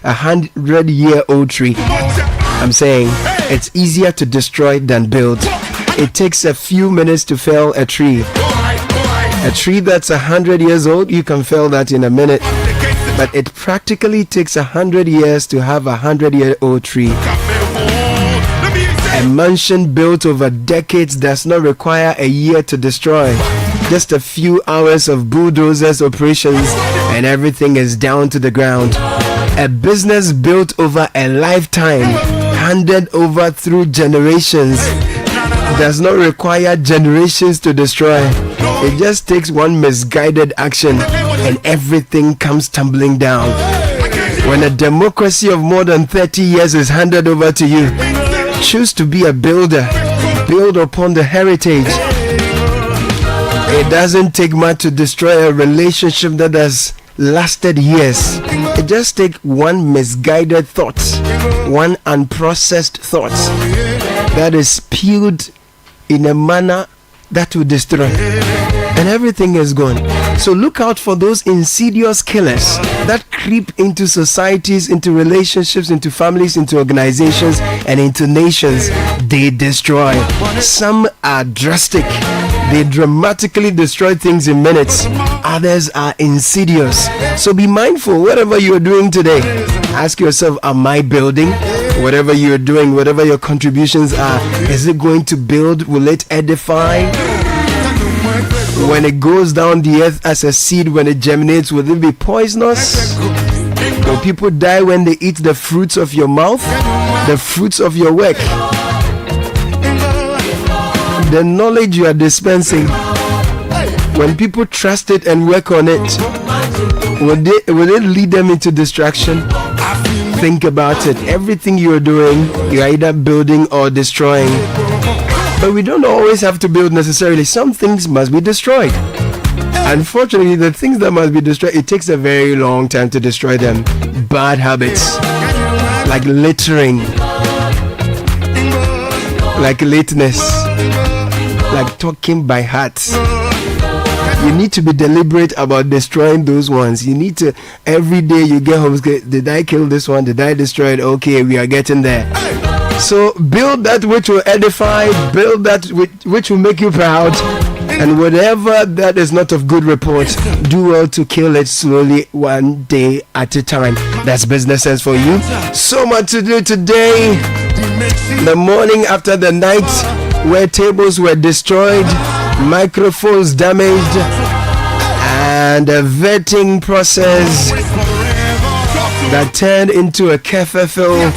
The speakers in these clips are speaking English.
100-year-old tree. I'm saying it's easier to destroy than build. It takes a few minutes to fell a tree. A tree that's 100 years old, you can fell that in a minute. But it practically takes 100 years to have a 100-year-old tree. A mansion built over decades does not require a year to destroy. Just a few hours of bulldozers operations and everything is down to the ground. A business built over a lifetime, handed over through generations, does not require generations to destroy. It just takes one misguided action and everything comes tumbling down. When a democracy of more than 30 years is handed over to you, choose to be a builder. Build upon the heritage. It doesn't take much to destroy a relationship that has lasted years. It just takes one misguided thought, one unprocessed thought that is spewed in a manner that will destroy, and everything is gone. So look out for those insidious killers that creep into societies, into relationships, into families, into organizations, and into nations. They destroy. Some are drastic. They dramatically destroy things in minutes. Others are insidious. So be mindful whatever you're doing today. Ask yourself, am I building? Whatever you're doing, whatever your contributions are, is it going to build? Will it edify? When it goes down the earth as a seed, when it germinates, will it be poisonous? Will people die when they eat the fruits of your mouth? The fruits of your work? The knowledge you are dispensing, when people trust it and work on it, will it lead them into distraction? Think about it. Everything you're doing, you're either building or destroying. But we don't always have to build necessarily. Some things must be destroyed. Unfortunately, the things that must be destroyed, it takes a very long time to destroy them. Bad habits, like littering, like lateness, like talking by heart. You need to be deliberate about destroying those ones. You need to, every day you get home, did I kill this one? Did I destroy it? Okay, we are getting there. So build that which will edify, build that which will make you proud, and whatever that is not of good report, do well to kill it slowly, one day at a time. That's business sense for you. So much to do today. The morning after the night where tables were destroyed, microphones damaged, and a vetting process that turned into a kerfuffle,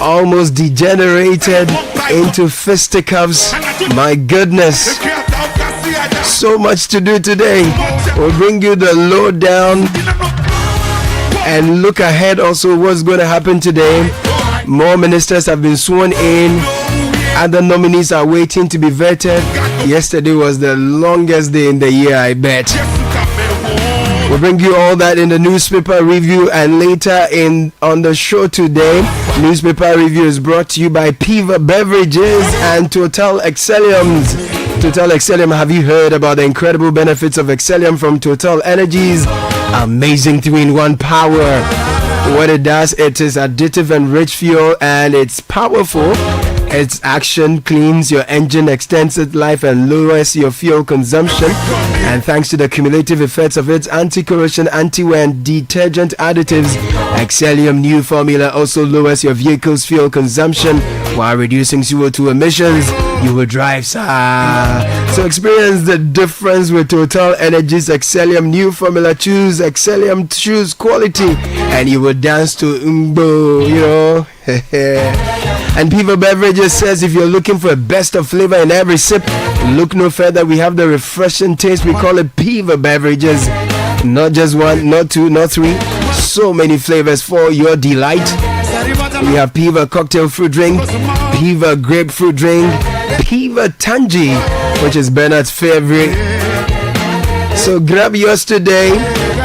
almost degenerated into fisticuffs. My goodness, so much to do today. We'll bring you the lowdown and look ahead also what's going to happen today. More ministers have been sworn in. Other nominees are waiting to be vetted. Yesterday was the longest day in the year, I bet. We'll bring you all that in the newspaper review, and later on the show today. Newspaper review is brought to you by Piva Beverages and Total Excellium. Total Excellium, have you heard about the incredible benefits of Excellium from Total Energies? Amazing 3-in-1 power. What it does, it is additive and rich fuel, and it's powerful. Its action cleans your engine, extends its life, and lowers your fuel consumption. And thanks to the cumulative effects of its anti-corrosion, anti-wear, and detergent additives, Excellium new formula also lowers your vehicle's fuel consumption while reducing CO2 emissions. You will drive, sir. So experience the difference with Total Energies Excellium new formula. Choose Excellium, choose quality, and you will dance to Umbo, you know. And Piva Beverages says if you're looking for a best of flavor in every sip, look no further. We have the refreshing taste. We call it Piva Beverages. Not just one, not two, not three. So many flavors for your delight. We have Piva cocktail fruit drink, Piva grapefruit drink, Piva Tangy, which is Bernard's favorite. So grab yours today.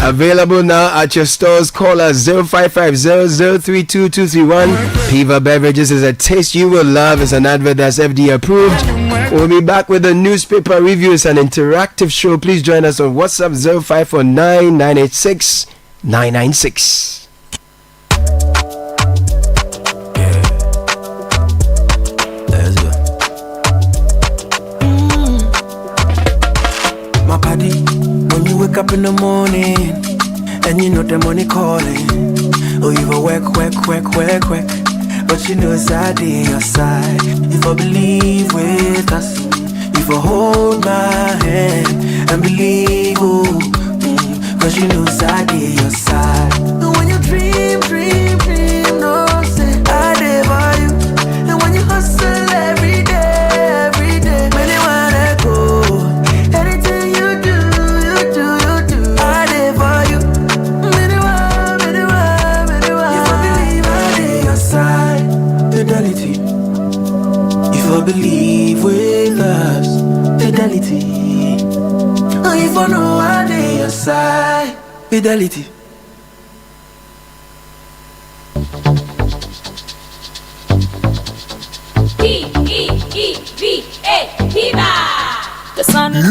Available now at your stores. Call us 0550-032-231. Piva Beverages is a taste you will love. It's an advert that's FDA approved. We'll be back with a newspaper review. It's an interactive show. Please join us on WhatsApp 0549-986-996. up in the morning, and you know the money calling. Oh, you go work, but you know it's out on your side. If I believe with us, if I hold my hand and believe, cause you know it's out on your side. And when you dream, no say I live for you. And when you hustle every day, when you wanna go, anything you do, I live for you. If I believe I live your side, fidelity. If I believe with us, fidelity. If I know I live your side, fidelity.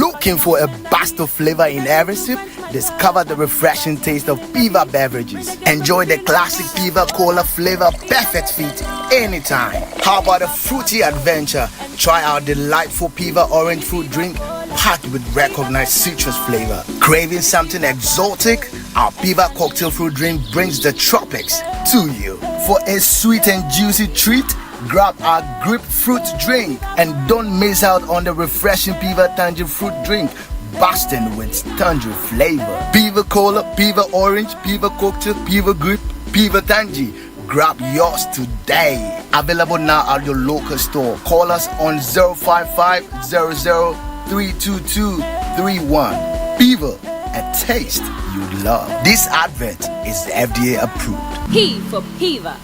Looking for a burst of flavor in every sip? Discover the refreshing taste of Piva beverages. Enjoy the classic Piva Cola flavor, perfect fit anytime. How about a fruity adventure? Try our delightful Piva orange fruit drink packed with recognized citrus flavor. Craving something exotic? Our Piva cocktail fruit drink brings the tropics to you. For a sweet and juicy treat, grab our grapefruit drink and don't miss out on the refreshing Piva Tangy fruit drink, bursting with tangy flavor. Piva Cola, Piva Orange, Piva Cocktail, Piva Grape, Piva Tangy. Grab yours today. Available now at your local store. Call us on 055-00-322-31. Piva, a taste you love. This advert is FDA approved. P for Piva.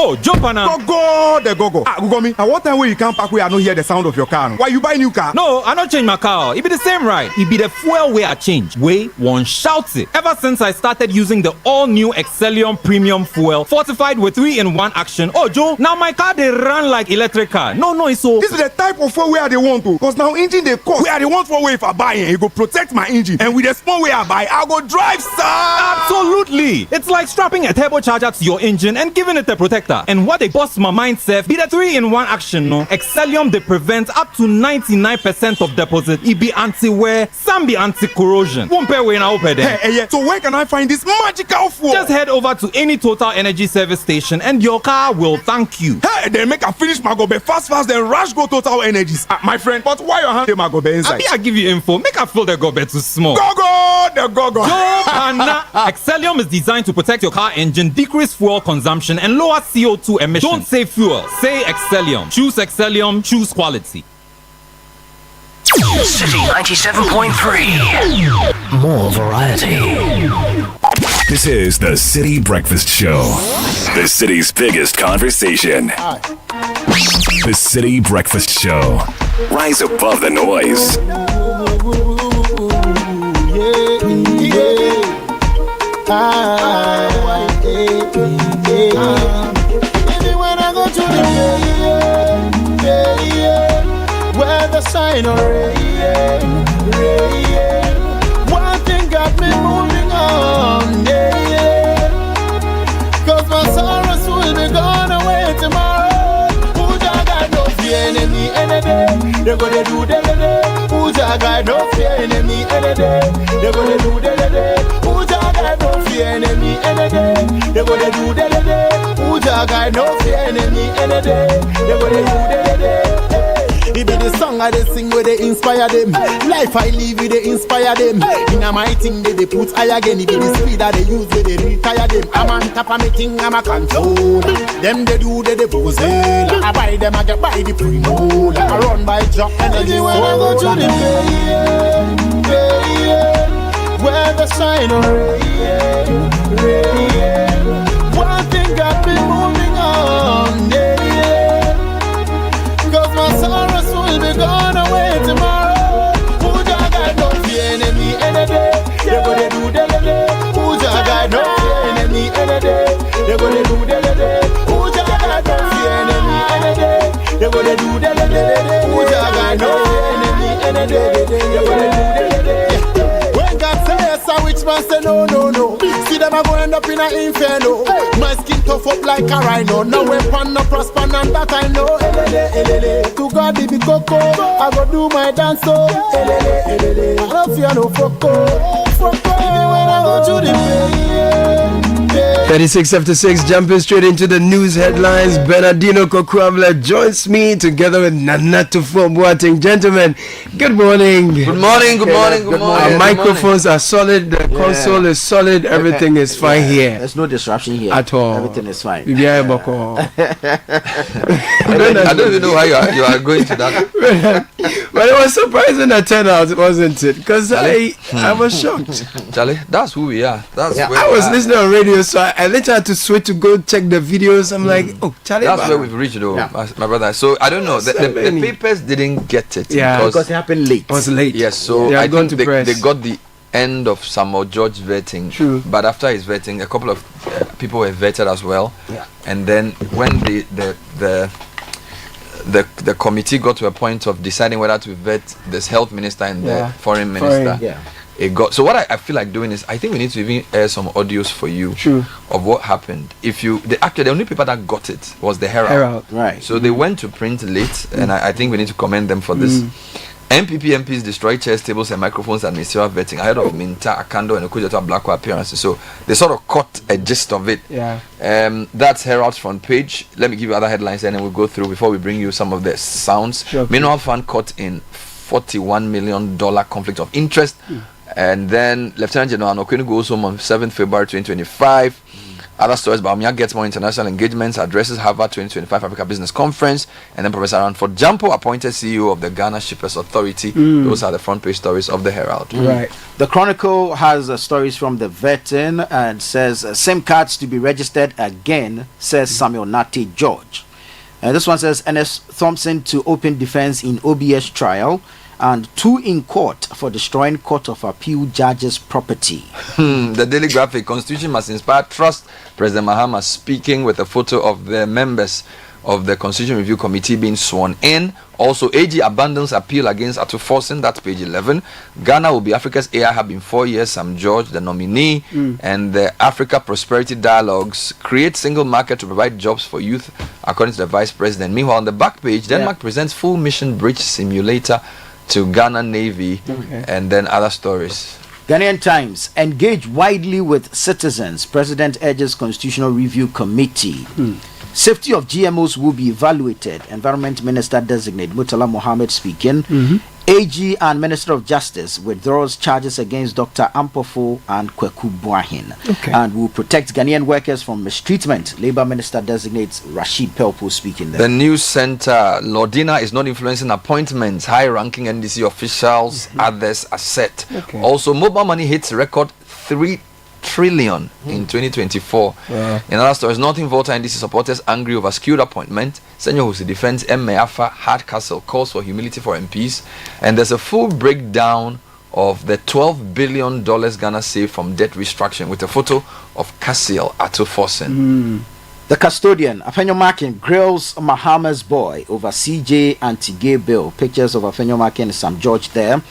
Oh, jump on now. Go. Google me. At what time will you come back where I don't hear the sound of your car? Why you buy new car? No, I don't change my car. It be the same, right? It be the fuel way I change. Way one shouts it. Ever since I started using the all-new Excellium Premium Fuel, fortified with 3-in-1 action. Oh, Joe, now my car they run like electric car. No, it's so. This is the type of fuel where they want to. Cause now engine they cost. Where they want for way if I buy it, it go protect my engine. And with the small way I buy, I go drive, sir. Absolutely. It's like strapping a turbocharger to your engine and giving it a protector. And what they bust my mind, Seth, be the 3-in-1 action, no? Excellium, they prevent up to 99% of deposit. It be anti-wear, some be anti-corrosion. Won't pay when I open it. Hey, so where can I find this magical fuel? Just head over to any Total Energy service station and your car will thank you. Hey, then make a finish my gobe fast, then rush go Total Energies. My friend, but why your hand my gobe inside? I give you info. Make a fill the gobe too small. The go. Excellium is designed to protect your car engine, decrease fuel consumption, and lower CO2 emissions. Don't say fuel, say Excellium. Choose Excellium, choose quality. Citi 97.3. More variety. This is the Citi Breakfast Show. The city's biggest conversation. The Citi Breakfast Show. Rise above the noise. Where the sign or one thing got me moving on, cause my sorrows will be gone away tomorrow. Who's a guy no fear enemy any day? They're gonna do the day. Who's a guy no fear enemy any day? They're gonna do the day. Who's a guy no fear enemy any day? They're gonna do the day. Who's a guy no fear enemy any day? They're gonna do the day. It be the song I they sing where they inspire them. Life I live with they inspire them. In a my thing they put I again. It be the speed that they use where they retire them. I'm on top of me thing, I'm a control. Them they do they pose. I buy them, I get buy the primo. I run by drop energy when I go to the where the sign of one thing got me moving on, cause my sorrows will be gone away tomorrow. Who's a guy no fear enemy any day? They're gonna do the day. Who's a guy no fear enemy any day? They're gonna do the day. Who's a guy no fear enemy any day? They're gonna do the day. Who's a guy no fear enemy any day? They're gonna do the day. When God says a witch man say no. See them a go end up in a inferno. My skin tough up like a rhino. No weapon, no prosper, none that I know. To God be coco, I go do my dance so. I don't fear no fucko. go to the play. 36 after 6, jumping straight into the news headlines. Bernardino Kokwabla joins me together with Nanato Boateng. Gentlemen, good morning. Good morning, good morning, good morning. Our microphones are solid, the console is solid, everything is fine here. There's no disruption here. At all. Everything is fine. I don't even know why you are going to that. But it was surprising the turnout, wasn't it? Because I was shocked. Charlie, that's who we are. That's where I was listening on radio, so I later had to switch to go check the videos. I'm like, oh, Charlie. That's where we've reached, though, my brother. So I don't know. The papers didn't get it. Because it happened late. It was late. Yes, so I think they got the end of Samuel George vetting. True. But after his vetting, a couple of people were vetted as well. Yeah. And then when the committee got to a point of deciding whether to vet this health minister and the foreign minister, it got. So what I feel like doing is, I think we need to even air some audios for you of what happened. The only paper that got it was the Herald. Right. So they went to print late, and I think we need to commend them for this. NPP MPs destroyed chairs, tables, and microphones at ministerial vetting ahead of Minta, Akando, and Okudjata Blacko appearances. So they sort of caught a gist of it. Yeah. That's Herald's front page. Let me give you other headlines, and then we'll go through before we bring you some of the sounds. Sure. Mineral Fund caught in $41 million conflict of interest. And then Lieutenant General Anokwenu goes home on 7th February 2025. Other stories, Baumia gets more international engagements, addresses Harvard 2025 Africa Business Conference, and then Professor Ranford Jampo appointed CEO of the Ghana Shippers Authority. Those are the front page stories of the Herald. Right. The Chronicle has stories from the vetting and says SIM cards to be registered again, says Samuel Nati George. This one says NS Thompson to open defense in OBS trial, and 2 in court for destroying Court of Appeal judge's property. The Daily Graphic, Constitution must inspire trust. President Mahama speaking with a photo of the members of the Constitution Review Committee being sworn in. Also, AG abandons appeal against Atu Forsen, that's page 11. Ghana will be Africa's AI hub in 4 years, Sam George, the nominee. And the Africa Prosperity Dialogues create single market to provide jobs for youth, according to the Vice President. Meanwhile, on the back page, Denmark presents full mission bridge simulator to Ghana Navy, and then other stories. Ghanaian Times, engage widely with citizens. President urges Constitutional Review Committee. Safety of GMOs will be evaluated. Environment Minister Designate Murtala Mohammed speaking. AG and Minister of Justice withdraws charges against Dr. Ampofo and Kweku Buahin, and will protect Ghanaian workers from mistreatment. Labour Minister designates Rashid Pelpo speaking there. The News Center, Lordina is not influencing appointments. High-ranking NDC officials, others are set. Also, mobile money hits record 3 trillion in 2024. In other stories, Northern Volta NDC supporters angry over skewed appointment. Senyor Husi defends Meafa Hardcastle calls for humility for MPs, and there's a full breakdown of the $12 billion Ghana saved from debt restructuring with a photo of Cassiel Atu Forsen. The Custodian, Afenyo Makin grills Mahama's boy over CJ anti-gay bill. Pictures of Afenyo Makin and Sam George there.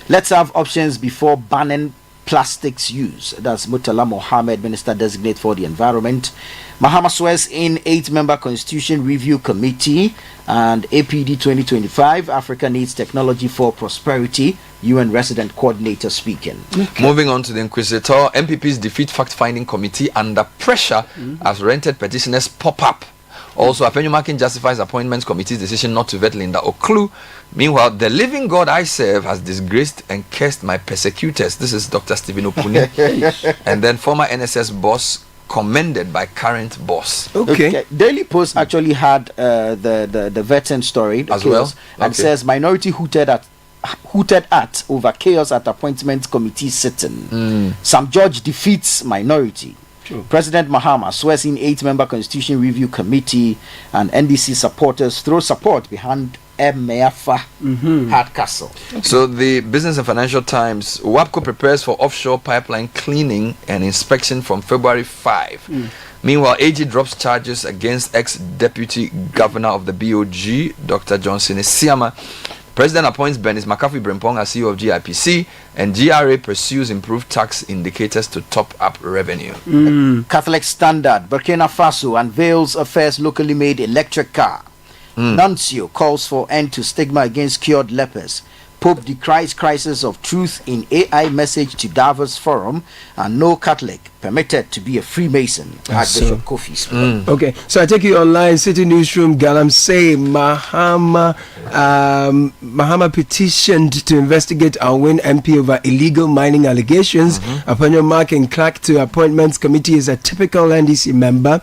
Let's have options before banning plastics use. That's Murtala Mohammed, Minister Designate for the Environment. Mahama swears in 8-member Constitution Review Committee, and APD 2025, Africa needs technology for prosperity. UN Resident Coordinator speaking. Moving on to the Inquisitor, MPPs defeat fact-finding committee under pressure as rented petitioners pop up. Also, Afenyo Makin justifies appointments committee's decision not to vet Linda Oklu. Meanwhile, the living God I serve has disgraced and cursed my persecutors. This is Dr. Stephen Opuni. And then former NSS boss commended by current boss. Daily Post actually had the veteran story as well, and says minority hooted at over chaos at appointment committee sitting. Sam George defeats minority. President Mahama swears in 8-member Constitution Review Committee, and NDC supporters throw support behind Meafa Hardcastle. So the Business and Financial Times, WAPCO prepares for offshore pipeline cleaning and inspection from February 5. Meanwhile, AG drops charges against ex-deputy governor of the BOG, Dr. Johnson Isiama. President appoints Bernice McAfee Brempong as CEO of GIPC, and GRA pursues improved tax indicators to top up revenue. Catholic Standard, Burkina Faso unveils a first locally made electric car. Nuncio calls for end to stigma against cured lepers. Pope decries crisis of truth in AI message to Davos Forum, and no Catholic permitted to be a Freemason. Archbishop Kofi spoke. Okay, so I take you online, City Newsroom, Galamsey, Mahama petitioned to investigate our win MP over illegal mining allegations. Upon your mark and Clark to Appointments Committee is a typical NDC member.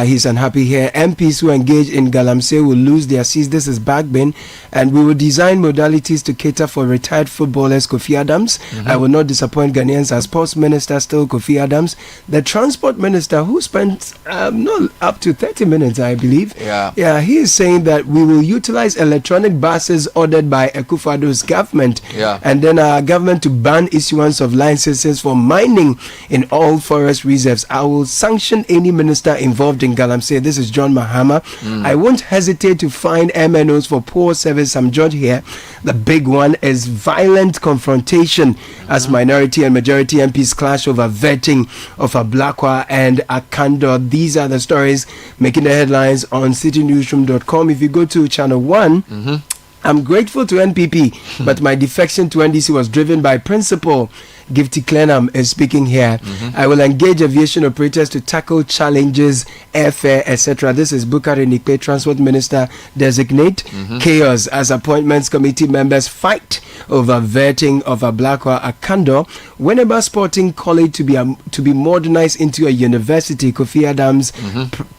He's unhappy here. MPs who engage in Galamsey will lose their seats. This is Bagbin, and we will design modalities to cater for retired footballers. Kofi Adams. I will not disappoint Ghanaians as Sports Minister, still Kofi Adams. The Transport Minister, who spent not up to 30 minutes, I believe. Yeah, he is saying that we will utilize electronic buses ordered by Akufo-Addo's government, and then our government to ban issuance of licenses for mining in all forest reserves. I will sanction any minister involved in Galamsey. This is John Mahama. I won't hesitate to find MNOs for poor service. I'm George here. The big one is violent confrontation as minority and majority MPs clash over vetting of Ablakwa and Akando. These are the stories making the headlines on citynewsroom.com. If you go to channel 1, I'm grateful to NPP, but my defection to NDC was driven by principle. Gifty Clenham is speaking here. I will engage aviation operators to tackle challenges, airfare, etc. This is Bukari Nikpe, Transport Minister Designate. Chaos as Appointments Committee members fight over vetting of Ablakwa Akando. Whenever Sporting College to be modernized into a university, Kofi Adams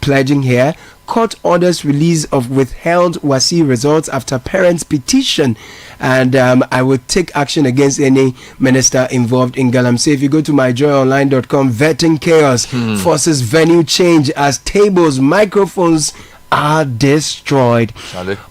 pledging here. Court orders release of withheld WASI results after parents petition, and I will take action against any minister involved in Galamsey. If you go to myjoyonline.com, vetting chaos forces venue change as tables, microphones are destroyed.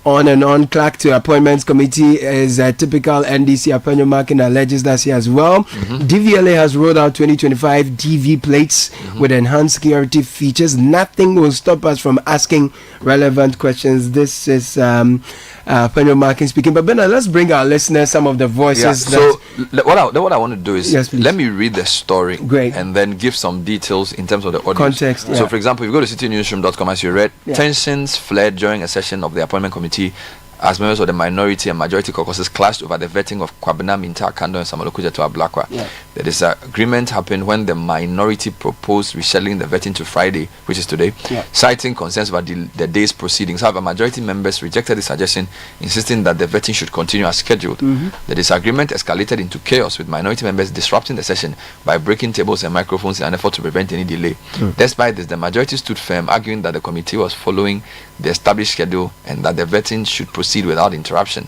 On and on. Clark to Appointments Committee is a typical NDC. Apenyo Markin alleges that as well. DVLA has rolled out 2025 DV plates with enhanced security features. Nothing will stop us from asking relevant questions. This is Apenyo Markin speaking. But Bernard, let's bring our listeners some of the voices. So what I want to do is let me read the story. Great. And then give some details in terms of the audience. Context. So for example, if you go to citynewsroom.com, as you read, tensions fled during a session of the Appointment Committee as members of the minority and majority caucuses clashed over the vetting of Kwabena Minta Akando and Samalokuja to Ablakwa. The disagreement happened when the minority proposed rescheduling the vetting to Friday, which is today, citing concerns about the day's proceedings. However, majority members rejected the suggestion, insisting that the vetting should continue as scheduled. The disagreement escalated into chaos, with minority members disrupting the session by breaking tables and microphones in an effort to prevent any delay. Despite this, the majority stood firm, arguing that the committee was following the established schedule and that the vetting should proceed without interruption.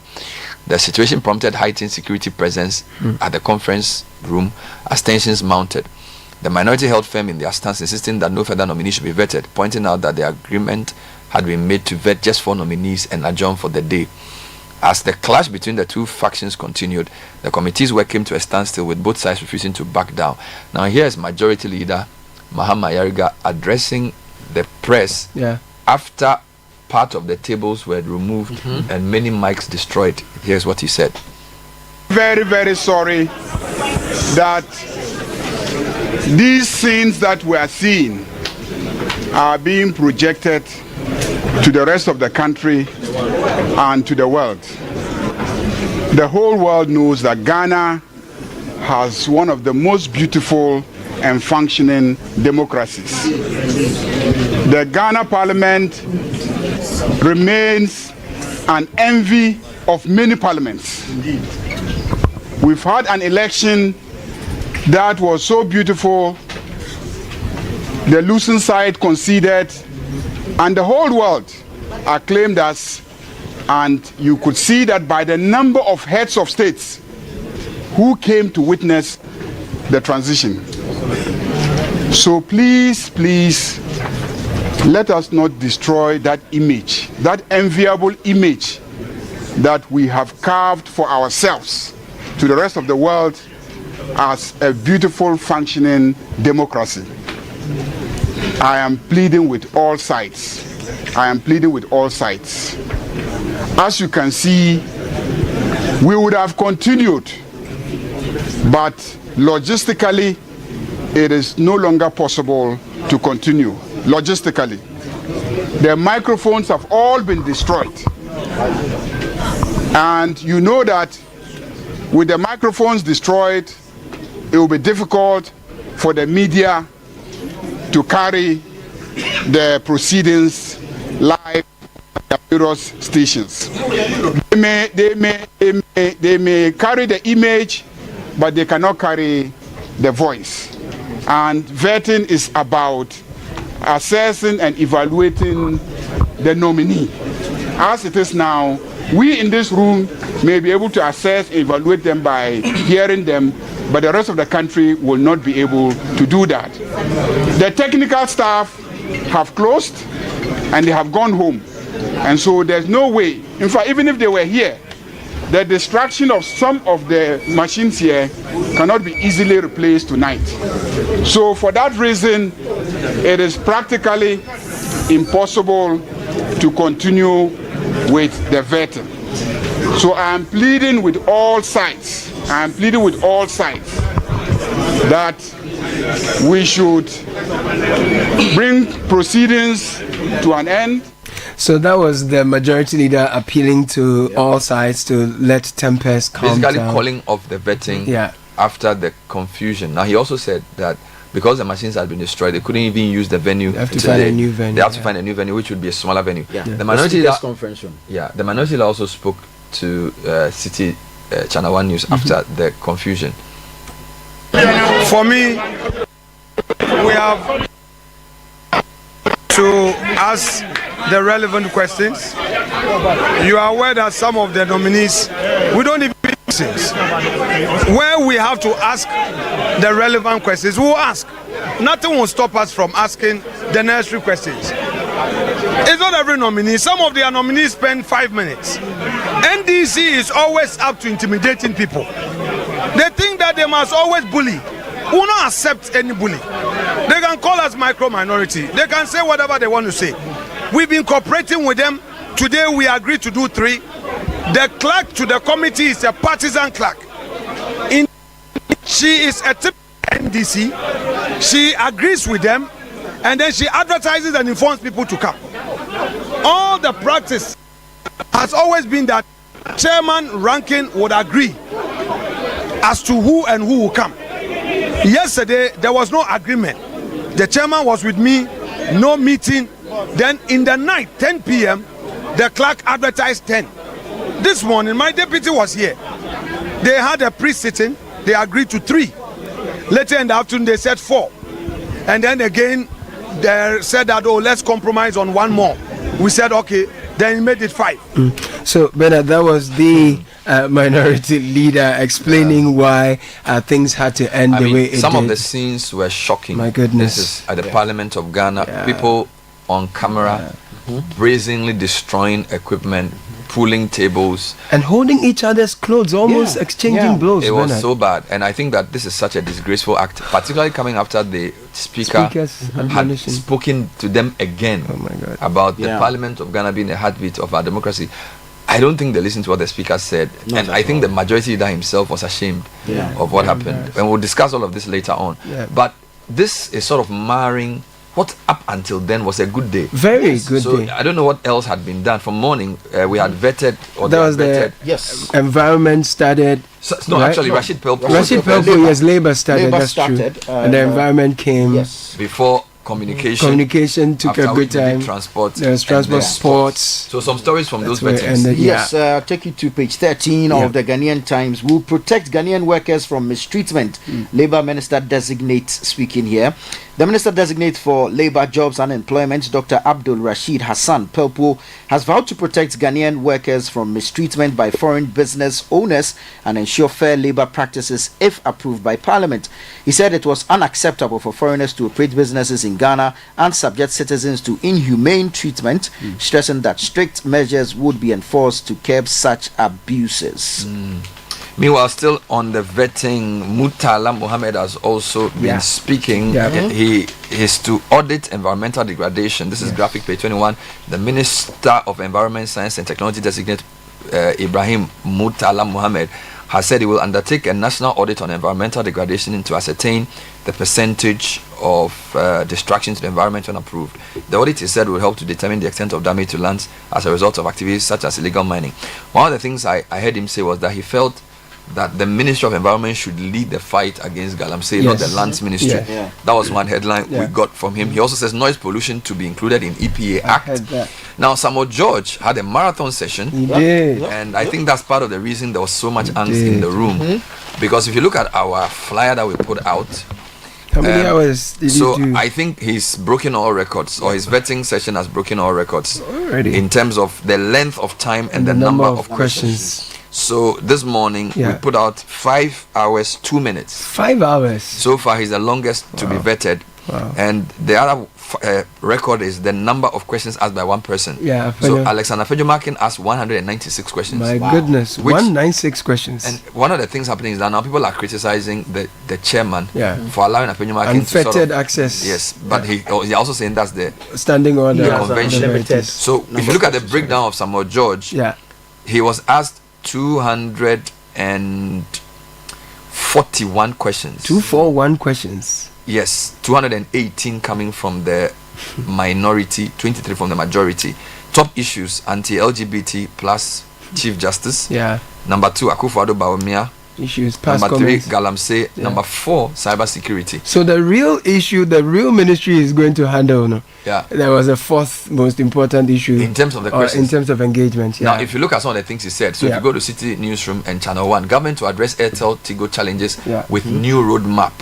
The situation prompted heightened security presence at the conference room as tensions mounted. The minority held firm in their stance, insisting that no further nominees should be vetted, pointing out that the agreement had been made to vet just 4 nominees and adjourn for the day. As the clash between the two factions continued, the committee's work came to a standstill, with both sides refusing to back down. Now here is Majority Leader Mahama Yariga addressing the press after part of the tables were removed and many mics destroyed. Here's what he said. Very, very sorry that these scenes that we are seeing are being projected to the rest of the country and to the world. The whole world knows that Ghana has one of the most beautiful and functioning democracies. The Ghana Parliament remains an envy of many parliaments. We've had an election that was so beautiful, the losing side conceded, and the whole world acclaimed us, and you could see that by the number of heads of states who came to witness the transition. So please, let us not destroy that image, that enviable image that we have carved for ourselves to the rest of the world as a beautiful, functioning democracy. I am pleading with all sides. As you can see, we would have continued, but logistically, it is no longer possible to continue. Logistically, the microphones have all been destroyed, and you know that With the microphones destroyed, it will be difficult for the media to carry the proceedings live at various stations. They may carry the image, but they cannot carry the voice. And vetting is about assessing and evaluating the nominee. As it is now, we in this room may be able to assess and evaluate them by hearing them, but the rest of the country will not be able to do that. The technical staff have closed and they have gone home. And so there's no way, in fact, even if they were here, the distraction of some of the machines here cannot be easily replaced tonight. So for that reason, it is practically impossible to continue with the vetting. So I am pleading with all sides, that we should bring proceedings to an end. So that was the majority leader appealing to all sides to let tempers calm down. Basically calling off the vetting after the confusion. Now he also said that because the machines had been destroyed, they couldn't even use the venue. They have to find a new venue. They have to find a new venue, which would be a smaller venue. The minority leader conference room. The minority leader also spoke to Citi Channel 1 News after the confusion. For me, we have to ask the relevant questions. You are aware that some of the nominees, we don't even questions. Where we have to ask the relevant questions, we will ask. Nothing will stop us from asking the necessary questions. It's not every nominee. Some of their nominees spend 5 minutes. NDC is always up to intimidating people. They think that they must always bully. We will not accept any bully. They can call us micro-minority. They can say whatever they want to say. We've been cooperating with them. Today we agreed to do 3. The clerk to the committee is a partisan clerk. She is a typical NDC. She agrees with them and then she advertises and informs people to come. All the practice has always been that chairman ranking would agree as to who will come. Yesterday there was no agreement. The chairman was with me, no meeting. Then in the night, 10 p.m., the clerk advertised 10. This morning, my deputy was here. They had a pre-sitting. They agreed to 3. Later in the afternoon, they said 4. And then again, they said that, oh, let's compromise on 1 more. We said, okay. Then he made it 5. So, Bernard, that was the minority leader explaining why things had to end the way it did. Some of the scenes were shocking. My goodness. This is at the Parliament of Ghana. People on camera brazenly destroying equipment, pulling tables, and holding each other's clothes, almost exchanging blows. It was so bad, and I think that this is such a disgraceful act, particularly coming after the speaker had spoken to them again about the Parliament of Ghana being a heartbeat of our democracy. I don't think they listened to what the speaker said, and I think the majority leader himself was ashamed of what happened. And we'll discuss all of this later on. But this is sort of marring what up until then was a good day. Very good day. I don't know what else had been done. From morning, we had vetted. Environment started. Actually, Rashid Pelpo. Labour started. That's true. And the environment came. Before communication took a good time. Transport. There was transport, sports. So some stories from those veterans. Take you to page 13 of the Ghanaian Times. Will protect Ghanaian workers from mistreatment. Labour Minister Designate speaking here. The Minister Designate for Labour, Jobs and Employment, Dr. Abdul Rashid Hassan Pelpo, has vowed to protect Ghanaian workers from mistreatment by foreign business owners and ensure fair labour practices if approved by Parliament. He said it was unacceptable for foreigners to operate businesses in Ghana and subject citizens to inhumane treatment, stressing that strict measures would be enforced to curb such abuses. Meanwhile, still on the vetting, Murtala Mohammed has also been speaking. He is to audit environmental degradation. This is graphic page 21. The Minister of Environment, Science and Technology designate Ibrahim Murtala Mohammed has said he will undertake a national audit on environmental degradation to ascertain the percentage of destruction to the environment when approved. The audit, he said, will help to determine the extent of damage to lands as a result of activities such as illegal mining. One of the things I heard him say was that he felt that the Ministry of Environment should lead the fight against galamsey, not the Lands Ministry. That was one headline we got from him. He also says noise pollution to be included in EPA Act. Now, Samuel George had a marathon session. He did. And I think that's part of the reason there was so much angst in the room. Because if you look at our flyer that we put out, how many hours did you do? I think he's broken all records, or his vetting session has broken all records already in terms of the length of time and the number of questions. So this morning we put out 5 hours 2 minutes. 5 hours. So far, he's the longest to be vetted. And the other record is the number of questions asked by one person. So Alexander Fejomakin asked 196 questions. My goodness, 196 questions. And one of the things happening is that now people are criticizing the chairman for allowing Fejomakin unfettered to sort of, access. Yes, but he also saying that's the standing order, the convention. So if you look at the breakdown of Samuel George, he was asked 241 questions. 241 questions. Yes, 218 coming from the minority, 23 from the majority. Top issues: anti-LGBT plus Chief Justice. Number 2, Akufo-Addo Bawumia. Issues. Past Number comments. 3, Galamsey. Number 4, cybersecurity. So the real issue, the real ministry is going to handle. No? There was a fourth most important issue in terms of the questions. In terms of engagement. Now, if you look at some of the things he said, so if you go to City Newsroom and Channel 1, government to address Airtel Tigo challenges with new roadmap.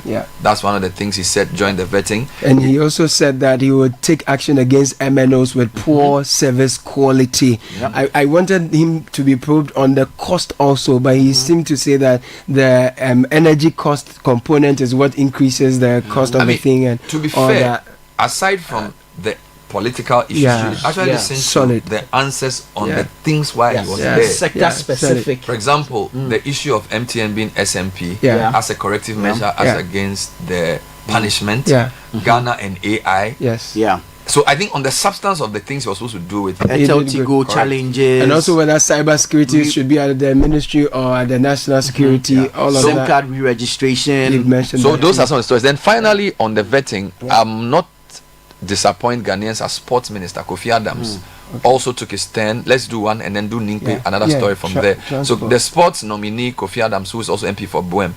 That's one of the things he said during the vetting. And he also said that he would take action against MNOs with poor service quality. I wanted him to be probed on the cost also, but he seemed to say that the energy cost component is what increases the cost of the thing. And to be fair, aside from the political issues, actually listen to the answers on the things why he was there. Sector specific. For example, the issue of MTN being SMP as a corrective measure as against the punishment, Ghana and AI. So I think on the substance of the things he was supposed to do with Tigo challenges, and also whether cybersecurity should be at the ministry or at the national security, all of SIM that. card re-registration. So those are some of the stories. Then finally on the vetting, I'm not disappointed Ghanaians as sports minister Kofi Adams also took his turn. Let's do one and then do Ninkpe, another story from there. So the sports nominee Kofi Adams, who is also MP for Boem,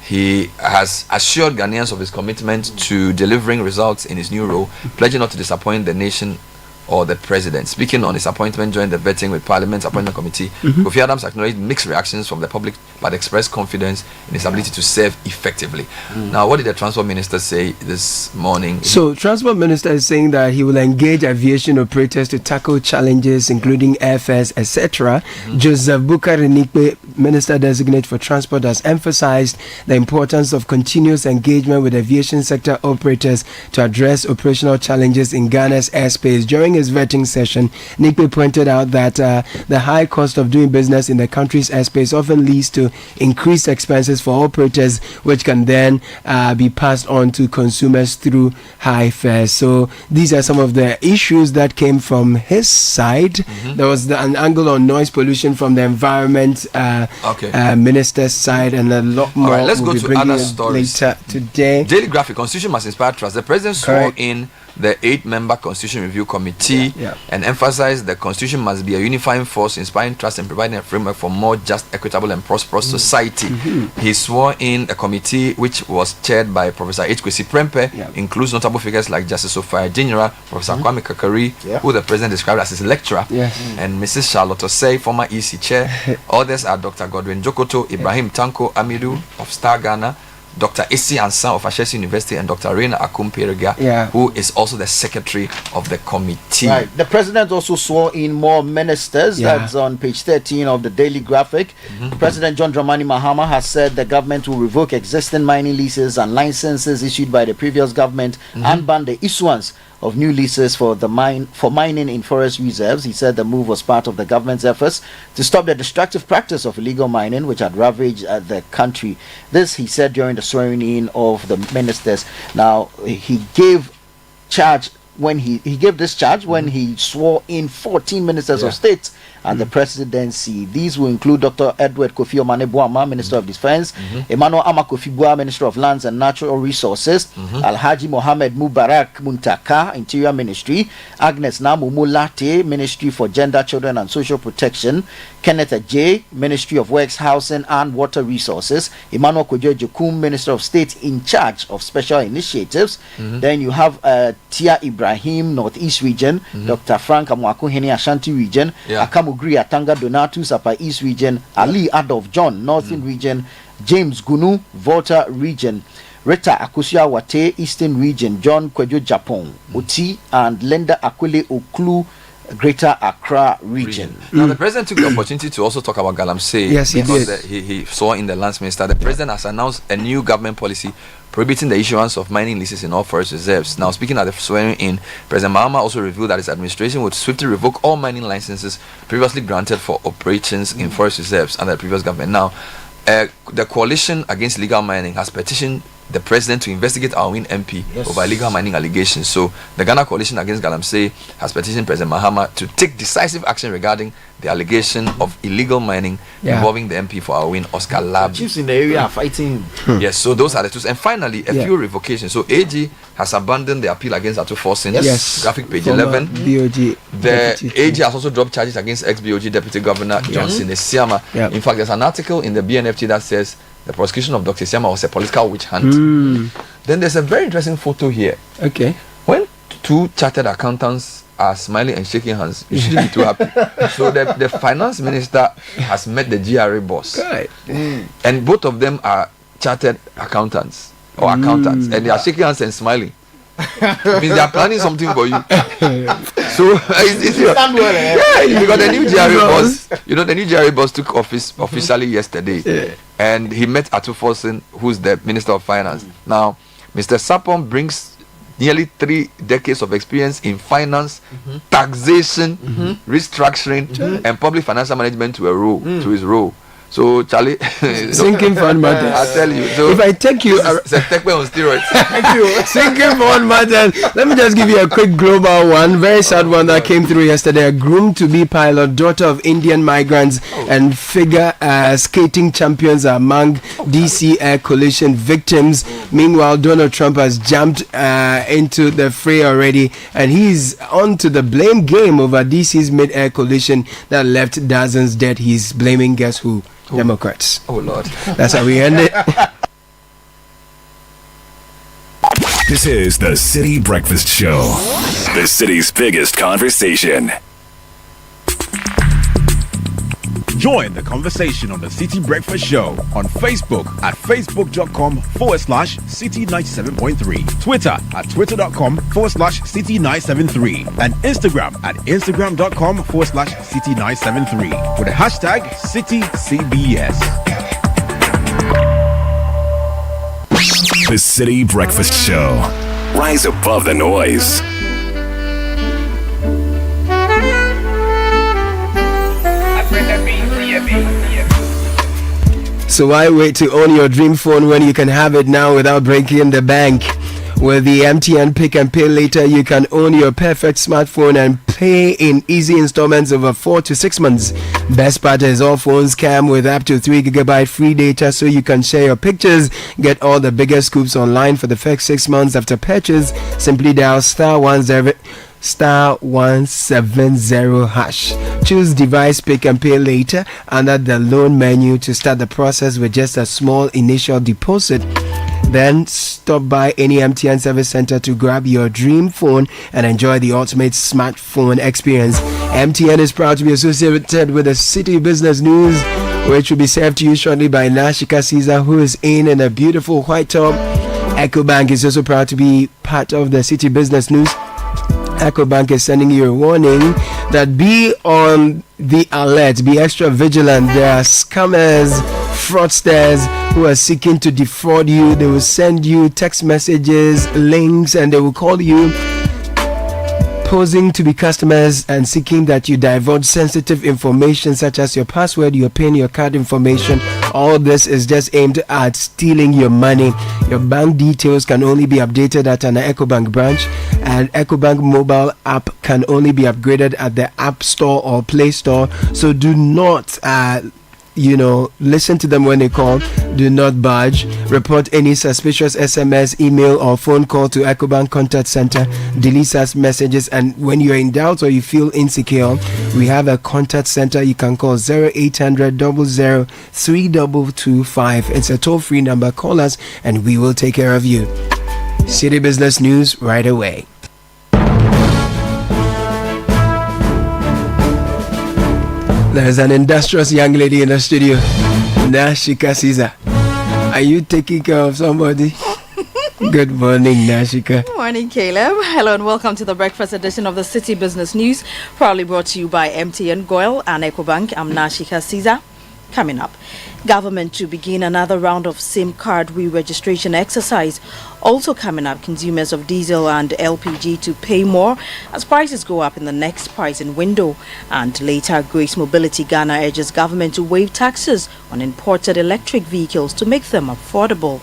he has assured Ghanaians of his commitment to delivering results in his new role, pledging not to disappoint the nation or the president. Speaking on his appointment during the vetting with Parliament's appointment committee, Kofi Adams acknowledged mixed reactions from the public but expressed confidence in his ability to serve effectively. Now, what did the transport minister say this morning? So, transport minister is saying that he will engage aviation operators to tackle challenges including airfares, etc. Joseph Bukari Nikpe, minister designate for transport, has emphasized the importance of continuous engagement with aviation sector operators to address operational challenges in Ghana's airspace. During his vetting session, Nikpe pointed out that the high cost of doing business in the country's airspace often leads to increased expenses for operators, which can then be passed on to consumers through high fares. So these are some of the issues that came from his side. There was an angle on noise pollution from the environment minister's side, and a lot more. All right, let's go to other stories later today. Daily Graphic: Constitution must inspire trust. The president swore in the 8-member Constitution Review Committee and emphasized the Constitution must be a unifying force, inspiring trust and providing a framework for more just, equitable and prosperous society. He swore in a committee which was chaired by Professor H. Kwesi Prempeh, includes notable figures like Justice Sophia Jinyara, Professor Kwame Kakari, who the president described as his lecturer, and Mrs. Charlotte Osei, former EC chair. Others are Dr. Godwin Jokoto, Ibrahim Tanko Amidu of Star Ghana, Dr. Isi Ansan of Ashesi University, and Dr. Reina Akum-Perega, who is also the secretary of the committee. The president also swore in more ministers. That's on page 13 of the Daily Graphic. President John Dramani Mahama has said the government will revoke existing mining leases and licenses issued by the previous government and ban the issuance of new leases for mining in forest reserves. He said the move was part of the government's efforts to stop the destructive practice of illegal mining, which had ravaged the country. This, he said during the swearing in of the ministers. Now, he gave charge when he gave this charge when he swore in 14 ministers of state and the presidency. These will include Dr. Edward Kofi Omane-Boamah, Minister of Defense, Emmanuel Amakofi-Boa, Minister of Lands and Natural Resources, Alhaji Mohammed Mubarak Muntaka, Interior Ministry, Agnes Namu-Mulate, Ministry for Gender, Children and Social Protection, Kenneth Ajay, Ministry of Works, Housing and Water Resources, Emmanuel Kojo-Jokum, Minister of State in charge of special initiatives. Then you have Tia Ibrahim, Northeast Region, Dr. Frank Amwakuhene, Ashanti Region, Akamu Gri Atanga Donatus, Upper East Region, Ali Adolf John, Northern Region, James Gunu, Volta Region, Rita Akusia Wate, Eastern Region, John Kwejo Japon, Oti, and Lenda Akwile Oklu, Greater Accra region. Now, the president took the opportunity to also talk about Galamsey. Yes, he did. He saw in the lands minister. The president has announced a new government policy prohibiting the issuance of mining leases in all forest reserves. Now, speaking at the swearing in, President Mahama also revealed that his administration would swiftly revoke all mining licenses previously granted for operations in forest reserves under the previous government. Now, the coalition against illegal mining has petitioned the president to investigate our win MP over illegal mining allegations. So the Ghana Coalition Against Galamsey has petitioned President Mahama to take decisive action regarding the allegation of illegal mining involving the MP for our win, Oscar Lab. Chiefs in the area are fighting. Yes, so those are the two. And finally, a few revocations. So AG has abandoned the appeal against Atu Forsin. Yes. Graphic page Former 11. BOG The AG has also dropped charges against ex-BOG Deputy Governor Johnson Esiama. In fact, there's an article in the BNFT that says the prosecution of Dr. Esiama was a political witch hunt. Then there's a very interesting photo here. Okay. When two chartered accountants are smiling and shaking hands, you shouldn't be too happy. So the finance minister has met the GRA boss. Right. And both of them are chartered accountants or accountants. And they are shaking hands and smiling. It means they are planning something for you. So it's because the new GRA boss, the new GRA boss took office officially yesterday, and he met Atu Forsin, who's the Minister of Finance. Now, Mr. Sapon brings nearly 3 decades of experience in finance, taxation, restructuring, and public financial management to his role. So Charlie, sinking fund matters. I tell you. So if I take you, it's a tech on steroids. Thank you. Sinking fund matters. Let me just give you a quick global one. Very sad one that came through yesterday. A groomed-to-be pilot, daughter of Indian migrants, and figure skating champions are among DC Air Collision victims. Meanwhile, Donald Trump has jumped into the fray already, and he's on to the blame game over DC's mid-air collision that left dozens dead. He's blaming guess who? Democrats. Oh Lord. That's how we end it. This is the Citi Breakfast Show, the city's biggest conversation. Join the conversation on the Citi Breakfast Show on Facebook at facebook.com/Citi97.3, Twitter at twitter.com/Citi973, and Instagram at instagram.com/Citi973 with the hashtag CitiCBS. The Citi Breakfast Show. Rise above the noise. So why wait to own your dream phone when you can have it now without breaking the bank? With the MTN Pick and Pay Later, you can own your perfect smartphone and pay in easy installments over 4 to 6 months. Best part is all phones come with up to 3 GB free data, so you can share your pictures, get all the biggest scoops online for the first 6 months after purchase. Simply dial *170 *170#. Choose device Pick and Pay Later under the loan menu to start the process with just a small initial deposit. Then stop by any MTN service center to grab your dream phone and enjoy the ultimate smartphone experience. MTN is proud to be associated with the Citi Business News, which will be served to you shortly by Nashika Caesar, who is in a beautiful white top. EcoBank is also proud to be part of the Citi Business News. EcoBank is sending you a warning that be on the alert, be extra vigilant. There are scammers, fraudsters who are seeking to defraud you. They will send you text messages, links, and they will call you, posing to be customers and seeking that you divulge sensitive information such as your password, your PIN, your card information. All this is just aimed at stealing your money. Your bank details can only be updated at an EcoBank branch, and EcoBank mobile app can only be upgraded at the App Store or Play Store. So do not listen to them when they call. Do not budge. Report any suspicious SMS, email, or phone call to EcoBank Contact Center. Delete such messages. And when you're in doubt or you feel insecure, we have a contact center. You can call 0800 00 3225. It's a toll-free number. Call us and we will take care of you. City Business News right away. There's an industrious young lady in the studio, Nashika Caesar. Are you taking care of somebody? Good morning, Nashika. Good morning, Caleb. Hello and welcome to the breakfast edition of the City Business News, proudly brought to you by MTN Goil and EcoBank. I'm Nashika Caesar. Coming up, government to begin another round of SIM card re-registration exercise. Also coming up, consumers of diesel and LPG to pay more as prices go up in the next pricing window. And later, Grace Mobility Ghana urges government to waive taxes on imported electric vehicles to make them affordable.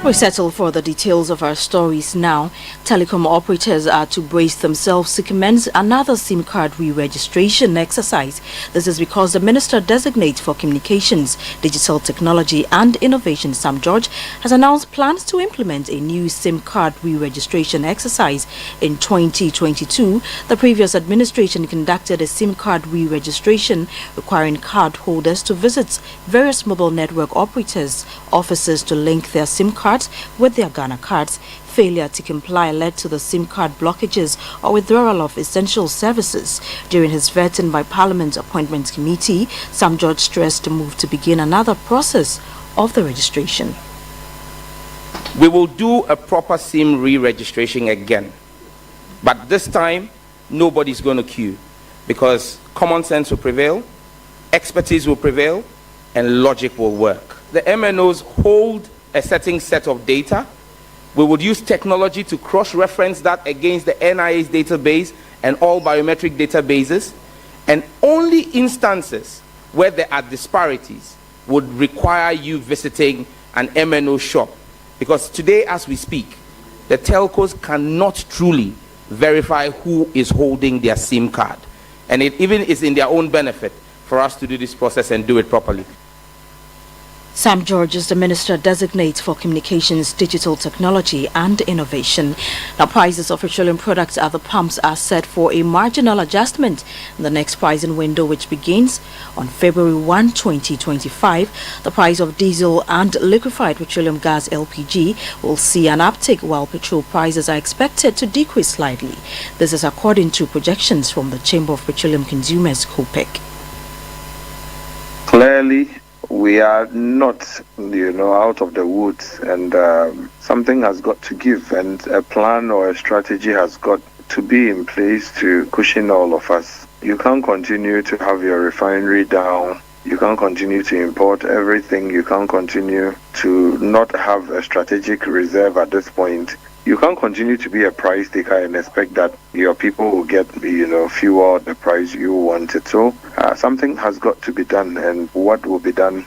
We settle for the details of our stories now. Telecom operators are to brace themselves to commence another SIM card re-registration exercise. This is because the Minister Designate for Communications, Digital Technology and Innovation, Sam George, has announced plans to implement a new SIM card re-registration exercise. In 2022, the previous administration conducted a SIM card re-registration requiring card holders to visit various mobile network operators' offices to link their SIM cards with their Ghana cards. Failure to comply led to the SIM card blockages or withdrawal of essential services. During his vetting by Parliament's Appointments Committee, Sam George stressed the move to begin another process of the registration. We will do a proper SIM re-registration again, but this time nobody's going to queue, because common sense will prevail, expertise will prevail, and logic will work. The MNOs hold a certain set of data. We would use technology to cross-reference that against the NIA's database and all biometric databases, and only instances where there are disparities would require you visiting an MNO shop, because today as we speak, the telcos cannot truly verify who is holding their SIM card, and it even is in their own benefit for us to do this process and do it properly. Sam George is the Minister Designate for Communications, Digital Technology and Innovation. Now, prices of petroleum products at the pumps are set for a marginal adjustment in the next pricing window, which begins on February 1, 2025. The price of diesel and liquefied petroleum gas (LPG) will see an uptick, while petrol prices are expected to decrease slightly. This is according to projections from the Chamber of Petroleum Consumers, COPEC. Clearly, we are not, out of the woods, and something has got to give, and a plan or a strategy has got to be in place to cushion all of us. You can't continue to have your refinery down. You can't continue to import everything. You can't continue to not have a strategic reserve at this point. You can't continue to be a price taker and expect that your people will get, fuel the price you wanted. So something has got to be done, and what will be done,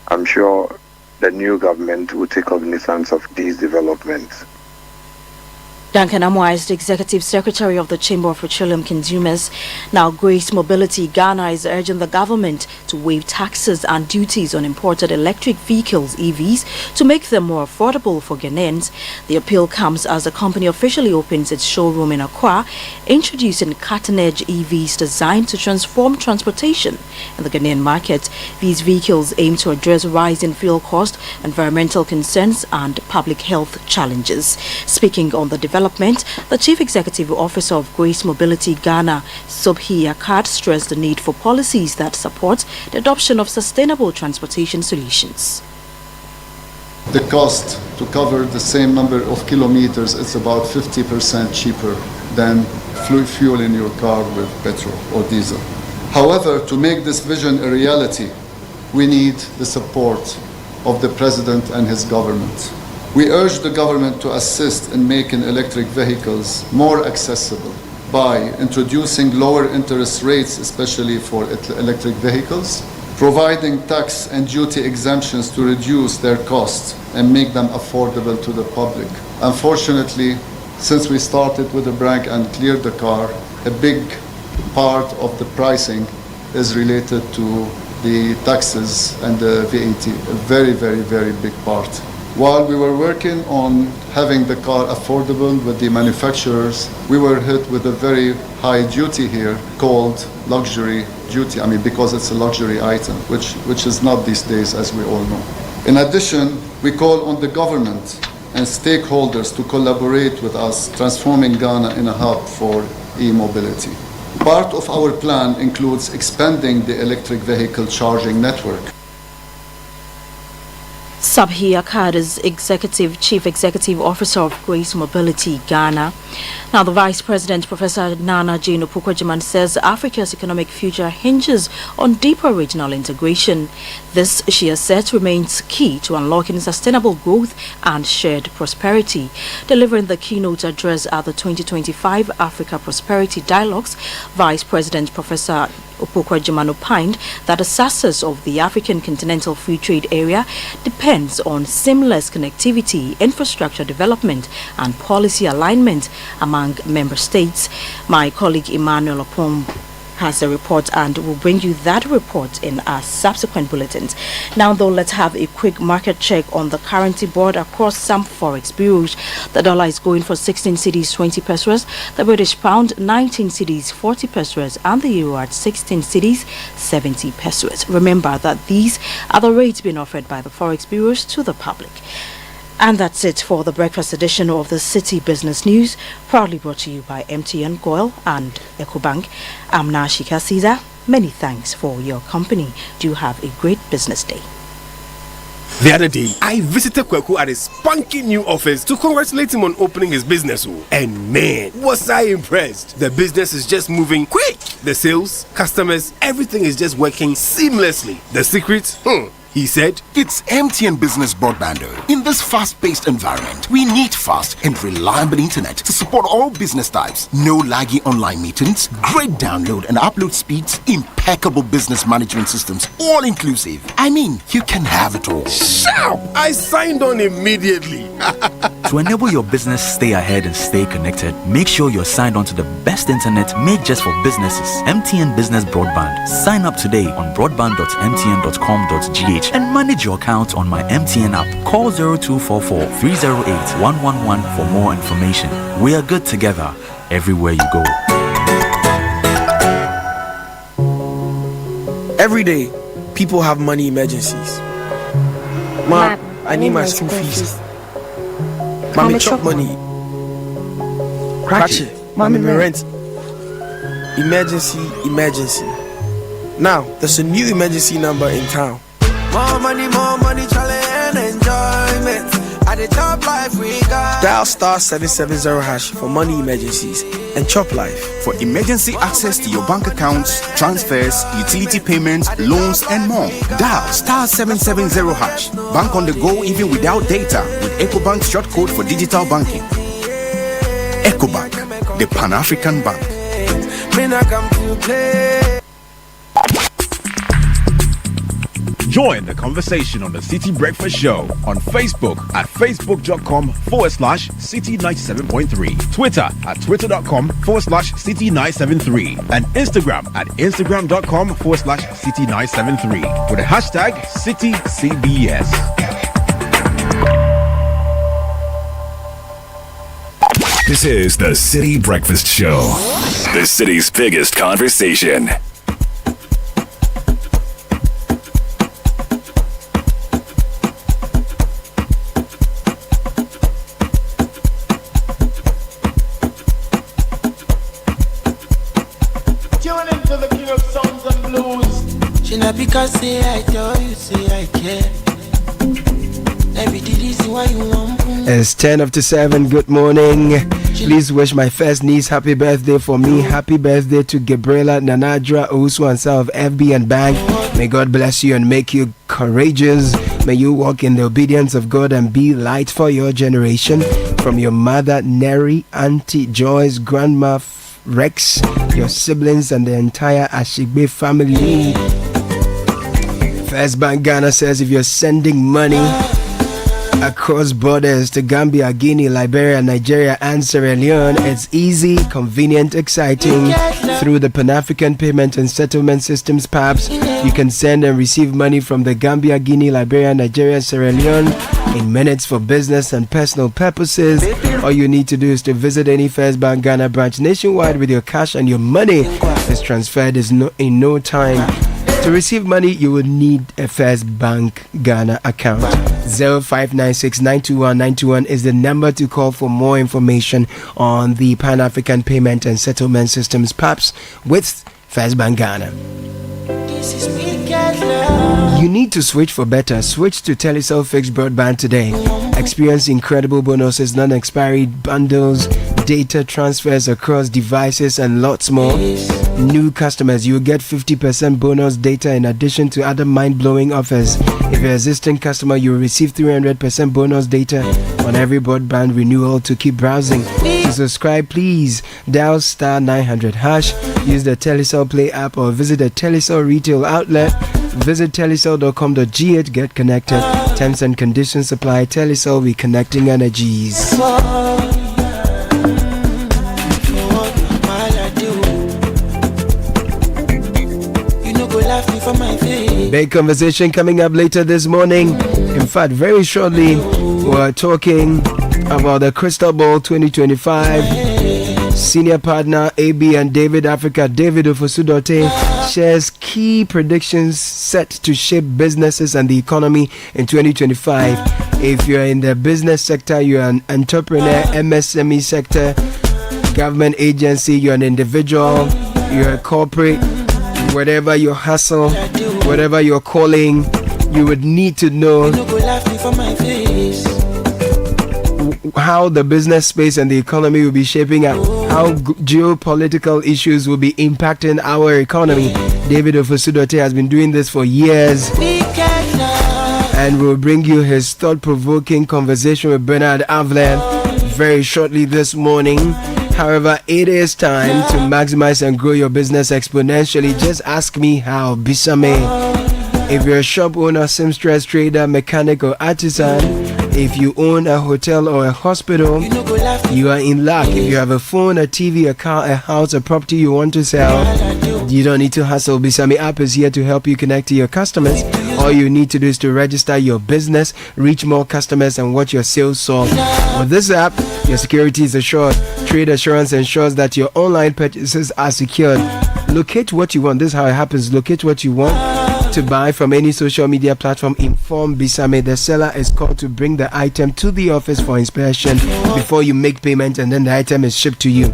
I'm sure the new government will take cognizance of these developments. Duncan Amwa is the Executive Secretary of the Chamber of Petroleum Consumers. Now, Grace Mobility Ghana is urging the government to waive taxes and duties on imported electric vehicles, EVs, to make them more affordable for Ghanaians. The appeal comes as the company officially opens its showroom in Accra, introducing cutting-edge EVs designed to transform transportation in the Ghanaian market. These vehicles aim to address rising fuel costs, environmental concerns, and public health challenges. Speaking on the development, the Chief Executive Officer of Grace Mobility Ghana, Subhi Akkad, stressed the need for policies that support the adoption of sustainable transportation solutions. The cost to cover the same number of kilometers is about 50% cheaper than fuel in your car with petrol or diesel. However, to make this vision a reality, we need the support of the President and his government. We urge the government to assist in making electric vehicles more accessible by introducing lower interest rates, especially for electric vehicles, providing tax and duty exemptions to reduce their costs and make them affordable to the public. Unfortunately, since we started with the brake and cleared the car, a big part of the pricing is related to the taxes and the VAT, a very, very, very big part. While we were working on having the car affordable with the manufacturers, we were hit with a very high duty here called luxury duty. I mean, because it's a luxury item, which is not these days, as we all know. In addition, we call on the government and stakeholders to collaborate with us, transforming Ghana in a hub for e-mobility. Part of our plan includes expanding the electric vehicle charging network. Sabhi Akkad is Chief Executive Officer of Grace Mobility Ghana. Now, the Vice President, Professor Nana Jane Opoku-Agyeman, says Africa's economic future hinges on deeper regional integration. This, she has said, remains key to unlocking sustainable growth and shared prosperity. Delivering the keynote address at the 2025 Africa Prosperity Dialogues, Vice President Professor Opoku-Agyeman opined that the success of the African Continental Free Trade Area depends on seamless connectivity, infrastructure development, and policy alignment among member states. My colleague Emmanuel Opom has a report and will bring you that report in our subsequent bulletins. Now, though, let's have a quick market check on the currency board across some forex bureaus. The dollar is going for 16 cedis 20 pesos, the British pound 19 cedis 40 pesos, and the euro at 16 cedis 70 pesos. Remember that these are the rates being offered by the forex bureaus to the public. And that's it for the breakfast edition of the City Business News, proudly brought to you by MTN, Goil and EcoBank. I'm Nashika Caesar. Many thanks for your company. Do have a great business day. The other day, I visited Kweku at his spunky new office to congratulate him on opening his business. And man, was I impressed. The business is just moving quick. The sales, customers, everything is just working seamlessly. The secret? He said, it's MTN Business Broadband. In this fast-paced environment, we need fast and reliable internet to support all business types. No laggy online meetings, great download and upload speeds, impeccable business management systems, all inclusive. I mean, you can have it all. Sharp! I signed on immediately. To enable your business stay ahead and stay connected, make sure you're signed on to the best internet made just for businesses. MTN Business Broadband. Sign up today on broadband.mtn.com.gh and manage your account on my MTN app. Call 0244 308 111 for more information. We are good together everywhere you go. Every day, people have money emergencies. Ma, I need my school fees. Mommy chop money. Cratchet. Mommy rent. Emergency. Now, there's a new emergency number in town. More money, challenge and enjoyment. At the top life we got. Dial *770# for money emergencies and chop life. For emergency access to your bank accounts, transfers, utility payments, loans, and more. Dial *770#. Bank on the go even without data with EcoBank's short code for digital banking. EcoBank, the Pan-African Bank. Join the conversation on the Citi Breakfast Show on Facebook at facebook.com/Citi97.3, Twitter at twitter.com/Citi973, and Instagram at instagram.com/Citi973 with the hashtag CityCBS. This is the Citi Breakfast Show, the city's biggest conversation. Because say I tell you, say I care. It's 10 after 7. Good morning. Please wish my first niece happy birthday for me. Happy birthday to Gabriela Nanadra Ouswansa of FB and Bank. May God bless you and make you courageous. May you walk in the obedience of God and be light for your generation. From your mother Neri, Auntie Joyce, Grandma Rex, your siblings and the entire Ashigbe family. First Bank Ghana says if you're sending money across borders to Gambia, Guinea, Liberia, Nigeria and Sierra Leone, it's easy, convenient, exciting. Through the Pan-African Payment and Settlement Systems PAPS, you can send and receive money from the Gambia, Guinea, Liberia, Nigeria, Sierra Leone in minutes for business and personal purposes. All you need to do is to visit any First Bank Ghana branch nationwide with your cash, and your money is transferred in no time. To receive money, you will need a First Bank Ghana account. 0596-921-921 is the number to call for more information on the Pan-African Payment and Settlement Systems PAPS with First Bank Ghana. You need to switch for better. Switch to Telecel Fixed Broadband today. Experience incredible bonuses, non-expiry bundles, data transfers across devices and lots more. New customers, you will get 50% bonus data in addition to other mind-blowing offers. If you're an existing customer, you will receive 300% bonus data on every broadband renewal to keep browsing. To subscribe, please dial star 900 hash, use the Telecel Play app or visit a Telecel retail outlet. Visit telecel.com.gh, get connected. Terms and conditions apply. Telecel, we connecting energies. Big conversation coming up later this morning. In fact, very shortly, we're talking about the Crystal Ball 2025. Senior partner AB and David Africa, David Ofosudote, shares key predictions set to shape businesses and the economy in 2025. If you're in the business sector, you're an entrepreneur, MSME sector, government agency, you're an individual, you're a corporate, whatever your hustle, whatever your calling, you would need to know how the business space and the economy will be shaping up, how geopolitical issues will be impacting our economy. David Ofosudote has been doing this for years and will bring you his thought-provoking conversation with Bernard Avler very shortly this morning. However, it is time to maximize and grow your business exponentially. Just ask me how. Bisame. If you're a shop owner, seamstress, trader, mechanic or artisan, if you own a hotel or a hospital, you are in luck. If you have a phone, a TV, a car, a house, a property you want to sell, you don't need to hustle. Bisame app is here to help you connect to your customers. All you need to do is to register your business, reach more customers and watch your sales soar. With this app, your security is assured. Trade assurance ensures that your online purchases are secured. Locate what you want. This is how it happens. Locate what you want to buy from any social media platform. Inform Bisame. The seller is called to bring the item to the office for inspection before you make payment, and then the item is shipped to you.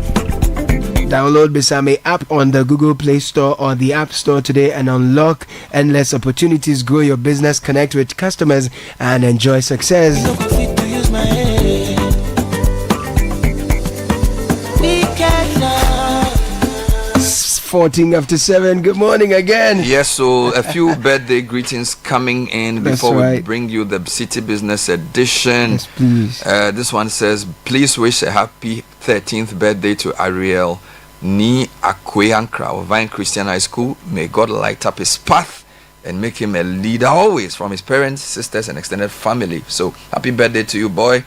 Download Bisame app on the Google Play Store or the App Store today and unlock endless opportunities. Grow your business, connect with customers and enjoy success. 14 after 7. Good morning again. Yes, so a few birthday greetings coming in before we bring you the City Business Edition. Yes, please. This one says, please wish a happy 13th birthday to Ariel Ni Akweankra of Vine Christian High School. May God light up his path and make him a leader always from his parents, sisters and extended family. So happy birthday to you, boy.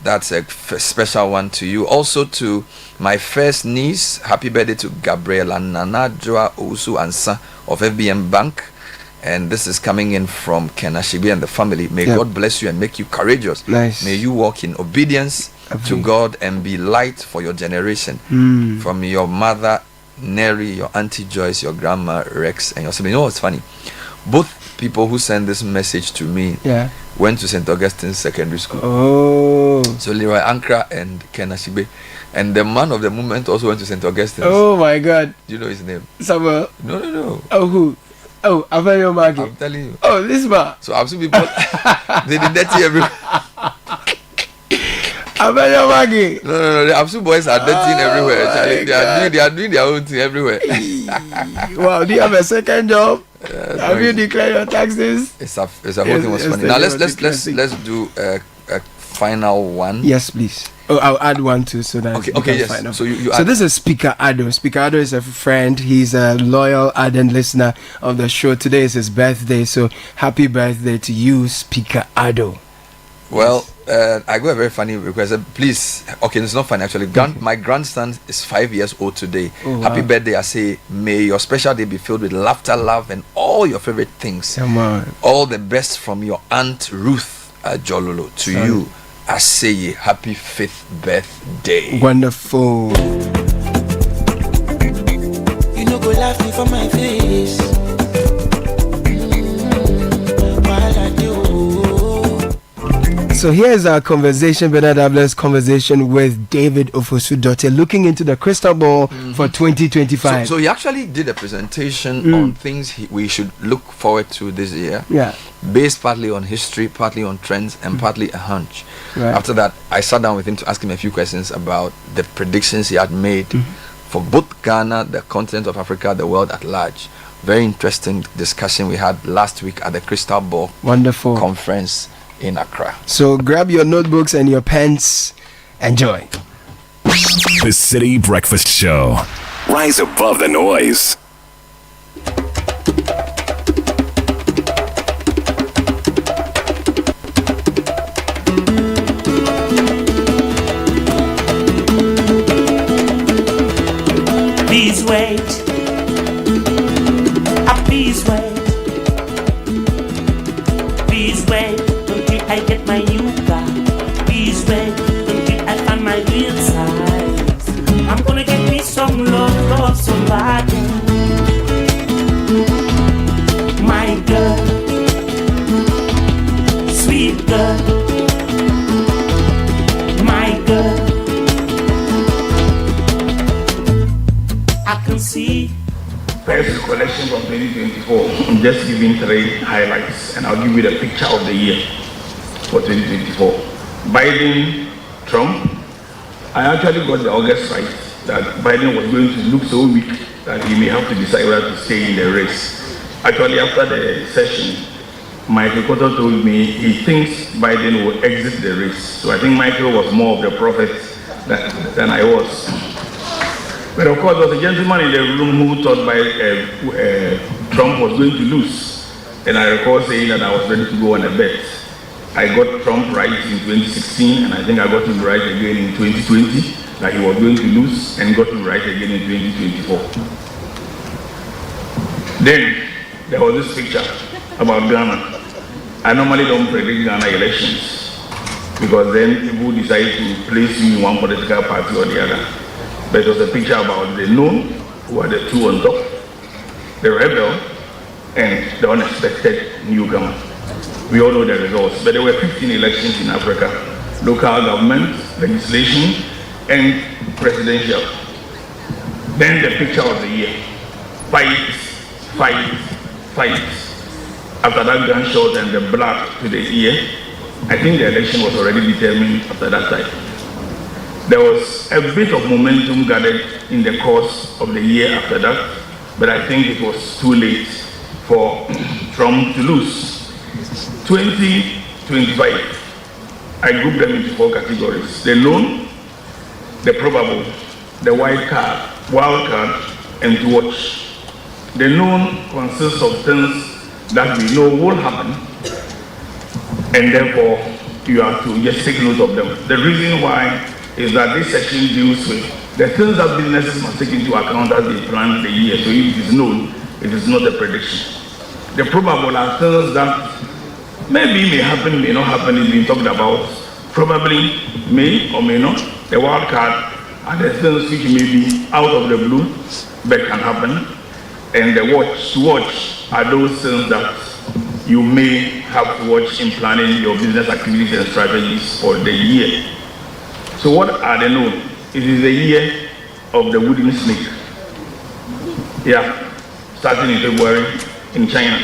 That's a special one to you. Also to my first niece, happy birthday to Gabriela Nanadra Ouswansa of FBM Bank. And this is coming in from Kenashibi and the family. May God bless you and make you courageous. Nice. May you walk in obedience to God and be light for your generation. From your mother, Neri, your auntie Joyce, your grandma Rex, and your sibling. You know what's funny? Both people who sent this message to me went to St. Augustine's Secondary School. Oh. So Leroy Ankra and Kenashibe. And the man of the movement also went to St. Augustine's. Oh my God. Do you know his name? Samuel. No. Oh, who? Oh, Avenue Market. I'm telling you. Oh, this man. So I've seen people. They did dirty everywhere. Avenue Market. No. The Absu boys are dirtying everywhere. Charlie. They are doing their own thing everywhere. Wow, do you have a second job? Have you declared your taxes? It's a whole thing was funny. Now let's do a final one. Yes, please. Oh, I'll add one too, so that okay, yes. Final. So you so this is Speaker Ado. Speaker Ado is a friend. He's a loyal, ardent listener of the show. Today is his birthday, so happy birthday to you, Speaker Ado. Well, I got a very funny request. Please, okay, it's not funny actually. My grandson is 5 years old today. Oh, wow. Happy birthday! I say, may your special day be filled with laughter, love, and all your favorite things. Come on. All the best from your Aunt Ruth Jololo to you. I say, happy 5th birthday. Wonderful. You know, go laugh me for my face. So here's our conversation, Bernard Abler's conversation with David Ofosu-Dotte, looking into the crystal ball for 2025. So he actually did a presentation on things we should look forward to this year. Yeah. Based partly on history, partly on trends, and partly a hunch. Right. After that, I sat down with him to ask him a few questions about the predictions he had made for both Ghana, the continent of Africa, the world at large. Very interesting discussion we had last week at the Crystal Ball Wonderful conference in Accra. So grab your notebooks and your pens. Enjoy. The Citi Breakfast Show. Rise above the noise. Please wait. Please wait. Please wait until I get my new car. Please wait until I find my real size. I'm gonna get me some love so bad. My girl, sweet girl, my girl. I can see. First collection from 2024. I'm just giving 3 highlights, and I'll give you the picture of the year for 2024. Biden, Trump. I actually got the August right that Biden was going to look so weak that he may have to decide whether to stay in the race. Actually, after the session, Michael Cotto told me he thinks Biden will exit the race. So I think Michael was more of the prophet than I was. But of course, there was a gentleman in the room who thought Trump was going to lose. And I recall saying that I was ready to go on a bet. I got Trump right in 2016, and I think I got him right again in 2020, that he was going to lose, and got him right again in 2024. Then, there was this picture about Ghana. I normally don't predict Ghana elections, because then people decide to place you in one political party or the other. But it was a picture about the known, who are the two on top, the rebel, and the unexpected newcomer. We all know the results, but there were 15 elections in Africa: local government, legislation, and presidential. Then the picture of the year: fight. After that gunshot and the blood to the ear, I think the election was already determined after that time. There was a bit of momentum gathered in the course of the year after that, but I think it was too late for Trump to lose. 2025, I grouped them into 4 categories: the known, the probable, the wild card, and to watch. The known consists of things that we know will happen, and therefore you have to just take note of them. The reason why is that this section deals with the things that businesses must take into account as they plan the year. So if it is known, it is not a prediction. The probable are things that maybe may happen, may not happen, is being talked about. Probably may or may not. The wild card are the things which may be out of the blue, but can happen. And the watch are those things that you may have to watch in planning your business activities and strategies for the year. So what are the known? It is the year of the wooden snake. Yeah, starting in February, in China.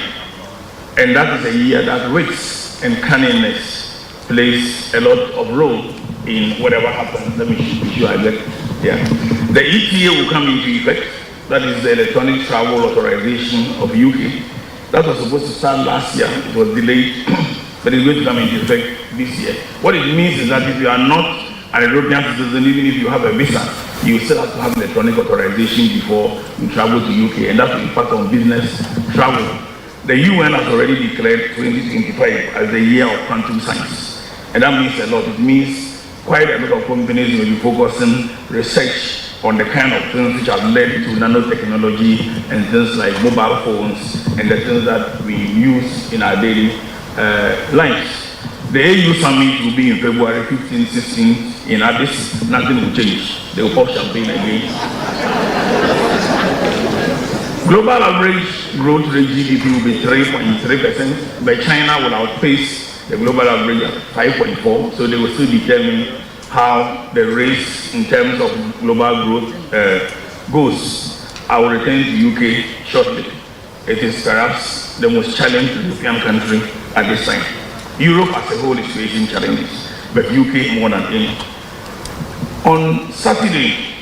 And that is a year that wits and cunningness plays a lot of role in whatever happens. Let me show you that. Yeah. The ETA will come into effect. That is the electronic travel authorization of UK. That was supposed to start last year. It was delayed, but it's going to come into effect this year. What it means is that if you are not an European citizen, even if you have a visa, you still have to have electronic authorization before you travel to UK, and that will impact on business travel. The UN has already declared 2025 as the year of quantum science, and that means a lot. It means quite a lot of companies will be focusing research on the kind of things which have led to nanotechnology and things like mobile phones and the things that we use in our daily lives. The AU summit will be in February 15, 16 in Addis. Nothing will change. They will pop champagne again. Global average growth rate GDP will be 3.3%, but China will outpace the global average at 5.4%, so they will still determine how the race in terms of global growth goes. I will return to UK shortly. It is perhaps the most challenged European country at this time. Europe as a whole is facing challenges, but UK more than any. On Saturday,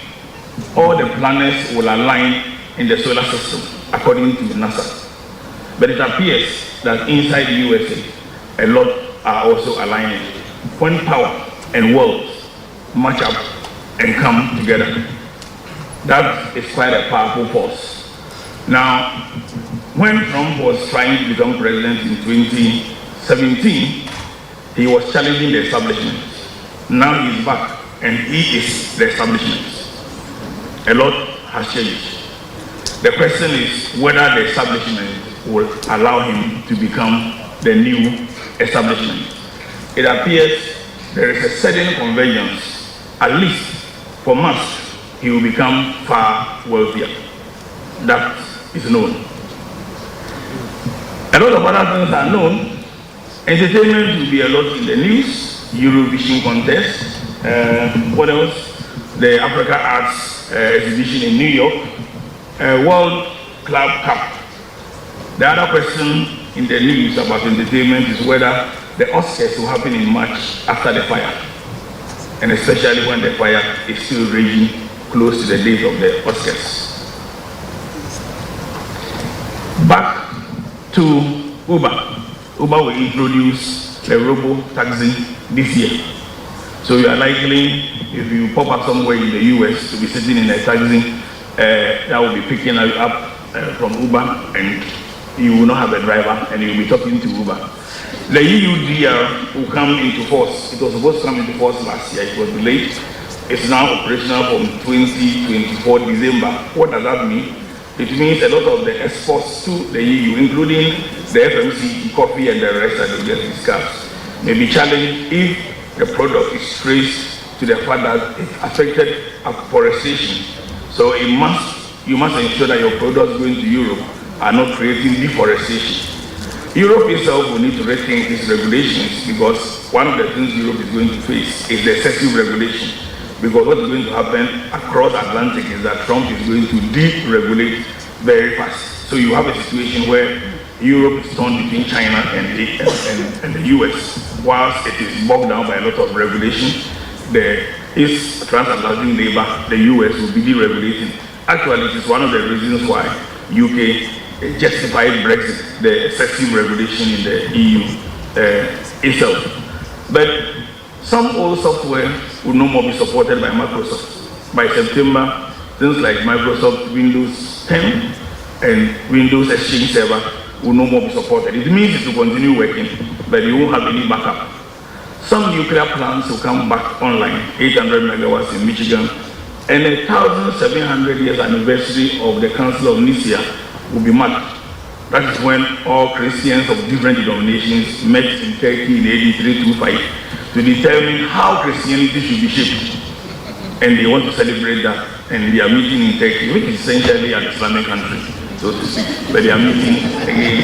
all the planets will align in the solar system, according to NASA. But it appears that inside the USA, a lot are also aligning. When power and wealth match up and come together, that is quite a powerful force. Now, when Trump was trying to become president in 2017, he was challenging the establishment. Now he's back and he is the establishment. A lot has changed. The question is whether the establishment will allow him to become the new establishment. It appears there is a certain convergence. At least for Musk, he will become far wealthier. That is known. A lot of other things are known. Entertainment will be a lot in the news. Eurovision contest. What else? The Africa Arts exhibition in New York. World Club Cup. The other question in the news about entertainment is whether the Oscars will happen in March after the fire. And especially when the fire is still raging close to the date of the Oscars. Back to Uber. Uber will introduce a robo-taxi this year. So you are likely, if you pop up somewhere in the US, to be sitting in a taxi that will be picking you up from Uber, and you will not have a driver, and you will be talking to Uber. The EUDR will come into force. It was supposed to come into force last year. It was delayed. It's now operational from 2024 December. What does that mean? It means a lot of the exports to the EU, including the FMCG, coffee, and the rest that we just discussed, may be challenged if the product is traced to the fact that it affected afforestation. So you must ensure that your products going to Europe are not creating deforestation. Europe itself will need to rethink its regulations, because one of the things Europe is going to face is the excessive regulation. Because what is going to happen across Atlantic is that Trump is going to deregulate very fast. So you have a situation where Europe is torn between China and the US. Whilst it is bogged down by a lot of regulation, the East transatlantic neighbor, the US, will be deregulating. Actually, it is one of the reasons why UK justified Brexit, the excessive regulation in the EU itself. But some old software will no more be supported by Microsoft. By September, things like Microsoft Windows 10 and Windows Exchange Server will no more be supported. It means it will continue working, but you won't have any backup. Some nuclear plants will come back online, 800 megawatts in Michigan, and the 1,700 years anniversary of the Council of Nicaea will be marked. That is when all Christians of different denominations met in Turkey in AD 325 to determine how Christianity should be shaped. And they want to celebrate that. And they are meeting in Turkey, which is essentially an Islamic country, so to speak. But they are meeting again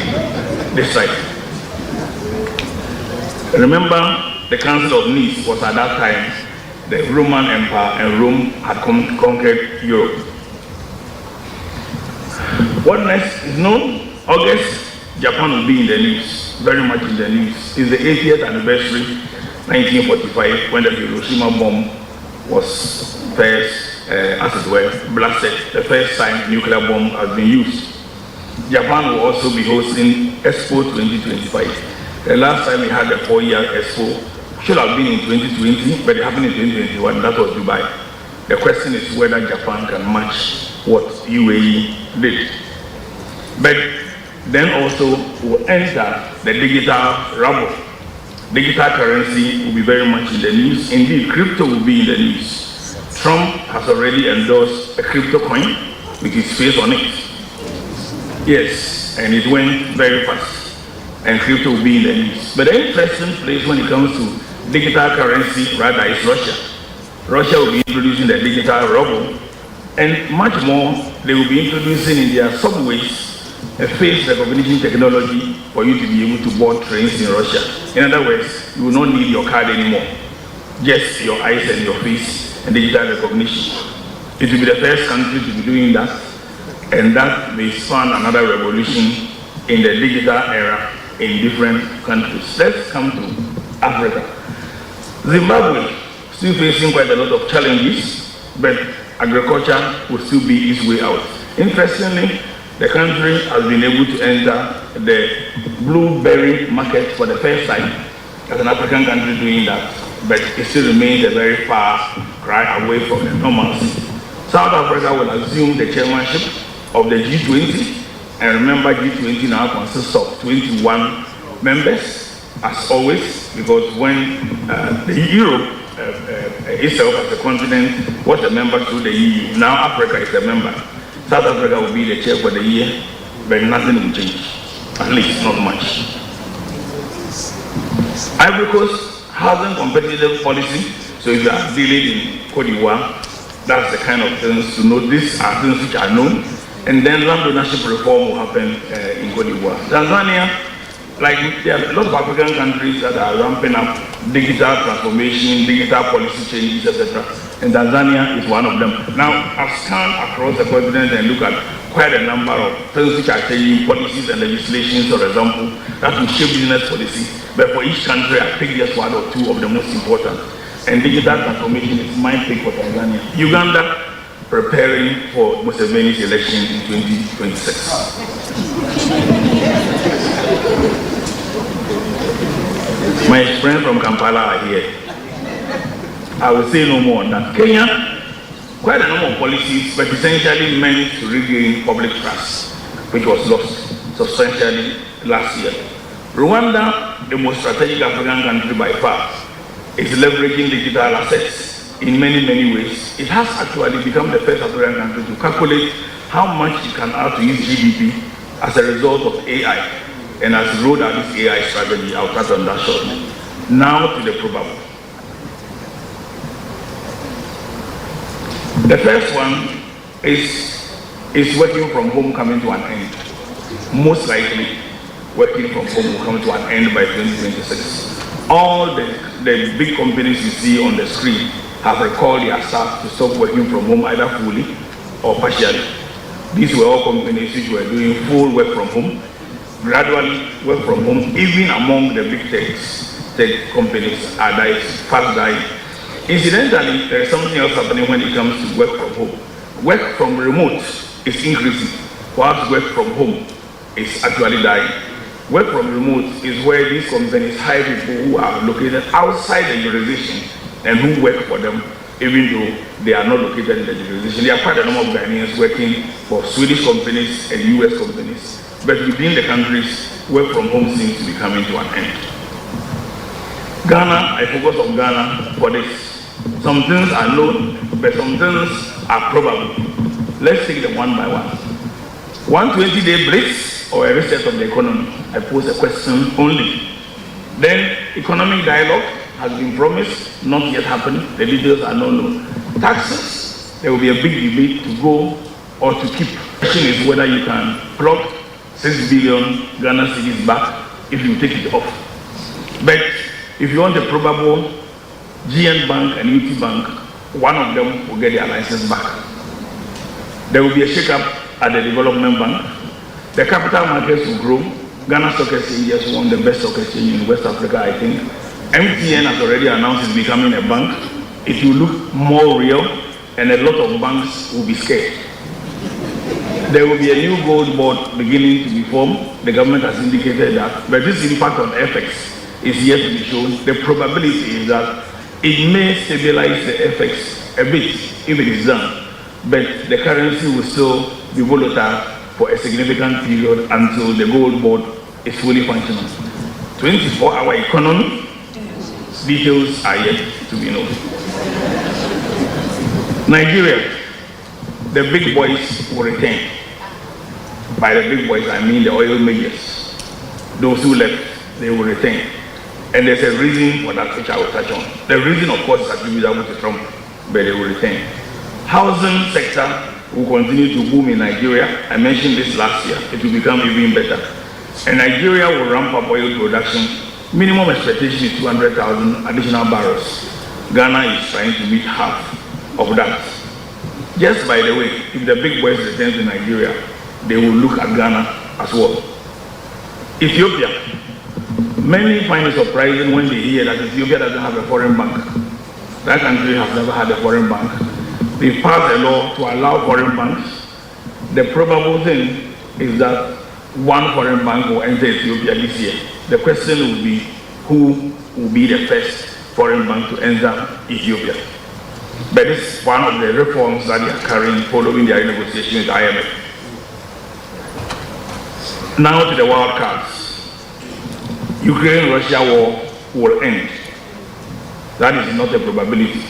this side. Remember, the Council of Nice was at that time the Roman Empire, and Rome had conquered Europe. What next is known? August, Japan will be in the news, very much in the news. It's the 80th anniversary, 1945, when the Hiroshima bomb was first, as it were, blasted. The first time nuclear bomb has been used. Japan will also be hosting Expo 2025. The last time we had the 4-year Expo should have been in 2020, but it happened in 2021. That was Dubai. The question is whether Japan can match what UAE did. But then also will enter the digital ruble. Digital currency will be very much in the news. Indeed, crypto will be in the news. Trump has already endorsed a crypto coin with his face on it. Yes, and it went very fast. And crypto will be in the news. But the interesting place when it comes to digital currency, rather, is Russia. Russia will be introducing the digital ruble. And much more, they will be introducing in their subways a face recognition technology for you to be able to board trains in Russia. In other words, you will not need your card anymore. Just your eyes and your face and digital recognition. It will be the first country to be doing that. And that may span another revolution in the digital era in different countries. Let's come to Africa. Zimbabwe still facing quite a lot of challenges, but agriculture will still be its way out. Interestingly, the country has been able to enter the blueberry market for the first time as an African country doing that, but it still remains a very far cry away from the normalcy. South Africa will assume the chairmanship of the G20, and remember G20 now consists of 21 members, as always, because when the Europe itself as a continent was a member through the EU, now Africa is a member. South Africa will be the chair for the year, but nothing will change, at least not much. Ivory Coast hasn't competitive policy, so if you are dealing in Cote d'Ivoire, that's the kind of things to know. These are things which are known, and then land ownership reform will happen in Cote d'Ivoire. Tanzania, like there are a lot of African countries that are ramping up digital transformation, digital policy changes, etc. And Tanzania is one of them. Now, I've scanned across the continent and looked at quite a number of things which are changing, policies and legislations, for example, that will shape business policy. But for each country, I pick just one or two of the most important. And digital transformation is my pick for Tanzania. Uganda, preparing for Museveni's election in 2026. My friends from Kampala are here. I will say no more on that. Kenya, quite a number of policies, but essentially meant to regain public trust, which was lost substantially last year. Rwanda, the most strategic African country by far, is leveraging digital assets in many, many ways. It has actually become the first African country to calculate how much it can add to its GDP as a result of AI, and has rolled out this AI strategy. I'll touch on that shortly. Now to the probable. The first one is working from home coming to an end. Most likely, working from home will come to an end by 2026. All the big companies you see on the screen have recalled their staff to stop working from home either fully or partially. These were all companies which were doing full work from home, gradually work from home, even among the big tech companies are fast dying. Incidentally, there is something else happening when it comes to work from home. Work from remote is increasing, whilst work from home is actually dying. Work from remote is where these companies hire people who are located outside the jurisdiction and who work for them, even though they are not located in the jurisdiction. There are quite a number of Ghanaians working for Swedish companies and US companies. But within the countries, work from home seems to be coming to an end. Ghana, I focus on Ghana for this. Some things are known, but some things are probable. Let's take them one by one. 120-day blitz or a reset of the economy? I pose a question only. Then economic dialogue has been promised, not yet happening. The details are not known. Taxes, there will be a big debate to go or to keep. The question is whether you can plug 6 billion Ghana cedis back if you take it off. But if you want a probable, GN Bank and UT Bank, one of them will get their license back. There will be a shake-up at the Development Bank. The capital markets will grow. Ghana Stock Exchange just won the best stock exchange in West Africa, I think. MTN has already announced it's becoming a bank. It will look more real, and a lot of banks will be scared. There will be a new gold board beginning to be formed. The government has indicated that, but this impact on FX is yet to be shown. The probability is that it may stabilize the FX a bit if it is done, but the currency will still be volatile for a significant period until the gold board is fully functional. 24-hour economy, details are yet to be known. Nigeria, the big boys will return. By the big boys, I mean the oil majors. Those who left, they will return. And there's a reason for that, which I will touch on. The reason, of course, is attributable to Trump, but they will return. Housing sector will continue to boom in Nigeria. I mentioned this last year. It will become even better. And Nigeria will ramp up oil production. Minimum expectation is 200,000 additional barrels. Ghana is trying to meet half of that. Just by the way, if the big boys return to Nigeria, they will look at Ghana as well. Ethiopia. Many find it surprising when they hear that Ethiopia doesn't have a foreign bank. That country has never had a foreign bank. They passed a law to allow foreign banks. The probable thing is that one foreign bank will enter Ethiopia this year. The question will be, who will be the first foreign bank to enter Ethiopia? But this is one of the reforms that they are carrying following their negotiation with IMF. Now to the wild cards. Ukraine-Russia war will end. That is not a probability.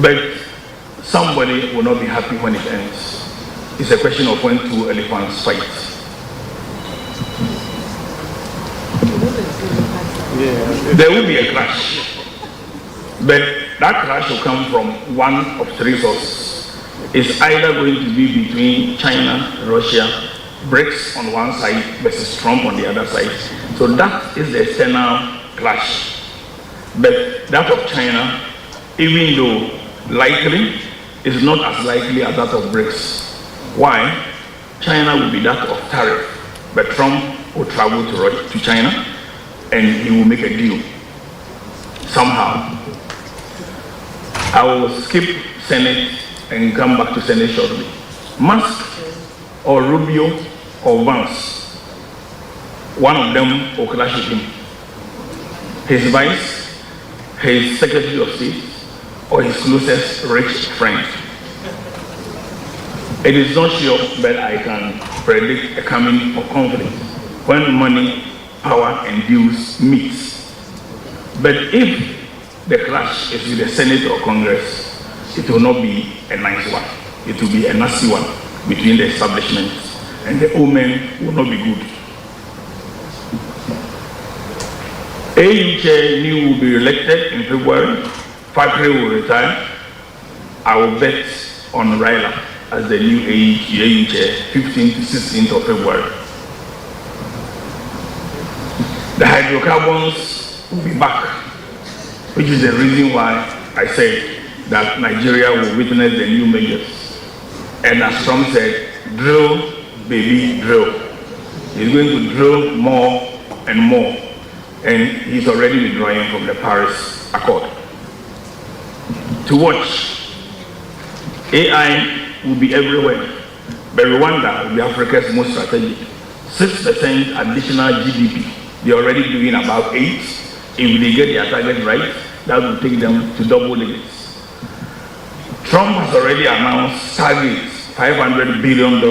But somebody will not be happy when it ends. It's a question of when two elephants fight. There will be a clash. But that clash will come from one of three sources. It's either going to be between China, Russia, BRICS on one side versus Trump on the other side. So that is the external clash. But that of China, even though likely, is not as likely as that of BRICS. Why? China will be that of tariff, but Trump will travel to China and he will make a deal somehow. I will skip Senate and come back to Senate shortly. Musk or Rubio or Vance, one of them will clash with him. His vice, his Secretary of State, or his closest rich friend. It is not sure, but I can predict a coming of conflict when money, power, and dues meet. But if the clash is with the Senate or Congress, it will not be a nice one. It will be a nasty one between the establishment, and the omen will not be good. AU chair New will be elected in February. Fakri will retire. I will bet on Raila as the new AU chair, 15th to 16th of February. The hydrocarbons will be back, which is the reason why I said that Nigeria will witness the new measures. And as Trump said, drill, baby, drill. He's going to drill more and more. And he's already withdrawing from the Paris Accord. To watch, AI will be everywhere, but Rwanda will be Africa's most strategic. 6% additional GDP. They're already doing about 8. If they get their target right, that will take them to double digits. Trump has already announced targets, $500 billion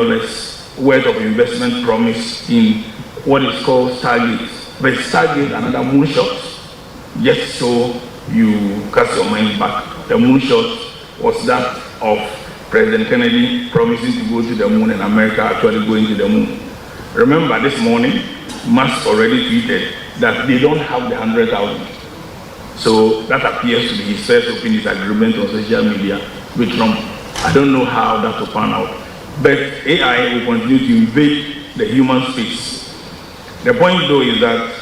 worth of investment promise in what is called Stargate. But Stargate, another moonshot, just so you cast your mind back. The moonshot was that of President Kennedy promising to go to the moon and America actually going to the moon. Remember this morning, Musk already tweeted that they don't have the 100,000. So that appears to be his first open disagreement on social media with Trump. I don't know how that will pan out. But AI will continue to invade the human space. The point though is that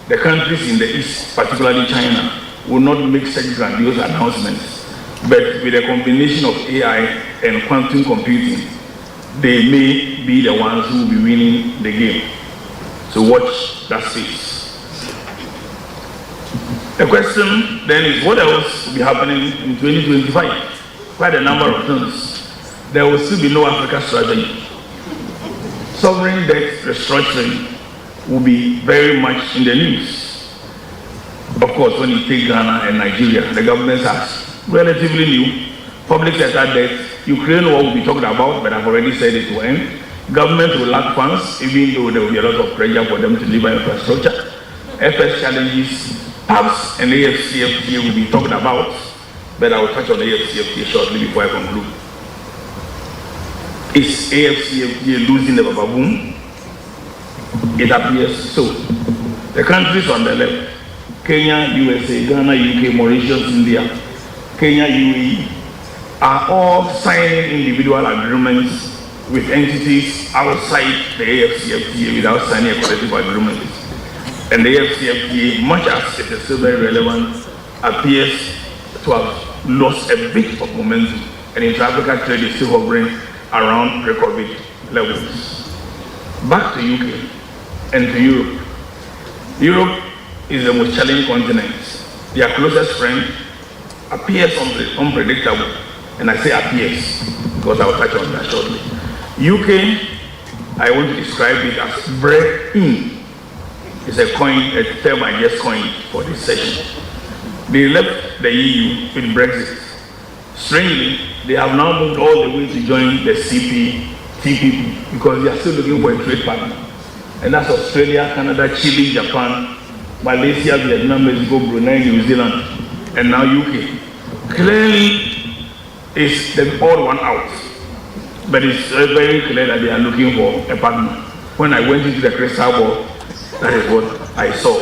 the countries in the East, particularly China, will not make such grandiose announcements. But with a combination of AI and quantum computing, they may may be the ones who will be winning the game. So watch that space. The question then is, what else will be happening in 2025? Quite a number of things. There will still be no Africa strategy. Sovereign debt restructuring will be very much in the news. Of course, when you take Ghana and Nigeria, the governments are relatively new. Public sector debt, Ukraine war will be talked about, but I've already said it will end. Government will lack funds, even though there will be a lot of pressure for them to deliver infrastructure. FS challenges, PABs and AFCFTA will be talked about, but I will touch on AFCFTA shortly before I conclude. Is AFCFTA losing the baboon? It appears so. The countries on the left, Kenya, USA, Ghana, UK, Mauritius, India, Kenya, UAE, are all signing individual agreements with entities outside the AFCFTA without signing a collective agreement. And the AFCFTA, much as it is still very relevant, appears to have lost a bit of momentum. And intra-Africa trade is still hovering around pre-COVID levels. Back to UK and to Europe. Europe is the most challenging continent. Their closest friend appears unpredictable. And I say appears because I will touch on that shortly. UK, I want to describe it as bred in. It's a term I just coined for this session. They left the EU with Brexit. Strangely, they have now moved all the way to join the CPTPP because they are still looking for a trade partner. And that's Australia, Canada, Chile, Japan, Malaysia, Vietnam, Mexico, Brunei, New Zealand, and now UK. Clearly, it's the odd one out. But it's very clear that they are looking for a partner. When I went into the crystal ball, that is what I saw.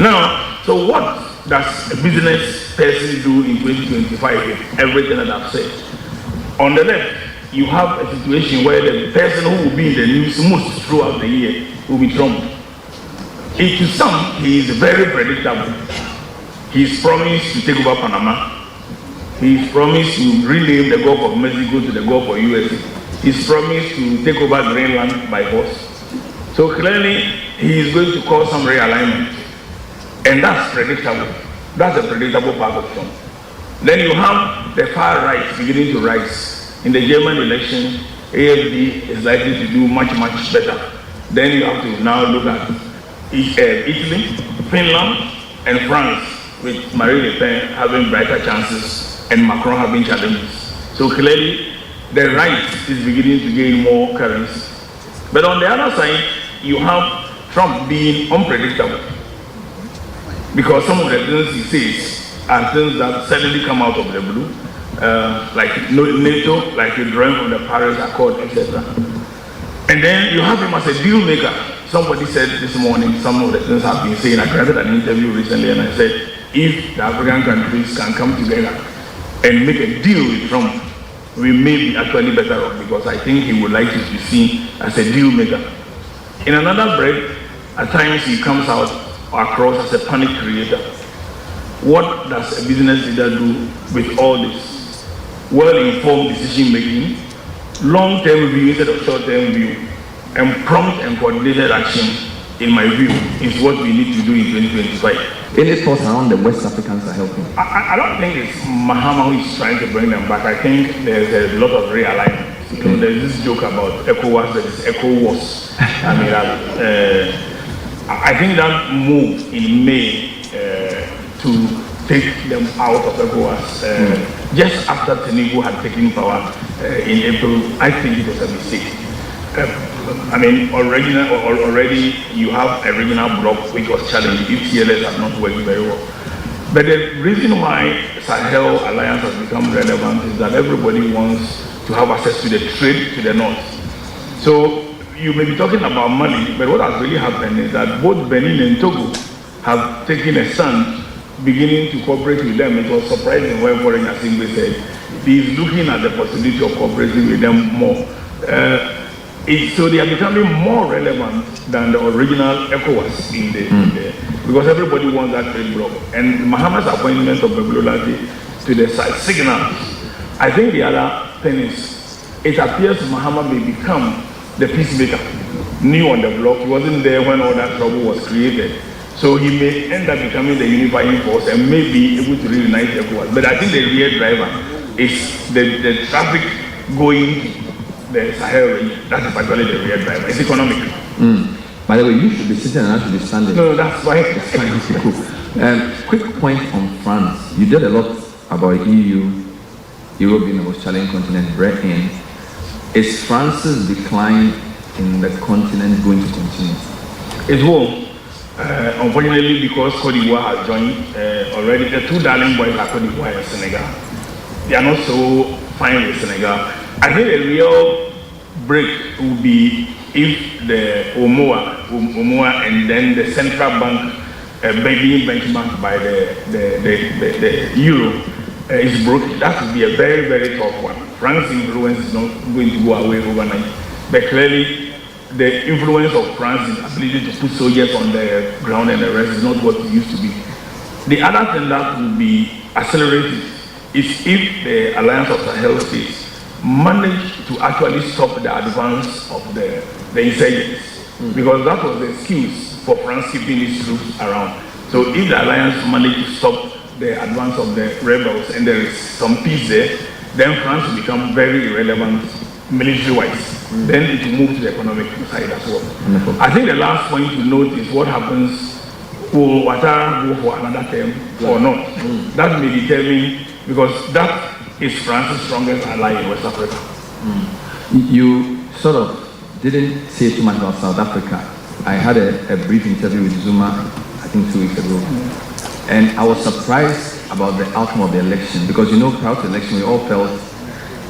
Now, so what does a business person do in 2025 with everything that I've said? On the left, you have a situation where the person who will be in the news most throughout the year will be Trump. To some, he is very predictable. He's promised to take over Panama. He's promised to rename the Gulf of Mexico to the Gulf of USA. He's promised to take over Greenland by force. So clearly, he is going to cause some realignment. And that's predictable. That's a predictable part of Trump. Then you have the far right beginning to rise. In the German election, AfD is likely to do much, much better. Then you have to now look at Italy, Finland, and France, with Marine Le Pen having brighter chances and Macron having challenges. So clearly, the right is beginning to gain more currency. But on the other side, you have Trump being unpredictable. Because some of the things he says are things that suddenly come out of the blue, like NATO, like withdrawing from the Paris Accord, etc. And then you have him as a deal maker. Somebody said this morning, some of the things I've been saying, I granted an interview recently, and I said, if the African countries can come together and make a deal with Trump, we may be actually better off, because I think he would like to be seen as a deal maker. In another breath, at times he comes out across as a panic creator. What does a business leader do with all this? Well-informed decision making, long-term view instead of short-term view, and prompt and coordinated action, in my view, is what we need to do in 2025. Any thoughts around the West African Sahel thing? I don't think it's Mahama who is trying to bring them back. I think there's a lot of realignment. You know, there's this joke about ECOWAS, there is ECOWAS. I think that move in May to take them out of ECOWAS, just after Tinubu had taken power in April, I think it was a mistake. Already you have a regional bloc which was challenged if TLS has not worked very well. But the reason why Sahel Alliance has become relevant is that everybody wants to have access to the trade to the north. So you may be talking about money, but what has really happened is that both Benin and Togo have taken a stand beginning to cooperate with them. It was surprising when Foreign Assembly said he's looking at the possibility of cooperating with them more. So they are becoming more relevant than the original ECOWAS because everybody wants that trade bloc. And Mahama's appointment of Babylolati to the side signals. I think the other thing is it appears Mahama may become the peacemaker, new on the block. He wasn't there when all that trouble was created. So he may end up becoming the unifying force and may be able to reunite everyone. But I think the real driver is the traffic going to the Sahel region. That is actually the real driver. It's economic. By the way, you should be sitting and I should be standing. No, that's fine. It's fine. Okay, cool. Quick point on France. You did a lot about EU, Europe being the most challenging continent we're in. Is France's decline in the continent going to continue? It will. Unfortunately, because Cote d'Ivoire has joined already, the two darling boys are Cote d'Ivoire and Senegal. They are not so fine with Senegal. I think a real break will be if the OMOA and then the central bank being benchmarked by the euro is broken. That would be a very, very tough one. France's influence is not going to go away overnight. But clearly, the influence of France's ability to put soldiers on the ground and the rest is not what it used to be. The other thing that will be accelerated is if the Alliance of Sahel states manage to actually stop the advance of the insurgents, because that was the excuse for France keeping its troops around. So if the alliance managed to stop the advance of the rebels and there is some peace there, then France will become very irrelevant military-wise. Then it will move to the economic side as well. I think the last point to note is what happens, will Ouattara go for another term or not? That may determine, because that is France's strongest ally in West Africa. You sort of didn't say too much about South Africa. I had a brief interview with Zuma, I think 2 weeks ago, and I was surprised about the outcome of the election, because prior to the election we all felt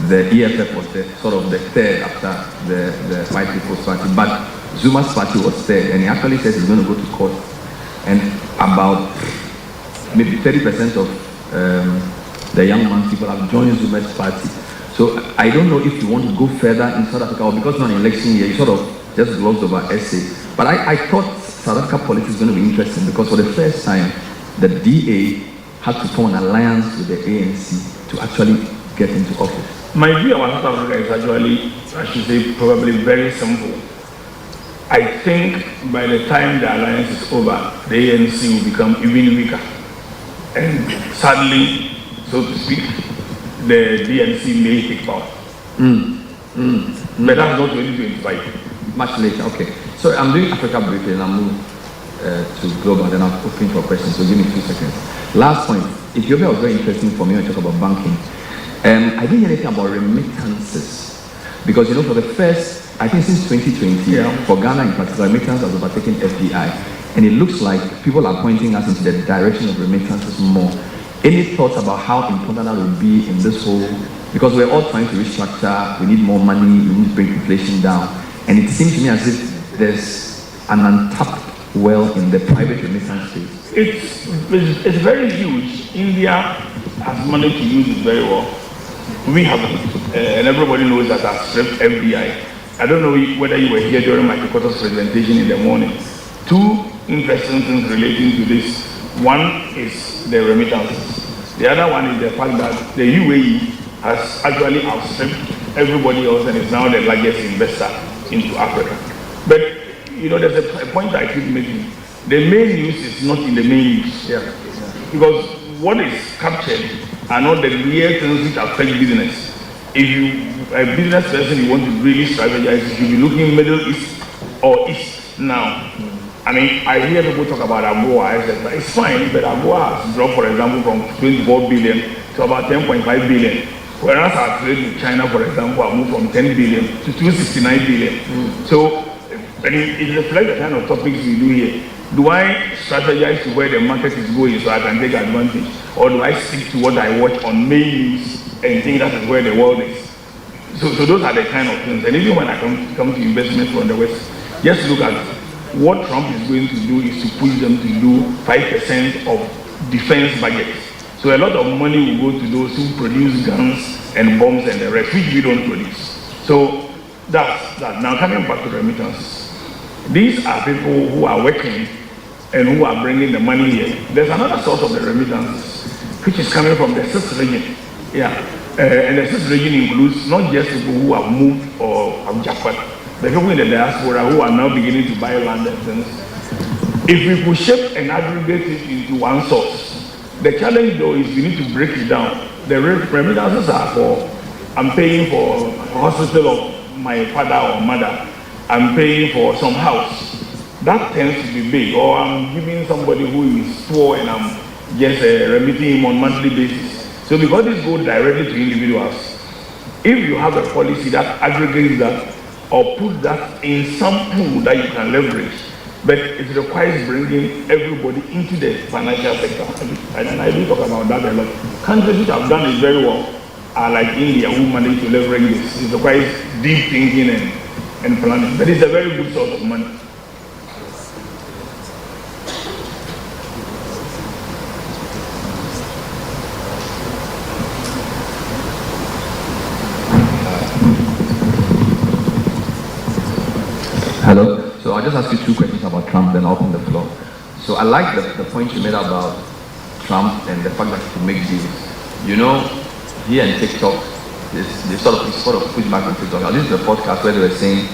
the EFF was the third after the White People's Party, but Zuma's party was third, and he actually says he's going to go to court, and about maybe 30% of the young man's people have joined Zuma's party. So I don't know if you want to go further in South Africa, or because now in election year you sort of just glossed over SA. But I thought South Africa politics is going to be interesting, because for the first time the DA had to form an alliance with the ANC to actually get into office. My view about South Africa is actually, I should say, probably very simple. I think by the time the alliance is over, the ANC will become even weaker. And sadly, so to speak, the DNC may take power. But that's not 2025. Much later, okay. So I'm doing Africa briefly and I'll move to global, then I'll open for questions, so give me 2 seconds. Last point, Ethiopia was very interesting for me when I talk about banking. I didn't hear anything about remittances, because for the first, I think since 2020, for Ghana in particular, remittance has overtaken FDI, and it looks like people are pointing us into the direction of remittances more. Any thoughts about how important that will be in this whole, because we're all trying to restructure, we need more money, we need to bring inflation down, and it seems to me as if there's an untapped well in the private remittance space. It's very huge. India has managed to use it very well. We haven't, and everybody knows that I've stripped FDI. I don't know whether you were here during my Kokoto's presentation in the morning. Two interesting things relating to this. One is the remittances. The other one is the fact that the UAE has actually outstripped everybody else and is now the largest investor into Africa. But there's a point I keep making. The main news is not in the main news. Because what is captured are not the real things which affect business. If you a business person, you want to really strategize, you should be looking Middle East or East now. I mean, I hear people talk about AGOA, etc. It's fine, but AGOA has dropped, for example, from 24 billion to about 10.5 billion. Whereas our trade with China, for example, have moved from 10 billion to 269 billion. So, it reflects the kind of topics we do here. Do I strategize to where the market is going so I can take advantage? Or do I stick to what I watch on main news and think that is where the world is? So those are the kind of things. And even when I come to investment from the West, just look at what Trump is going to do is to push them to do 5% of defense budgets. So a lot of money will go to those who produce guns and bombs and the rest, which we don't produce. So that's that. Now coming back to remittances. These are people who are working and who are bringing the money here. There's another source of the remittances, which is coming from the 6th region. And the sixth region includes not just people who have moved or have Japan, but people in the diaspora who are now beginning to buy land and things. If we could shape and aggregate it into one source, the challenge though is we need to break it down. The remittances are for, I'm paying for a hospital of my father or mother, I'm paying for some house. That tends to be big, or I'm giving somebody who is poor and I'm just remitting him on monthly basis. So because this goes directly to individuals, if you have a policy that aggregates that or put that in some pool that you can leverage, but it requires bringing everybody into the financial sector. And I do talk about that a lot. Countries which have done it very well are like India, who manage to leverage this. It requires deep thinking and planning, but it's a very good source of money. Hello. So I'll just ask you two questions about Trump, then I'll open the floor. So I like the point you made about Trump and the fact that he could make deals. You know, he and TikTok, they sort of push back on TikTok. Now this is a podcast where they were saying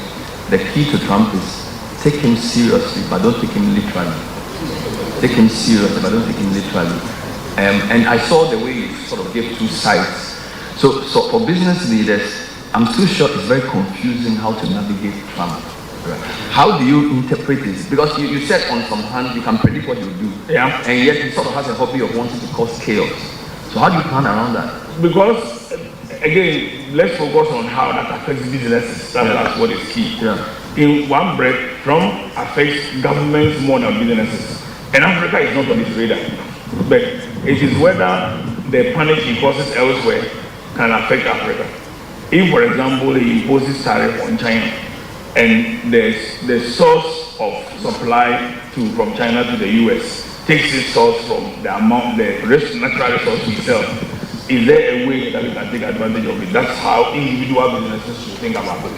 the key to Trump is take him seriously, but don't take him literally. Take him seriously, but don't take him literally. And I saw the way you sort of gave two sides. So for business leaders, I'm too sure it's very confusing how to navigate Trump. Right. How do you interpret this? Because you said on some hand you can predict what he'll do. Yeah. And yet he sort of has a hobby of wanting to cause chaos. So how do you plan around that? Because, again, let's focus on how that affects businesses. That's what is key. Yeah. In one breath, Trump affects governments more than businesses. And Africa is not on his radar. But it is whether the panic he causes elsewhere can affect Africa. If, for example, he imposes tariff on China, and the source of supply from China to the US takes its source from the amount, the natural resource we sell. Is there a way that we can take advantage of it? That's how individual businesses should think about it.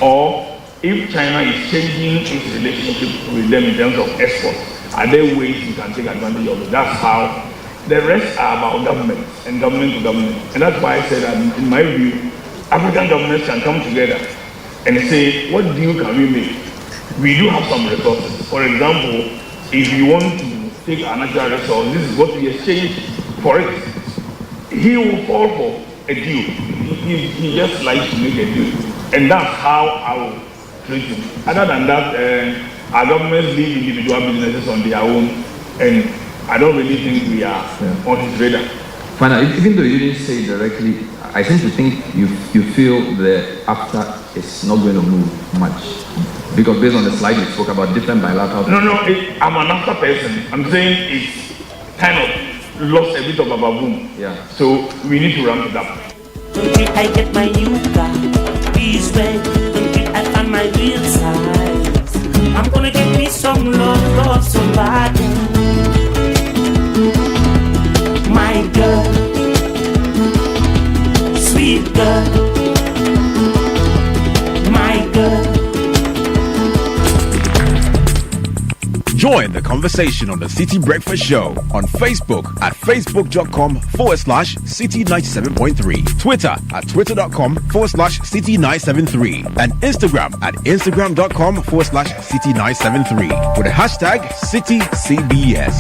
Or if China is changing its relationship with them in terms of export, are there ways we can take advantage of it? That's how. The rest are about government and government to government. And that's why I said that in my view, African governments can come together and say, what deal can we make? We do have some resources. For example, if you want to take a natural resource, this is what we exchange for it. He will fall for a deal. He just likes to make a deal. And that's how I will treat him. Other than that, our governments leave individual businesses on their own, and I don't really think we are on his radar. Finally, even though you didn't say it directly, I tend to think you feel the AFTA is not going to move much. Because based on the slide you spoke about different bilateral... No, I'm an AFTA person. I'm saying it's kind of lost a bit of a baboon. Yeah. So we need to ramp it up. I get my new car. Please wait until I find my real size. I'm gonna get me some love so bad. My girl, sweet girl, my girl. Join the conversation on the Citi Breakfast Show on Facebook at facebook.com/Citi97.3, Twitter at twitter.com/Citi973, and Instagram at instagram.com/Citi973 with the hashtag CitiCBS.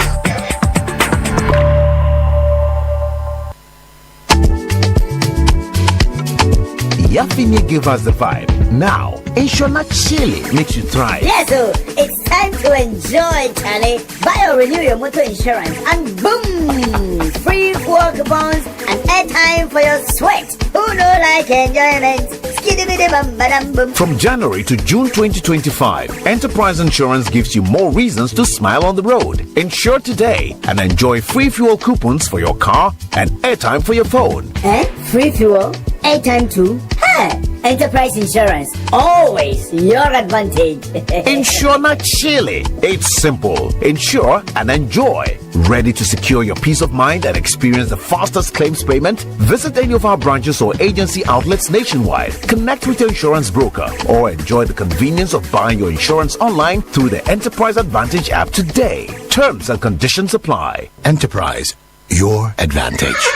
Yafinia gave us the vibe. Now, Insurance Chile makes you thrive. Yes, so it's time to enjoy, Charlie. Buy or renew your motor insurance and boom! Free fuel coupons and airtime for your sweat. Who no like enjoyment? Skidibidi-bum-ba-dum-bum. From January to June 2025, Enterprise Insurance gives you more reasons to smile on the road. Insure today and enjoy free fuel coupons for your car and airtime for your phone. Free fuel? Airtime too? Enterprise Insurance, always your advantage. Insure Chile. It's simple. Insure and enjoy. Ready to secure your peace of mind and experience the fastest claims payment? Visit any of our branches or agency outlets nationwide. Connect with your insurance broker or enjoy the convenience of buying your insurance online through the Enterprise Advantage app today. Terms and conditions apply. Enterprise, your advantage.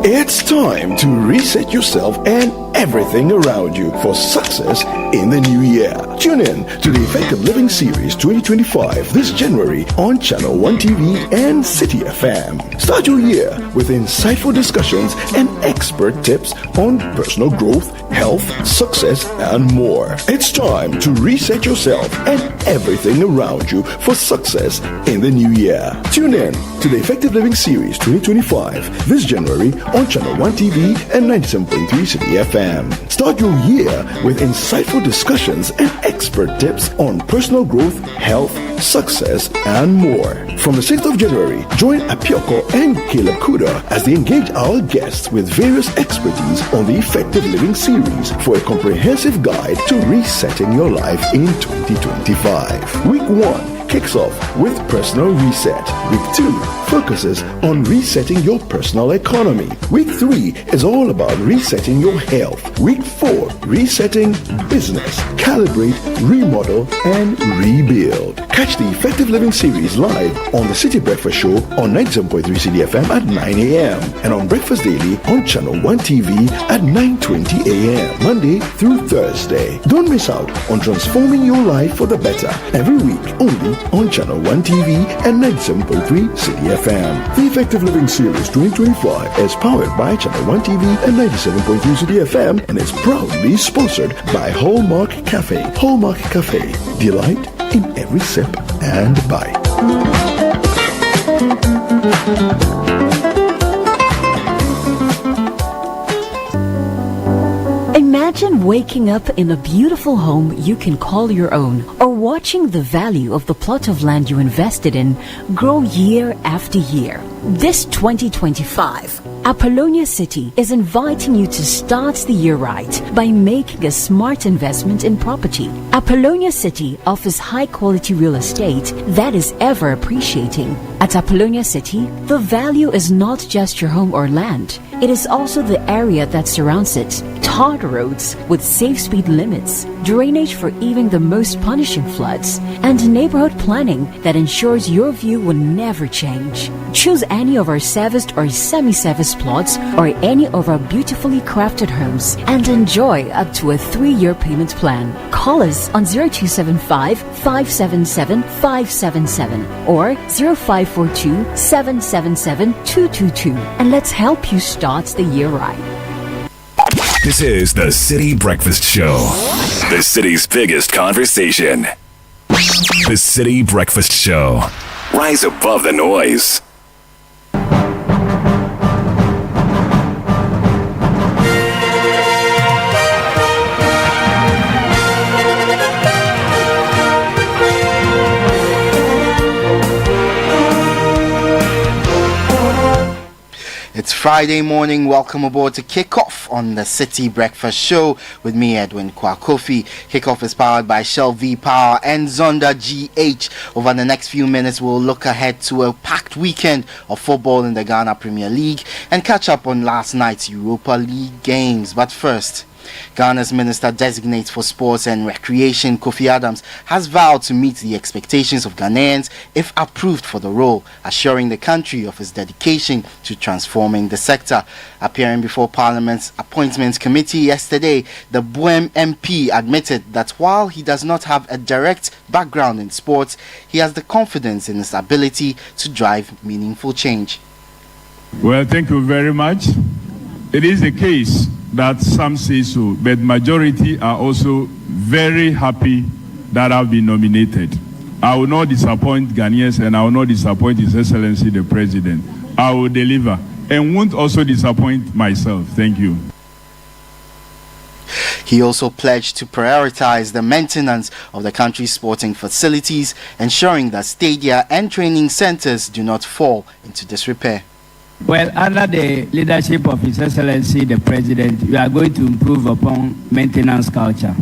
It's time to reset yourself and everything around you for success in the new year. Tune in to the Effective Living Series 2025 this January on Channel 1 TV and Citi FM. Start your year with insightful discussions and expert tips on personal growth, health, success, and more. It's time to reset yourself and everything around you for success in the new year. Tune in to the Effective Living Series 2025 this January on Channel 1 TV and 97.3 Citi FM. Start your year with insightful discussions and expert tips on personal growth, health, success, and more. From the 6th of January, join Apioko and Caleb Kuda as they engage our guests with various expertise on the Effective Living Series for a comprehensive guide to resetting your life in 2025. Week 1 kicks off with Personal Reset. Week 2 focuses on resetting your personal economy. Week 3 is all about resetting your health. Week 4, resetting business, calibrate, remodel, and rebuild. Catch the Effective Living Series live on the Citi Breakfast Show on 97.3 Citi FM at 9 a.m. and on Breakfast Daily on Channel 1 TV at 9:20 a.m. Monday through Thursday. Don't miss out on transforming your life for the better every week only on Channel 1 TV and 97.3 Citi FM. The Effective Living Series 2025 is powered by Channel 1 TV and 97.3 Citi FM and is proudly sponsored by Hallmark Cafe. Hallmark Cafe. Delight in every sip and bite. Imagine waking up in a beautiful home you can call your own, or watching the value of the plot of land you invested in grow year after year. This 2025, Apollonia City is inviting you to start the year right by making a smart investment in property. Apollonia City offers high-quality real estate that is ever appreciating. At Apollonia City, the value is not just your home or land. It is also the area that surrounds it. Tarred roads with safe speed limits, drainage for even the most punishing floods, and neighborhood planning that ensures your view will never change. Choose any of our serviced or semi-serviced plots or any of our beautifully crafted homes and enjoy up to a 3-year payment plan. Call us on 0275 577 577 or 0542 777 222 and let's help you start the year right. This is the Citi Breakfast Show, the city's biggest conversation. The Citi Breakfast Show. Rise above the noise. It's Friday morning. Welcome aboard to kick off on the Citi Breakfast Show with me, Edwin Kwakofi. Kickoff is powered by Shell V Power and Zonda GH. Over the next few minutes, we'll look ahead to a packed weekend of football in the Ghana Premier League and catch up on last night's Europa League games. But first, Ghana's Minister-designate for Sports and Recreation, Kofi Adams, has vowed to meet the expectations of Ghanaians if approved for the role, assuring the country of his dedication to transforming the sector. Appearing before Parliament's Appointments Committee yesterday, the Buem MP admitted that while he does not have a direct background in sports, he has the confidence in his ability to drive meaningful change. Well, thank you very much. It is the case that some say so, but majority are also very happy that I've been nominated. I will not disappoint Ghanaians and I will not disappoint His Excellency the President. I will deliver and won't also disappoint myself. Thank you. He also pledged to prioritize the maintenance of the country's sporting facilities, ensuring that stadia and training centers do not fall into disrepair. Well, under the leadership of His Excellency the President, we are going to improve upon maintenance culture.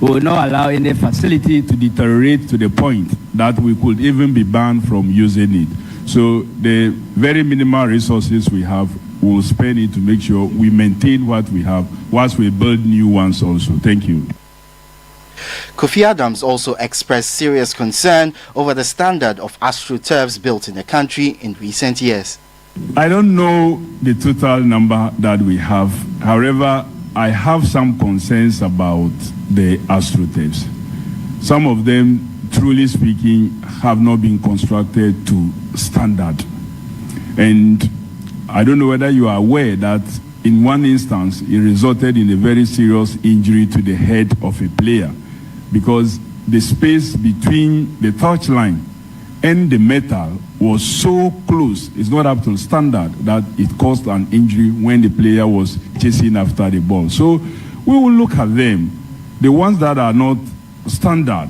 We will not allow any facility to deteriorate to the point that we could even be banned from using it. So the very minimal resources we have, we will spend it to make sure we maintain what we have whilst we build new ones also. Thank you. Kofi Adams also expressed serious concern over the standard of astroturfs built in the country in recent years. I don't know the total number that we have. However, I have some concerns about the AstroTurfs. Some of them, truly speaking, have not been constructed to standard. And I don't know whether you are aware that in one instance, it resulted in a very serious injury to the head of a player because the space between the touchline and the metal was so close, it's not up to standard, that it caused an injury when the player was chasing after the ball. So we will look at them, the ones that are not standard,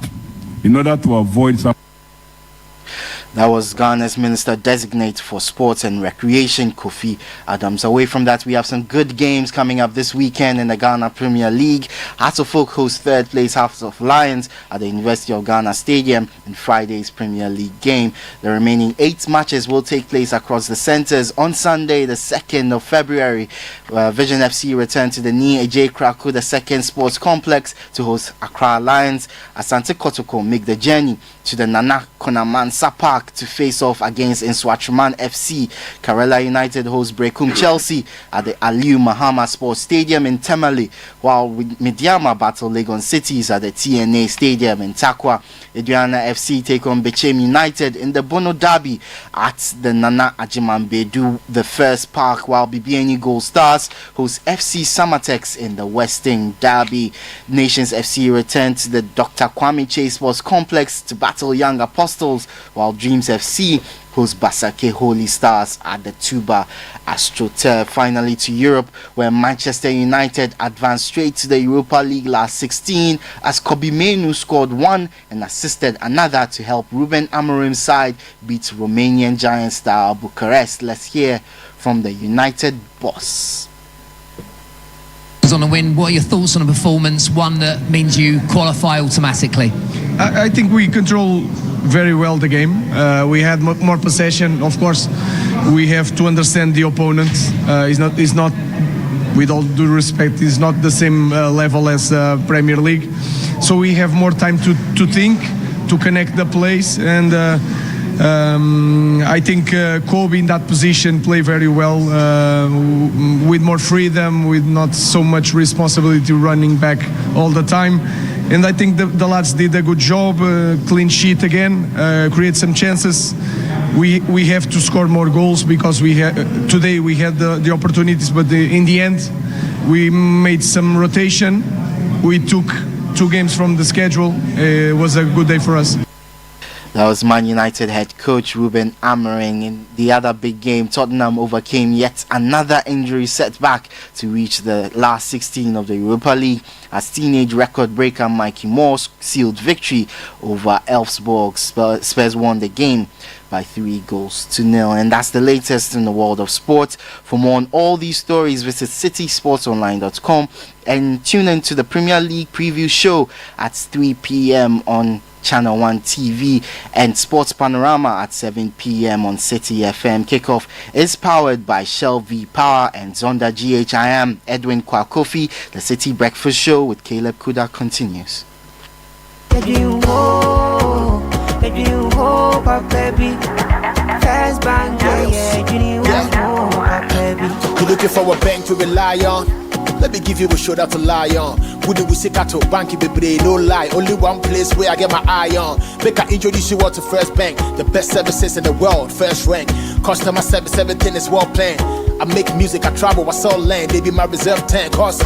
in order to avoid some. That was Ghana's Minister Designate for Sports and Recreation, Kofi Adams. Away from that, we have some good games coming up this weekend in the Ghana Premier League. Hearts of Oak host third place House of Lions at the University of Ghana Stadium in Friday's Premier League game. The remaining 8 matches will take place across the centres. On Sunday, the 2nd of February, Vision FC return to the Ni Ejay Krakow, the second sports complex, to host Accra Lions. Asante Kotoko make the journey to the Nana Konamansa Park to face off against Nswachuman FC. Karela United host Brekum Chelsea at the Aliu Mahama Sports Stadium in Temale, while Midyama battle Legon Cities at the TNA Stadium in Takwa. Aduana FC take on Bechem United in the Bono Derby at the Nana Ajimambedu the First Park, while BBNU Gold Stars host FC Samatex in the Western Derby. Nations FC return to the Dr. Kwame Chase Sports Complex to battle Young Apostles, while Dreams FC host Basake Holy Stars at the Tuba AstroTurf. Finally to Europe, where Manchester United advanced straight to the Europa League last 16 as Kobe Mainoo scored one and assisted another to help Ruben Amorim's side beat Romanian giant star Bucharest. Let's hear from the United boss. On a win, what are your thoughts on a performance, one that means you qualify automatically? I think we control very well the game. We had more possession. Of course, we have to understand the opponent. It's not, with all due respect, it's not the same level as Premier League. So we have more time to think, to connect the plays, and I think Kobe in that position play very well, with more freedom, with not so much responsibility running back all the time. And I think the lads did a good job, clean sheet again, create some chances. We have to score more goals because today we had the opportunities, but in the end we made some rotation. We took 2 games from the schedule. It was a good day for us. That was Man United head coach Ruben Amorim. In the other big game, Tottenham overcame yet another injury setback to reach the last 16 of the Europa League as teenage record breaker Mikey Moore sealed victory over Elfsborg. Spurs won the game by 3-0. And that's the latest in the world of sports. For more on all these stories, visit citysportsonline.com and tune in to the Premier League preview show at 3 p.m. on Channel 1 TV and Sports Panorama at 7 p.m. on Citi FM. Kickoff is powered by Shell V Power and Zonda GH. I am Edwin Kwakofi. The Citi Breakfast Show with Caleb Kuda continues. You're looking for a bank to rely on? Let me give you a shoulder to lie on. Wouldn't we seek out to bank be no lie? Only one place where I get my eye on. Make I introduce you all to First Bank, the best services in the world, first rank. Customer service, everything is well planned. I make music, I travel, I sell land. They be my reserve tank. Cause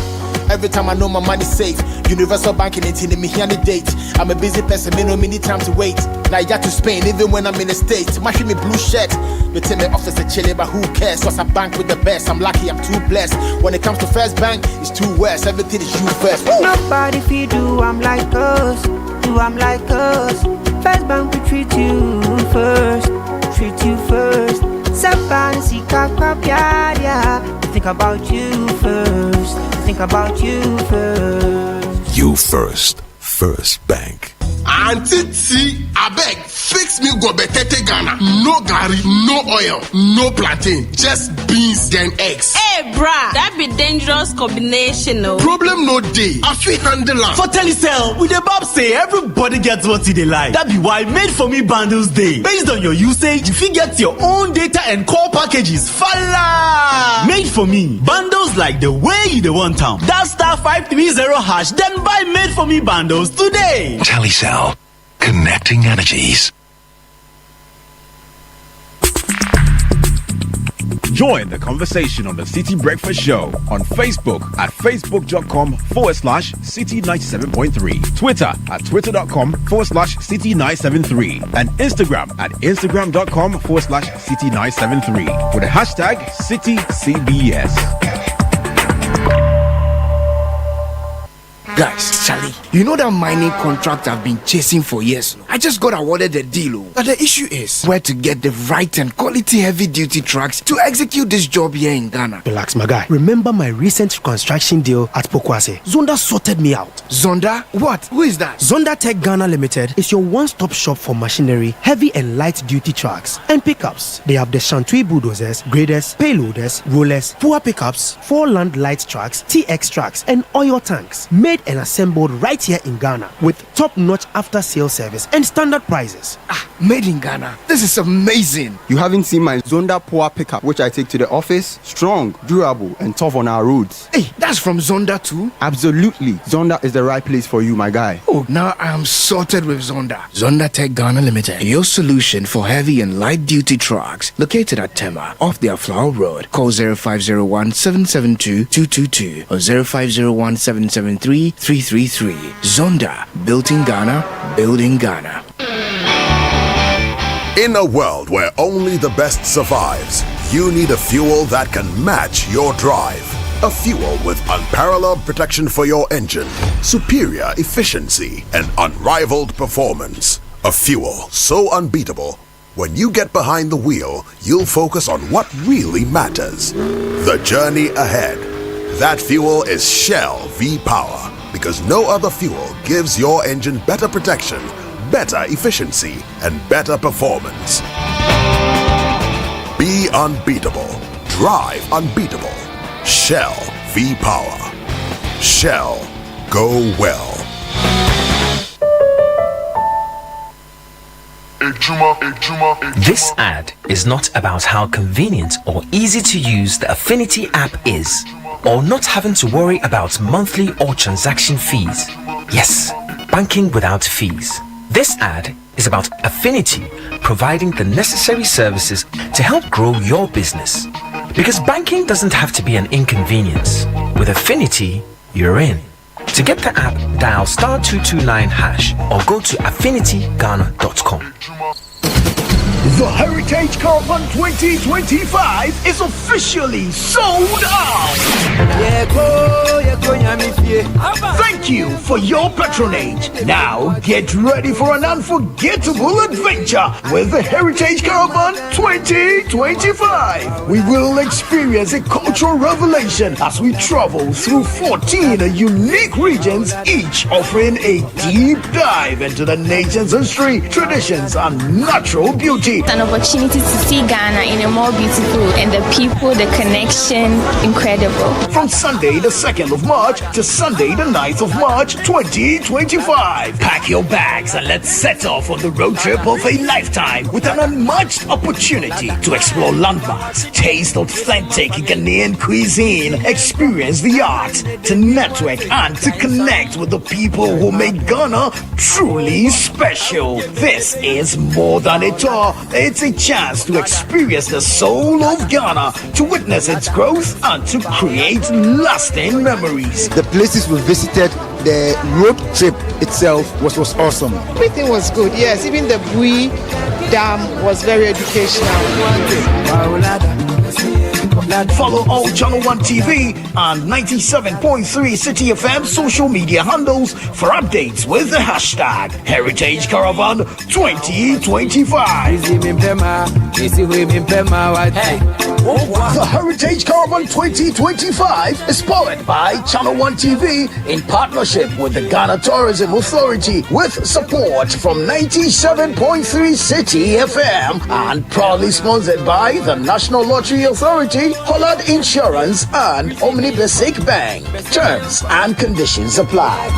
every time I know my money's safe. Universal banking ain't me here on the date. I'm a busy person, me no need time to wait. Now I got to Spain, even when I'm in the States. My me blue shirt. They tell me office a chilly, but who cares? Cause I bank with the best. I'm lucky, I'm too blessed. When it comes to First Bank, it's too west. Everything is you first. Woo! Nobody feed do I'm like us. Do I'm like us. First Bank we treat you first. Treat you first. Think about you first. Think about you first. You first. First Bank. Auntie T, I beg. Fix me go betete Ghana. No gari, no oil, no plantain, just beans then eggs. Hey, brah, that be dangerous combination, no? Problem no day. I feel handle am. For Telecel, with the Bob say everybody gets what they like. That be why Made For Me bundles day. Based on your usage, you fit get your own data and call packages. Fala! Made For Me bundles like the way you the want town. That *530#, then buy Made For Me bundles today. Telecel, connecting energies. Join the conversation on the Citi Breakfast Show on Facebook at facebook.com/Citi97.3, Twitter at twitter.com/Citi973, and Instagram at instagram.com/Citi973 with the hashtag CitiCBS. Guys, Charlie, you know that mining contract I've been chasing for years? I just got awarded the deal. But the issue is where to get the right and quality heavy-duty trucks to execute this job here in Ghana. Relax, my guy. Remember my recent construction deal at Pokwase? Zonda sorted me out. Zonda? What? Who is that? Zonda Tech Ghana Limited is your one-stop shop for machinery, heavy and light-duty trucks, and pickups. They have the Shantui bulldozers, graders, payloaders, rollers, poor pickups, 4-land light trucks, TX trucks, and oil tanks. Made and assembled right here in Ghana with top-notch after-sale service and standard prices. Made in Ghana. This is amazing. You haven't seen my Zonda Power pickup, which I take to the office. Strong, durable, and tough on our roads. Hey, that's from Zonda too? Absolutely. Zonda is the right place for you, my guy. Oh, now I am sorted with Zonda. Zonda Tech Ghana Limited, your solution for heavy and light-duty trucks. Located at Tema, off their Flower Road. Call 0501-772-222 or 0501-773-333. Zonda, built in Ghana, building Ghana. In a world where only the best survives, you need a fuel that can match your drive. A fuel with unparalleled protection for your engine, superior efficiency, and unrivaled performance. A fuel so unbeatable, when you get behind the wheel, you'll focus on what really matters. The journey ahead. That fuel is Shell V-Power, because no other fuel gives your engine better protection, better efficiency, and better performance. Be unbeatable. Drive unbeatable. Shell V-Power. Shell. Go well. This ad is not about how convenient or easy to use the Affinity app is, or not having to worry about monthly or transaction fees. Yes, banking without fees. This ad is about Affinity providing the necessary services to help grow your business. Because banking doesn't have to be an inconvenience. With Affinity, you're in. To get the app, dial *229# or go to affinityghana.com. The Heritage Caravan 2025 is officially sold out. Thank you for your patronage. Now get ready for an unforgettable adventure with the Heritage Caravan 2025. We will experience a cultural revelation as we travel through 14 unique regions, each offering a deep dive into the nation's history, traditions, and natural beauty. An opportunity to see Ghana in a more beautiful, and the people, the connection, incredible. From Sunday the 2nd of March to Sunday the 9th of March 2025. Pack your bags and let's set off on the road trip of a lifetime with an unmatched opportunity to explore landmarks, taste authentic Ghanaian cuisine, experience the art, to network and to connect with the people who make Ghana truly special. This is more than a tour. It's a chance to experience the soul of Ghana, to witness its growth and to create lasting memories. The places we visited, the road trip itself was awesome. Everything was good, yes. Even the Bui Dam was very educational. Follow all Channel 1 TV and 97.3 Citi FM social media handles for updates with the hashtag Heritage Caravan 2025. The Heritage Caravan 2025 is powered by Channel 1 TV in partnership with the Ghana Tourism Authority with support from 97.3 Citi FM and proudly sponsored by the National Lottery Authority, Hollard Insurance and Omni Basic Bank. Terms and conditions apply.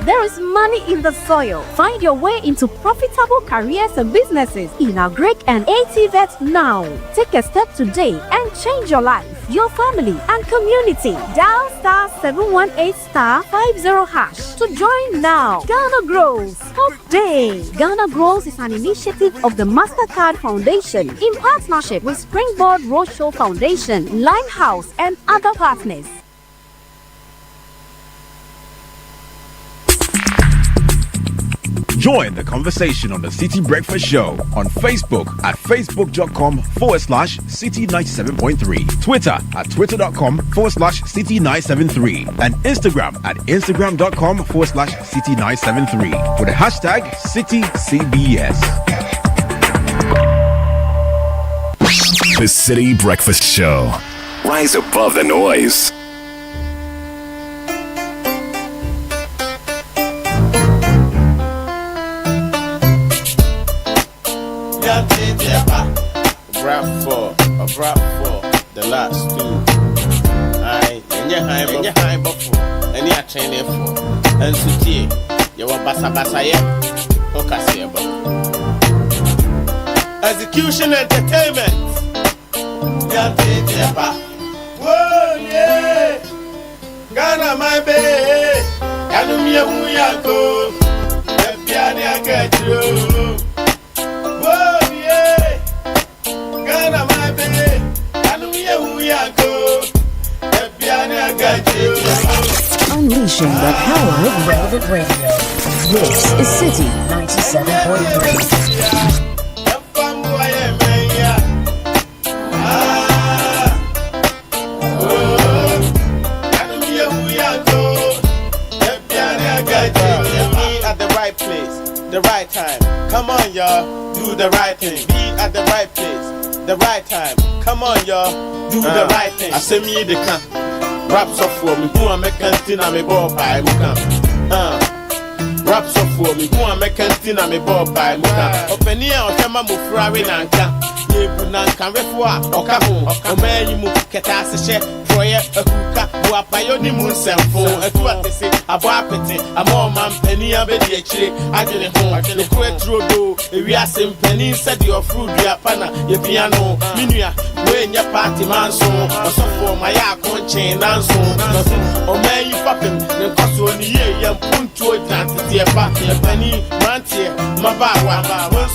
There is money in the soil. Find your way into profitable careers and businesses in our Greek and ATVET now. Take a step today and change your life, your family, and community. Dial *718*50# to join now. Ghana Grows. Hope Day. Ghana Grows is an initiative of the MasterCard Foundation in partnership with Springboard Roadshow Foundation, Limehouse, and other partners. Join the conversation on the Citi Breakfast Show on Facebook at facebook.com/Citi97.3, Twitter at twitter.com/Citi973, and Instagram at instagram.com/Citi973 with the hashtag CitiCBS. The Citi Breakfast Show. Rise above the noise. Rap for the last two. And your high buffalo, and your training for, and Suti, you were Basa, Execution Entertainment. Whoa, yeah, Ghana, my baby, Yanumia Muyako, the piano get you. Whoa, yeah, Ghana, my baby, Yanumia Muyako, the piano get you. Unleashing the power of relevant radio. This is Citi 97.3. The right time, come on y'all, do the right thing. Be at the right place, the right time, come on y'all, do the right thing. I say me the can, raps up for me, who am making tin and me ball by Muka. Raps up for me, who am making tin and me ball by Muka. Open here, or Tama Mufrawi Nanka, Nanka, Refua, or Kamu, or Mayu Ketase, Troya, a hookah, who are pioneer moon cell phone, and what they say, a bapete, a more man penny, a baby, I didn't home, I didn't quit through, if we are some penny, said your fruit, your panna, your piano, Minia, when your party man so, or so for my account chain and so, or man, you popping, the cost only year, put to it, and to your party, a penny, Mantia, Mabawa, one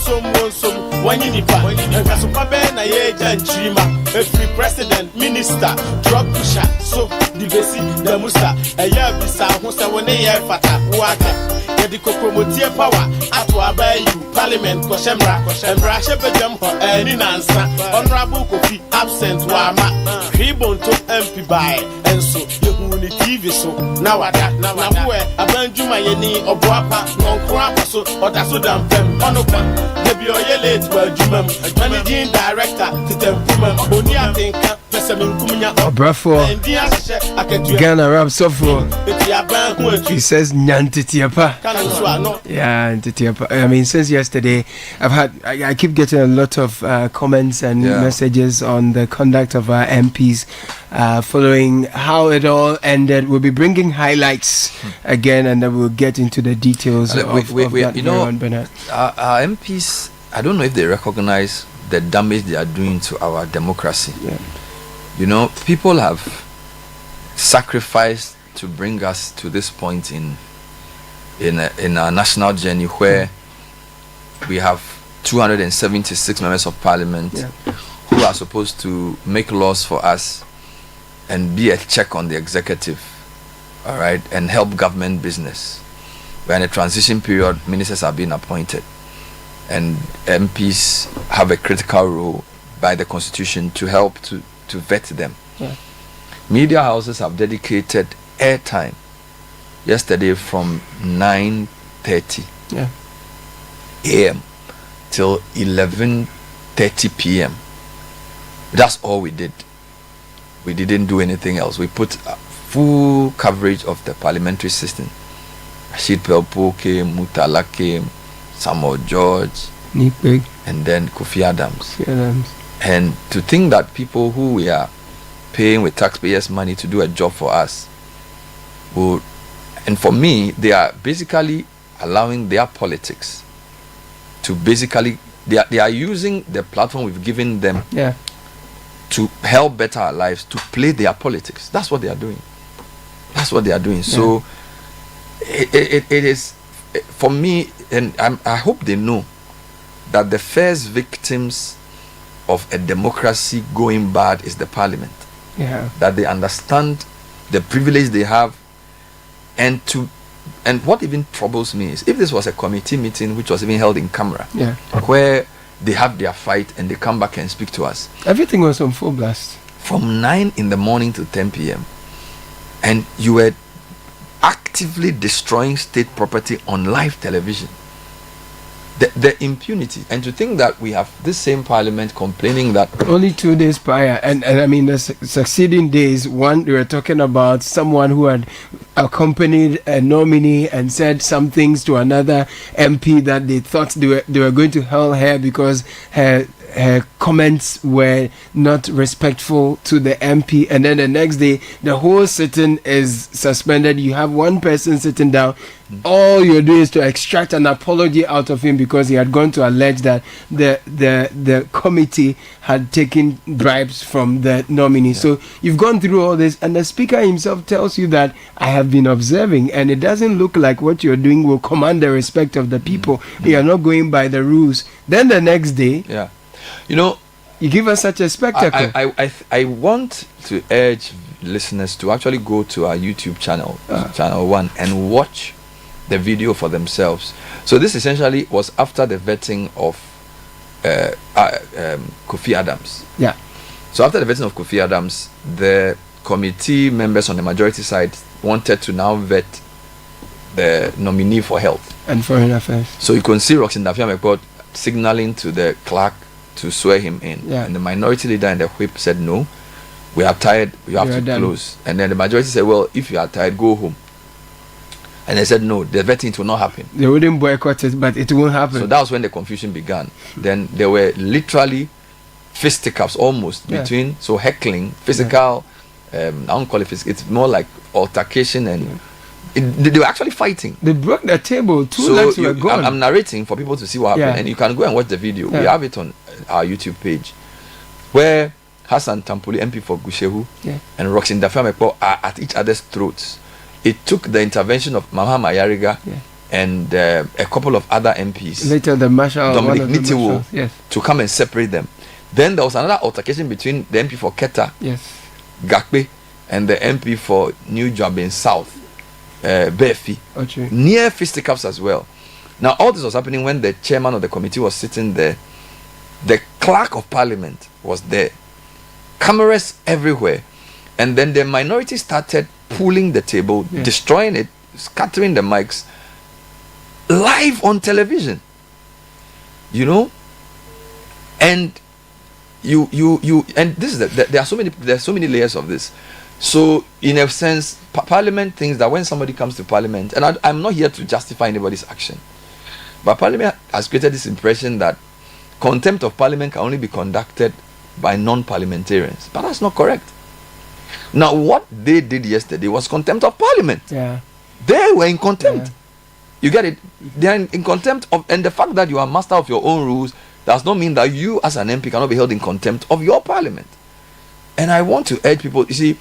some, one in the park, and Casopabena, and Chima, a free president, minister, drug pusher, so the basic, the musta, a year beside who's a 1 year fata, water, the Cocomotia power, at Wabai, Parliament, Koshemra, and Brashebe jump for any answer, honorable coffee, absent, Wama, Ribon to MP by, and so you need TV so now I got now where a Banjuma Yeni or Guapa, non crap so or that's so damn them on open. The late well Jumam, managing director to them only I think Ghana rap software. He says Nyantitiapa. Yeah, Nyantitiapa. I mean, since yesterday, I keep getting a lot of comments and messages on the conduct of our MPs following how it all ended. We'll be bringing highlights again, and then we'll get into the details of that. You know, our MPs, I don't know if they recognize the damage they are doing to our democracy. Yeah. You know, people have sacrificed to bring us to this point in our national journey where we have 276 members of parliament who are supposed to make laws for us and be a check on the executive, all right, and help government business. We're in a transition period. Ministers are being appointed, and MPs have a critical role by the constitution to help to vet them. Media houses have dedicated airtime yesterday from 9:30 a.m. till 11:30 p.m. That's all we did. We didn't do anything else. We put full coverage of the parliamentary system. Rashid Pelpo came, Mutala came, Samuel George, Nipeg, and then Kofi Adams. And to think that people who we are paying with taxpayers' money to do a job for us would, and for me, they are basically allowing their politics to basically, they are using the platform we've given them to help better our lives, to play their politics. That's what they are doing. That's what they are doing. So it is, for me, and I hope they know that the first victims of a democracy going bad is the parliament. That they understand the privilege they have, and what even troubles me is if this was a committee meeting which was even held in camera, where they have their fight and they come back and speak to us. Everything was on full blast from 9 in the morning to 10 p.m. and you were actively destroying state property on live television. The impunity, and to think that we have this same parliament complaining that only 2 days prior, and I mean the succeeding days, one, they were talking about someone who had accompanied a nominee and said some things to another MP that they thought they were going to hurl her because her comments were not respectful to the MP, and then the next day the whole sitting is suspended. You have one person sitting down. All you're doing is to extract an apology out of him because he had gone to allege that the committee had taken bribes from the nominee. So you've gone through all this, and the speaker himself tells you that I have been observing, and it doesn't look like what you're doing will command the respect of the people. You're not going by the rules. Then the next day, you know, you give us such a spectacle. I want to urge listeners to actually go to our YouTube channel, Channel 1, and watch the video for themselves. So this essentially was after the vetting of Kofi Adams. So after the vetting of Kofi Adams, the committee members on the majority side wanted to now vet the nominee for health and foreign affairs. So you can see Roxanne Dafia-Mekpot signaling to the clerk to swear him in, and the minority leader and the whip said no, we are tired, you have to close. And then the majority said, well, if you are tired, go home. And they said no, the vetting will not happen. They wouldn't boycott it, but it won't happen. So that was when the confusion began. Then there were literally fisticuffs almost between, so heckling, physical, I don't call it physical, it's more like altercation, and they were actually fighting. They broke the table. Two legs were gone. I'm narrating for people to see what happened, and you can go and watch the video. We have it on our YouTube page, where Hassan Tampuli, MP for Gushehu, and Roxanne Dafia-Mekpot are at each other's throats. It took the intervention of Mahama Mayariga and a couple of other MPs, later the Marshal Dominic Nitiwo, to come and separate them. Then there was another altercation between the MP for Keta, Gakpe, and the MP for New Jabin South, Befi, near fisticuffs as well. Now all this was happening when the chairman of the committee was sitting there. The clerk of parliament was there, cameras everywhere, and then the minority started pulling the table, destroying it, scattering the mics live on television, you know. And you and this is there are so many layers of this. So in a sense, parliament thinks that when somebody comes to parliament, and I'm not here to justify anybody's action, but parliament has created this impression that contempt of parliament can only be conducted by non-parliamentarians, but that's not correct. Now what they did yesterday was contempt of parliament. They were in contempt. You get it? They are in contempt of, and the fact that you are master of your own rules does not mean that you as an MP cannot be held in contempt of your parliament. And I want to urge people, you see,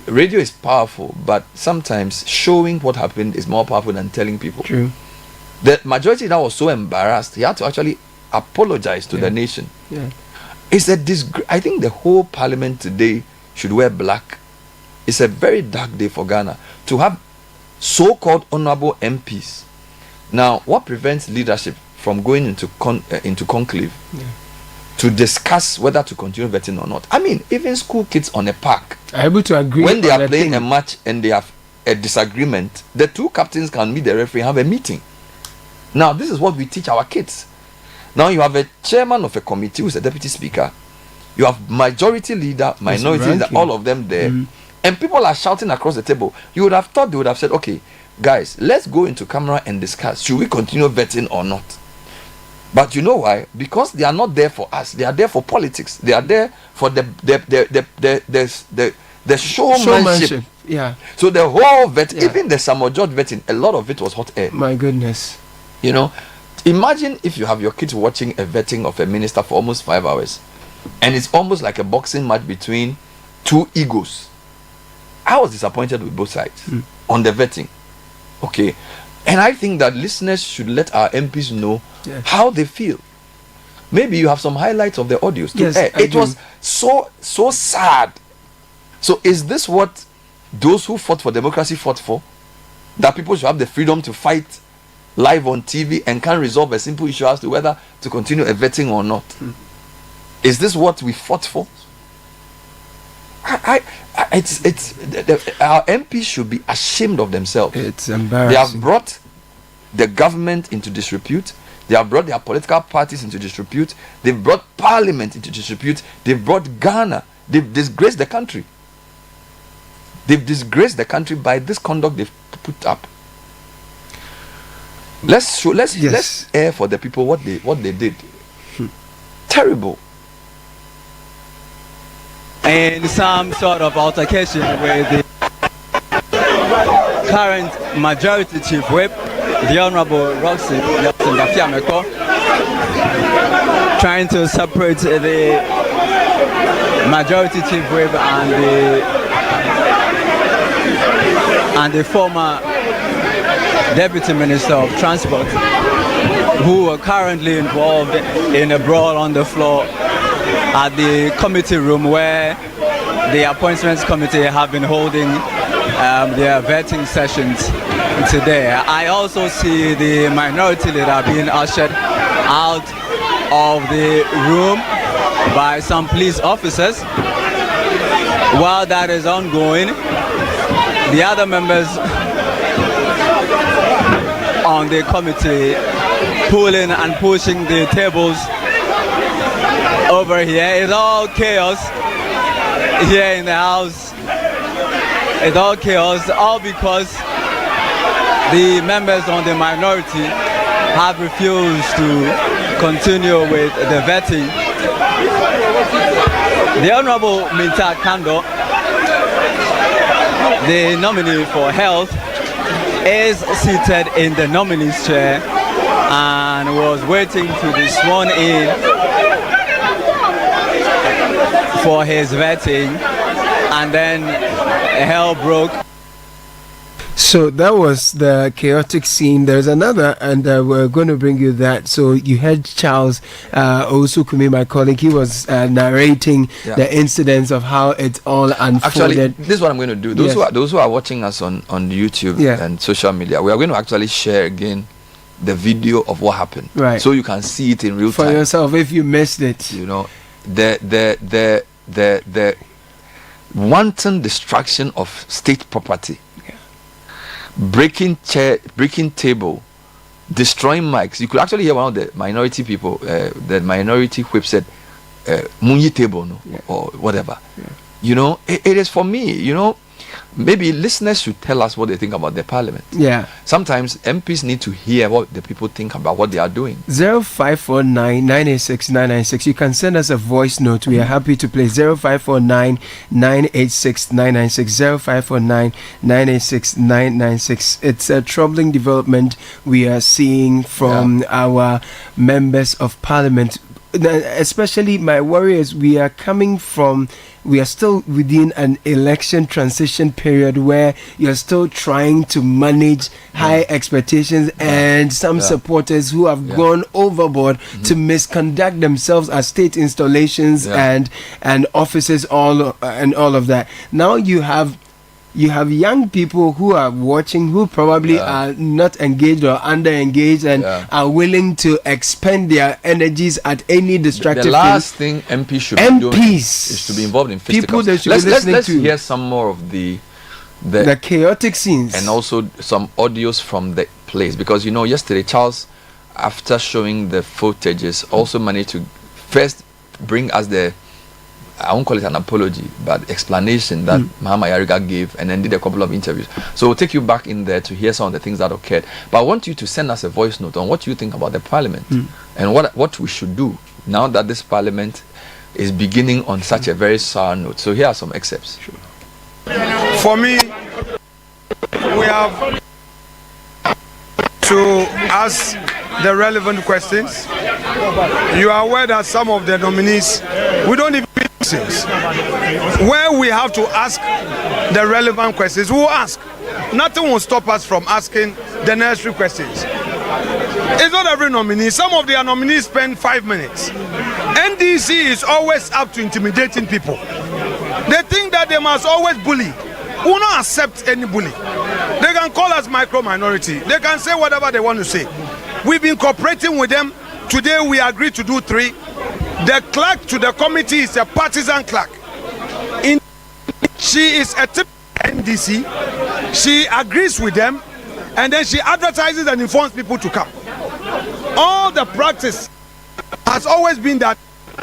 radio is powerful, but sometimes showing what happened is more powerful than telling people. True. The majority now was so embarrassed, he had to actually apologize to the nation. Yeah. It's a I think the whole parliament today should wear black. It's a very dark day for Ghana to have so-called honorable MPs. Now, what prevents leadership from going into conclave to discuss whether to continue vetting or not? I mean, even school kids on a park are able to agree when they are playing a match and they have a disagreement. The two captains can meet the referee and have a meeting. Now, this is what we teach our kids. Now, you have a chairman of a committee who is a deputy speaker. You have majority leader, minority leader, all of them there. And people are shouting across the table. You would have thought they would have said, okay, guys, let's go into camera and discuss. Should we continue vetting or not? But you know why? Because they are not there for us. They are there for politics. They are there for the showmanship. Yeah. So the whole even the Samuel George vetting, a lot of it was hot air. My goodness. You know, imagine if you have your kids watching a vetting of a minister for almost 5 hours, and it's almost like a boxing match between two egos. I was disappointed with both sides on the vetting. Okay. And I think that listeners should let our MPs know how they feel. Maybe you have some highlights of the audios to air. It was so sad. So is this what those who fought for democracy fought for? That people should have the freedom to fight live on TV and can't resolve a simple issue as to whether to continue a vetting or not? Is this what we fought for? Our MPs should be ashamed of themselves. It's embarrassing. They have brought the government into disrepute. They have brought their political parties into disrepute. They've brought Parliament into disrepute. They've brought Ghana. They've disgraced the country. They've disgraced the country by this conduct they've put up. Let's air for the people what they did. Terrible. In some sort of altercation with the current majority chief whip, the Honorable Roxy Gafiameko, trying to separate the majority chief whip and the former Deputy Minister of Transport, who are currently involved in a brawl on the floor at the committee room where the appointments committee have been holding their vetting sessions today. I also see the minority leader being ushered out of the room by some police officers. While that is ongoing, the other members on the committee pulling and pushing the tables over here. It's all chaos here in the house. It's all chaos, all because the members on the minority have refused to continue with the vetting. The Honorable Minta Kando, the nominee for health, is seated in the nominee's chair and was waiting to be sworn in for his vetting, and then hell broke. So that was the chaotic scene. There's another, and we're going to bring you that. So you heard Charles Osukumi, my colleague. He was narrating the incidents of how it all unfolded. Actually, this is what I'm going to do. Those who are watching us on YouTube and social media, we are going to actually share again the video of what happened, right? So you can see it in real time for yourself if you missed it. You know, the wanton destruction of state property. Breaking table, destroying mics. You could actually hear one of the minority people, the minority whip said, "Munyi table, no," or whatever. You know, it is for me. You know, maybe listeners should tell us what they think about the parliament. Yeah. Sometimes MPs need to hear what the people think about what they are doing. 0549-986-996. You can send us a voice note. We are happy to play 0549-986-996. 0549-986-996. It's a troubling development we are seeing from our members of parliament. Especially my worry is we are coming from we are still within an election transition period where you're still trying to manage high expectations and some supporters who have gone overboard to misconduct themselves as state installations and offices, all of that. Now you have young people who are watching, who probably are not engaged or under-engaged and are willing to expend their energies at any destructive The last thing MPs should be doing is to be involved in fisticuffs. Let's hear some more of the chaotic scenes and also some audios from the place, because yesterday Charles, after showing the footages, also managed to first bring us I won't call it an apology, but explanation that Mahama Yariga gave, and then did a couple of interviews. So we'll take you back in there to hear some of the things that occurred. But I want you to send us a voice note on what you think about the parliament and what we should do now that this parliament is beginning on such a very sour note. So here are some excerpts. For me, we have to ask the relevant questions. You are aware that some of the nominees, we don't even where we have to ask the relevant questions, we will ask. Nothing will stop us from asking the necessary questions. It's not every nominee. Some of their nominees spend 5 minutes. NDC is always up to intimidating people. They think that they must always bully. We will not accept any bully. They can call us micro-minority. They can say whatever they want to say. We've been cooperating with them. Today we agreed to do 3. The clerk to the committee is a partisan clerk. She is a typical NDC. She agrees with them, and then she advertises and informs people to come. All the practice has always been that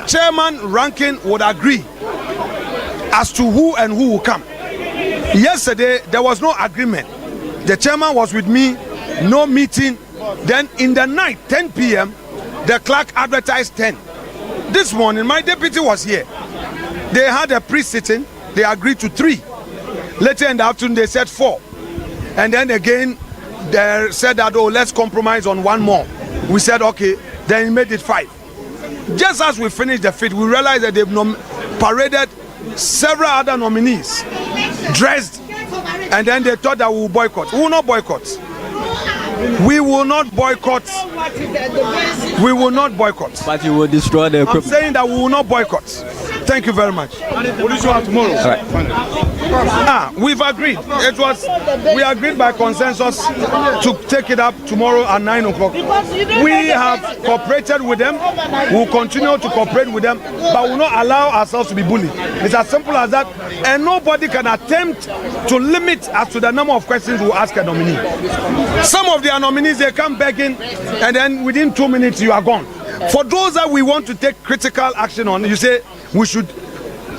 chairman ranking would agree as to who will come. Yesterday there was no agreement. The chairman was with me, no meeting. Then in the night, 10 p.m., the clerk advertised 10. This morning, my deputy was here. They had a pre-sitting. They agreed to 3. Later in the afternoon, they said 4. And then again, they said that, let's compromise on 1 more. We said, okay. Then he made it 5. Just as we finished the 5th, we realized that they've paraded several other nominees, dressed. And then they thought that we will boycott. We will not boycott. We will not boycott. We will not boycott. But you will destroy the equipment. I'm saying that we will not boycott. Thank you very much. What do you have tomorrow? Right. We've agreed. We agreed by consensus to take it up tomorrow at 9 o'clock. We have cooperated with them. We'll continue to cooperate with them, but will not allow ourselves to be bullied. It's as simple as that. And nobody can attempt to limit as to the number of questions we'll ask a nominee. Some of their nominees, they come begging, and then within 2 minutes you are gone. For those that we want to take critical action on, you say we should,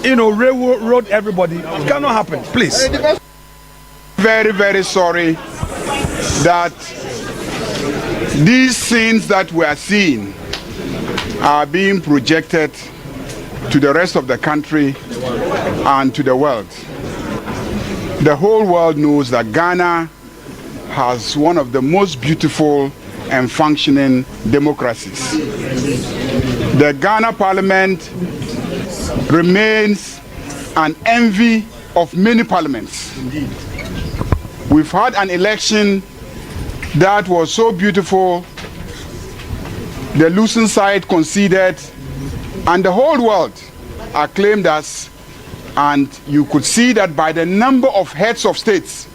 railroad everybody. It cannot happen, please. Very, very sorry that these scenes that we are seeing are being projected to the rest of the country and to the world. The whole world knows that Ghana has one of the most beautiful and functioning democracies. The Ghana Parliament remains an envy of many parliaments. We've had an election that was so beautiful, the losing side conceded, and the whole world acclaimed us, and you could see that by the number of heads of states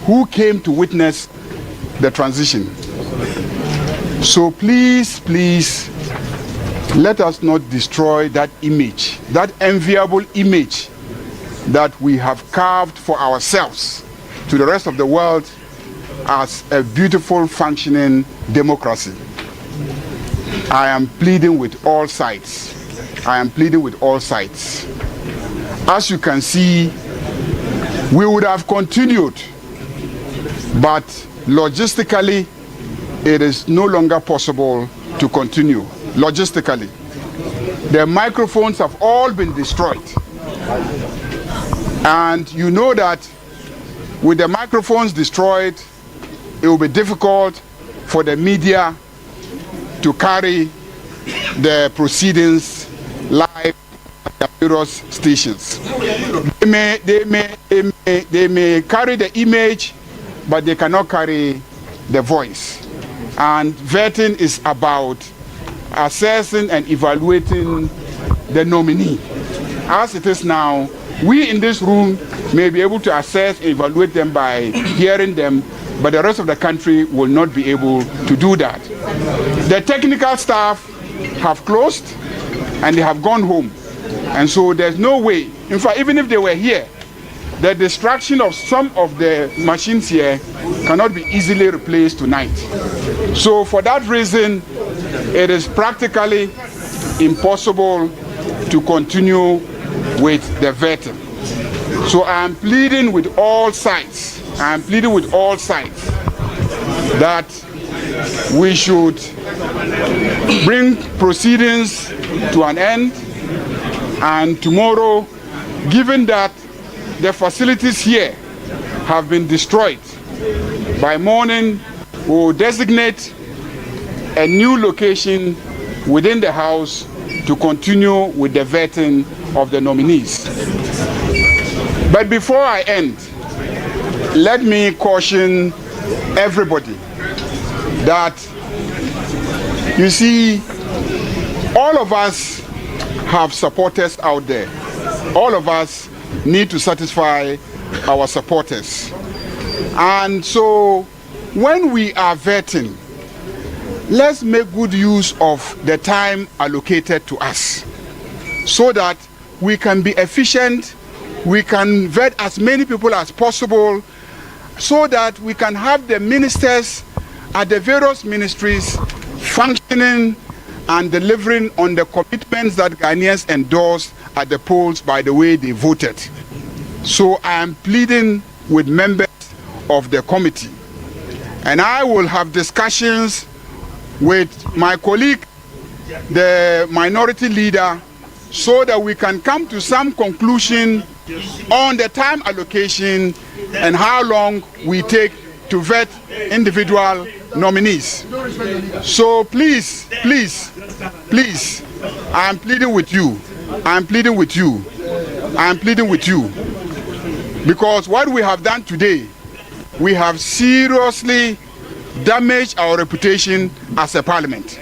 who came to witness the transition. So please, please, let us not destroy that image, that enviable image that we have carved for ourselves to the rest of the world as a beautiful, functioning democracy. I am pleading with all sides. I am pleading with all sides. As you can see, we would have continued, but logistically, it is no longer possible to continue. Logistically, the microphones have all been destroyed. And you know that with the microphones destroyed, it will be difficult for the media to carry the proceedings live. various stations. They may carry the image, but they cannot carry the voice. And vetting is about assessing and evaluating the nominee. As it is now, we in this room may be able to assess and evaluate them by hearing them, but the rest of the country will not be able to do that. The technical staff have closed and they have gone home. And so there's no way, in fact, even if they were here, the distraction of some of the machines here cannot be easily replaced tonight. So for that reason, it is practically impossible to continue with the vetting. So I am pleading with all sides, that we should bring proceedings to an end, and tomorrow, given that the facilities here have been destroyed, by morning we will designate a new location within the House to continue with the vetting of the nominees. But before I end, let me caution everybody that, you see, all of us have supporters out there. All of us need to satisfy our supporters. And so when we are vetting, let's make good use of the time allocated to us so that we can be efficient, we can vet as many people as possible, so that we can have the ministers at the various ministries functioning and delivering on the commitments that Ghanaians endorsed at the polls by the way they voted. So I am pleading with members of the committee, and I will have discussions with my colleague, the minority leader, so that we can come to some conclusion on the time allocation and how long we take to vet individual nominees. So please, I am pleading with you. Because what we have done today, we have seriously damaged our reputation as a parliament.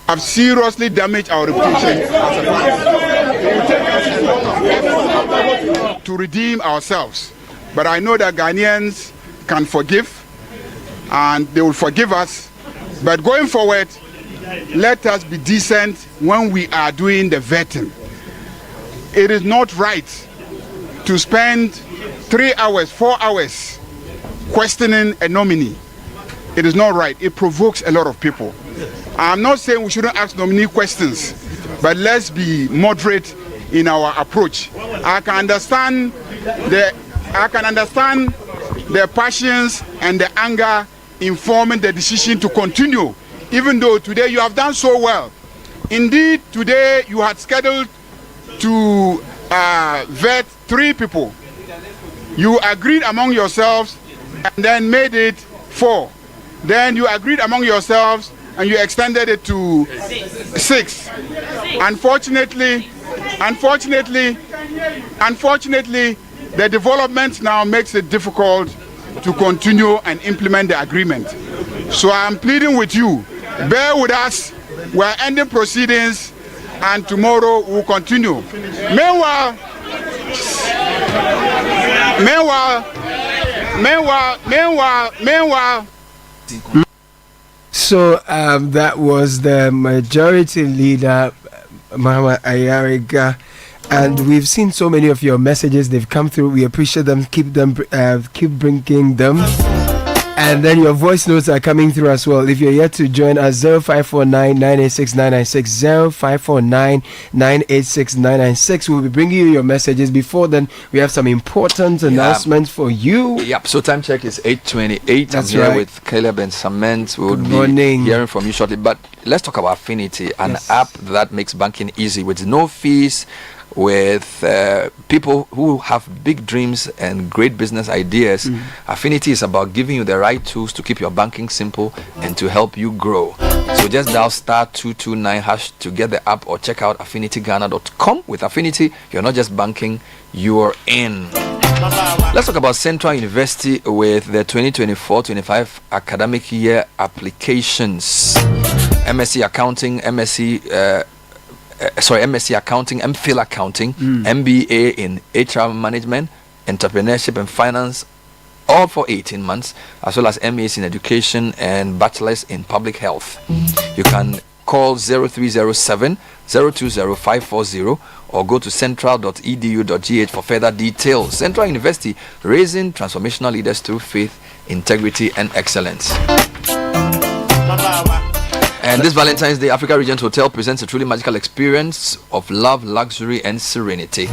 Have seriously damaged our reputation as a parliament. To redeem ourselves. But I know that Ghanaians can forgive, and they will forgive us. But going forward, let us be decent when we are doing the vetting. It is not right to spend 3 hours, 4 hours questioning a nominee. It is not right. It provokes a lot of people. I'm not saying we shouldn't ask nominee questions, but let's be moderate in our approach. I can understand the passions and the anger informing the decision to continue, even though today you have done so well. Indeed, today you had scheduled to vet 3 people. You agreed among yourselves and then made it 4. Then you agreed among yourselves and you extended it to 6. Unfortunately, the development now makes it difficult to continue and implement the agreement. So I am pleading with you, bear with us. We are ending proceedings, and tomorrow we'll continue. Meanwhile, So that was the majority leader, Mama Ayariga, and we've seen so many of your messages. They've come through. We appreciate them. Keep bringing them. And then your voice notes are coming through as well. If you're yet to join us, 0549-986-996, 0549-986-996. We'll be bringing you your messages. Before then, we have some important announcements for you. Yep, so time check is 8:28. That's I'm here right. with Caleb and Cement. We'll Good be morning. hearing from you shortly. But let's talk about Affinity, an app that makes banking easy with no fees, with people who have big dreams and great business ideas. Affinity is about giving you the right tools to keep your banking simple and to help you grow. So just dial *229# to get the app or check out affinityghana.com. With Affinity, you're not just banking, you're in. Let's talk about Central University with the 2024-25 academic year applications. MSc Accounting, MSc Accounting, MPhil Accounting, MBA in HR Management, Entrepreneurship and Finance, all for 18 months, as well as MAs in Education and Bachelors in Public Health. You can call 0307 020 540 or go to central.edu.gh for further details. Central University, raising transformational leaders through faith, integrity, and excellence. And this Valentine's Day, Africa Regent Hotel presents a truly magical experience of love, luxury, and serenity.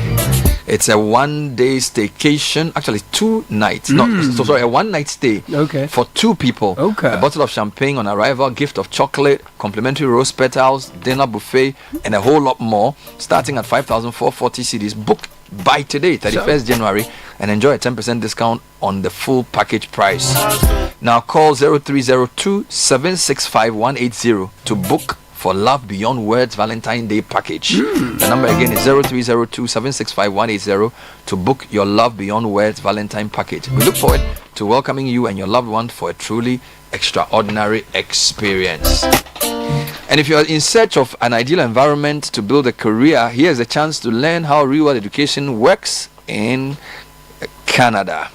It's a one-day staycation, actually 2 nights. A one-night stay for 2 people. A bottle of champagne on arrival, gift of chocolate, complimentary rose petals, dinner buffet, and a whole lot more. Starting at 5,440 cedis. Book by today, 31st January, and enjoy a 10% discount on the full package price. Now call 0302 765 180 to book for Love Beyond Words Valentine Day package. The number again is 0302 765 180 to book your Love Beyond Words Valentine package. We look forward to welcoming you and your loved one for a truly extraordinary experience. And if you are in search of an ideal environment to build a career, here's a chance to learn how real-world education works in Canada.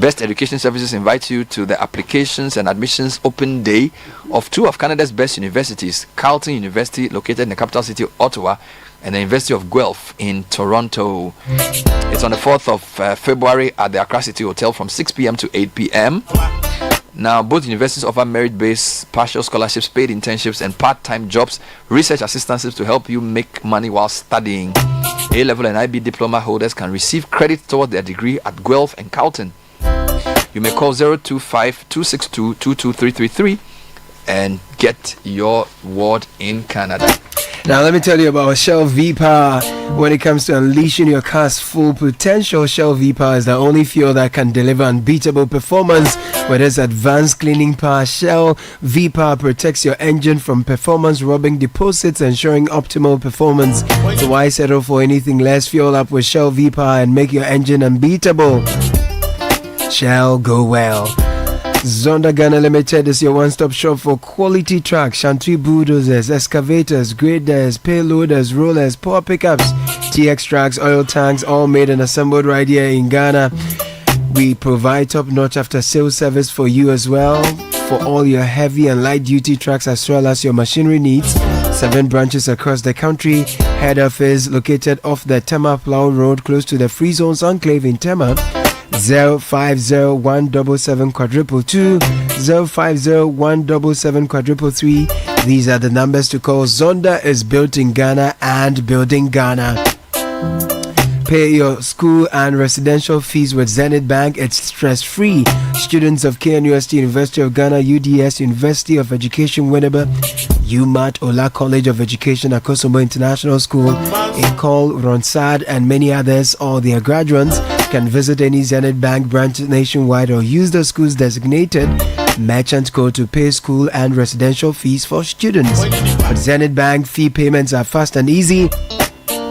Best Education Services invites you to the applications and admissions open day of 2 of Canada's best universities, Carleton University, located in the capital city of Ottawa, and the University of Guelph in Toronto. It's on the 4th of February at the Accra City Hotel from 6 p.m. to 8 p.m. Now, both universities offer merit-based partial scholarships, paid internships, and part-time jobs, research assistances to help you make money while studying. A-level and IB diploma holders can receive credit toward their degree at Guelph and Carleton. You may call 025-262-22333 and get your award in Canada. Now let me tell you about Shell V-Power. When it comes to unleashing your car's full potential, Shell V-Power is the only fuel that can deliver unbeatable performance. With its advanced cleaning power, Shell V-Power protects your engine from performance robbing deposits, ensuring optimal performance. So why settle for anything less? Fuel up with Shell V-Power and make your engine unbeatable. Shall go well. Zonda Ghana Limited is your one-stop shop for quality trucks, Shantui bulldozers, excavators, graders, payloaders, rollers, power pickups, TX trucks, oil tanks, all made and assembled right here in Ghana. We provide top-notch after-sales service for you as well, for all your heavy and light-duty trucks as well as your machinery needs. 7 branches across the country. Head office located off the Tema Plow Road, close to the Free Zones Enclave in Tema. 050-177-222, 050-177-333. These are the numbers to call. Zonda is built in Ghana and building Ghana. Pay your school and residential fees with Zenith Bank. It's stress-free. Students of KNUST, University of Ghana, UDS, University of Education, Winneba, UMAT, Ola College of Education, Akosombo International School, Ecole, Ronsard, and many others, all their graduates, can visit any Zenith Bank branch nationwide or use the school's designated merchant code to pay school and residential fees for students. But Zenith Bank fee payments are fast and easy,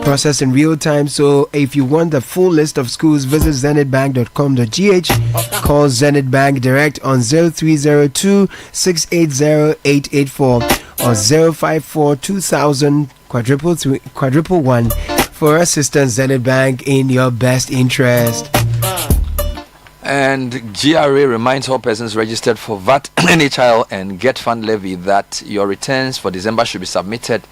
processed in real time. So if you want the full list of schools, visit zenithbank.com.gh. Call Zenith Bank direct on 0302 680 884 or 054 2000 111 for assistance. Zenith Bank, in your best interest. And GRA reminds all persons registered for VAT, NHIL, and Get Fund Levy that your returns for December should be submitted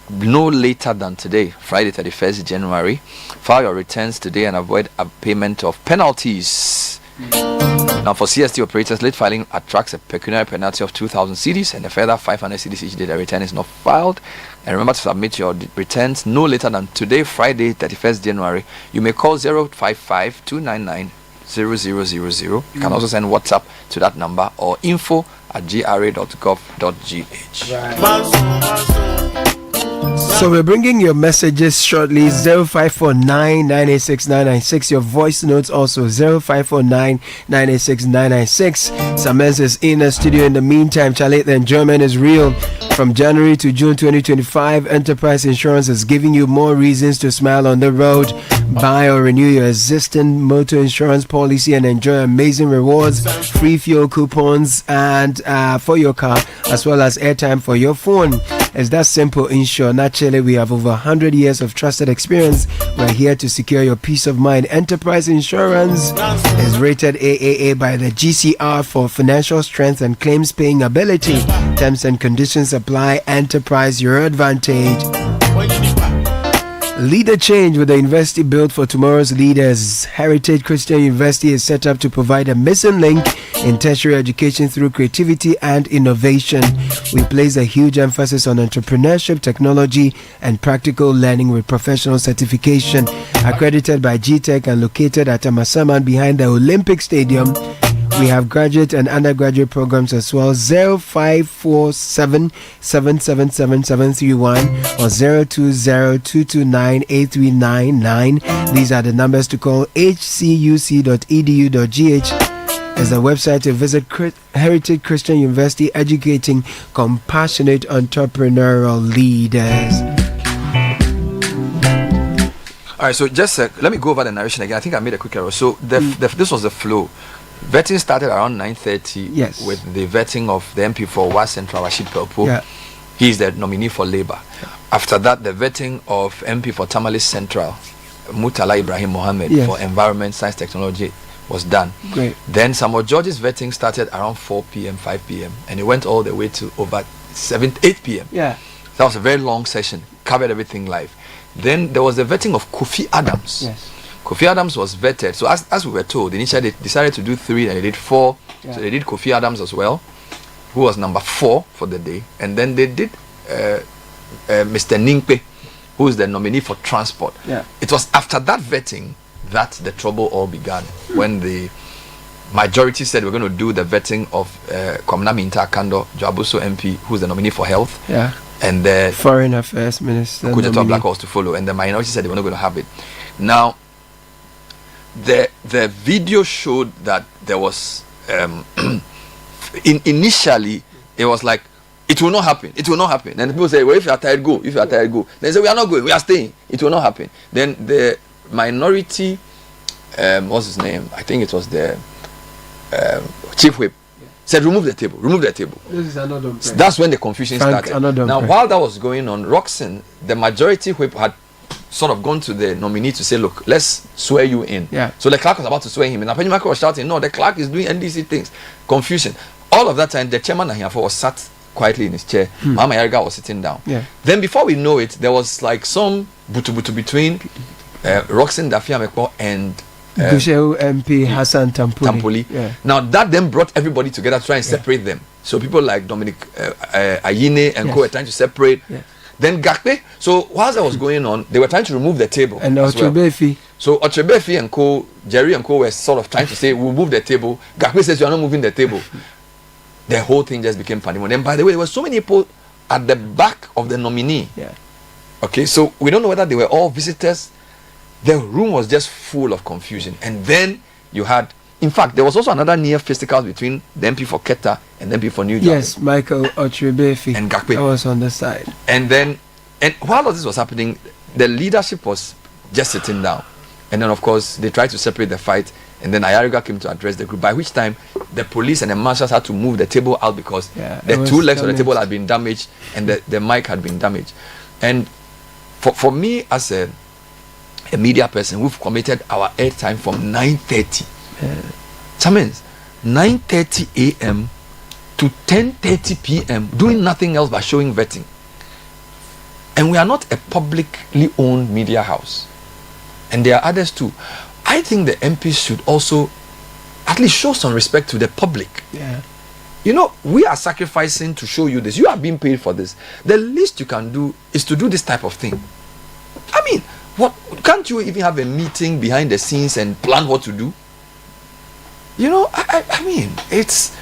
no later than today, Friday 31st January. File your returns today and avoid a payment of penalties. Now, for CST operators, late filing attracts a pecuniary penalty of 2,000 cedis and a further 500 cedis each day the return is not filed. And remember to submit your returns no later than today, Friday 31st January. You may call 055-299-0000. You can also send WhatsApp to that number or info@gra.gov.gh. So we're bringing your messages shortly. 0549-986-996. Your voice notes also 0549-986-996. Samens is in the studio. In the meantime, Charlie, the enjoyment is real. From January to June 2025, Enterprise Insurance is giving you more reasons to smile on the road. Buy or renew your existing motor insurance policy and enjoy amazing rewards, free fuel coupons, and for your car, as well as airtime for your phone. It's that simple. Insure. Naturally, we have over 100 years of trusted experience. We're here to secure your peace of mind. Enterprise Insurance is rated AAA by the GCR for financial strength and claims paying ability. Terms and conditions apply. Enterprise, your advantage. Leader change with the university built for tomorrow's leaders. Heritage Christian University is set up to provide a missing link in tertiary education through creativity and innovation. We place a huge emphasis on entrepreneurship, technology, and practical learning with professional certification. Accredited by GTech and located at Amasaman behind the Olympic Stadium. We have graduate and undergraduate programs as well. 0547 777 731 or 020-229-8399. These are the numbers to call. hcuc.edu.gh is the website to visit. Heritage Christian University, educating compassionate entrepreneurial leaders. All right, so just let me go over the narration again. I think I made a quick error. So this was the flow. Vetting started around 9:30. Yes. With the vetting of the MP for West Central, Rashid Pelpo. Yeah. He is the nominee for Labour. Yeah. After that, the vetting of MP for Tamale Central, Mutala Ibrahim Mohammed, for Environment, Science, Technology was done. Great. Then Samuel George's vetting started around 4 p.m., 5 p.m. and it went all the way to over 8 p.m. Yeah. That was a very long session, covered everything live. Then there was the vetting of Kofi Adams. Yes. Kofi Adams was vetted. So as we were told, initially they decided to do 3 and they did 4. Yeah. So they did Kofi Adams as well, who was number 4 for the day. And then they did Mr. Ningpe, who is the nominee for transport. Yeah. It was after that vetting that the trouble all began, when the majority said we're going to do the vetting of Kwamina Minta Kando, Joabuso MP, who's the nominee for health. Yeah. And the Foreign Affairs Minister Kujato Black Horse to follow. And the minority said they were not going to have it. Now, the video showed that there was initially it was like it will not happen, and people say, well, if you are tired, go. They say, we are not going, we are staying, it will not happen. Then the minority what's his name, I think it was the chief whip, said remove the table. This is another That's when the confusion started. Now while that was going on, Roxanne, the majority whip, had sort of gone to the nominee to say, look, let's swear you in. Yeah. So the clerk was about to swear him in. And Michael was shouting, no, the clerk is doing NDC things. Confusion. All of that time, the chairman was sat quietly in his chair. Mama Yariga was sitting down. Yeah. Then before we know it, there was like some butu between Roxanne Dafia-Mekpo and Gushew MP Hassan Tampuli. Yeah. Now that then brought everybody together to try and separate them. So people like Dominic Ayine and co were trying to separate. Yeah. Then Gakpe. So whilst that was going on, they were trying to remove the table. And Otrebefi. So Otrebefi and co, Jerry and co were sort of trying to say, we'll move the table. Gakpe says, you are not moving the table. The whole thing just became funny. And by the way, there were so many people at the back of the nominee. Yeah. Okay, so we don't know whether they were all visitors. The room was just full of confusion. And then you had, in fact, there was also another near fisticuffs between the MP for Keta and the MP for New Japan. Yes, Michael Otrebefi. And Gakpe. I was on the side. And while all this was happening, the leadership was just sitting down. And then, of course, they tried to separate the fight. And then Ayariga came to address the group, by which time the police and the marshals had to move the table out because the 2 legs of the table had been damaged and the mic had been damaged. And for me, as a media person, we've committed our airtime from 9:30. That means 9:30 a.m. to 10:30 p.m. doing nothing else but showing vetting. And we are not a publicly owned media house. And there are others too. I think the MPs should also at least show some respect to the public. Yeah. You know, we are sacrificing to show you this. You are being paid for this. The least you can do is to do this type of thing. I mean, what can't you even have a meeting behind the scenes and plan what to do? You know, I mean, it's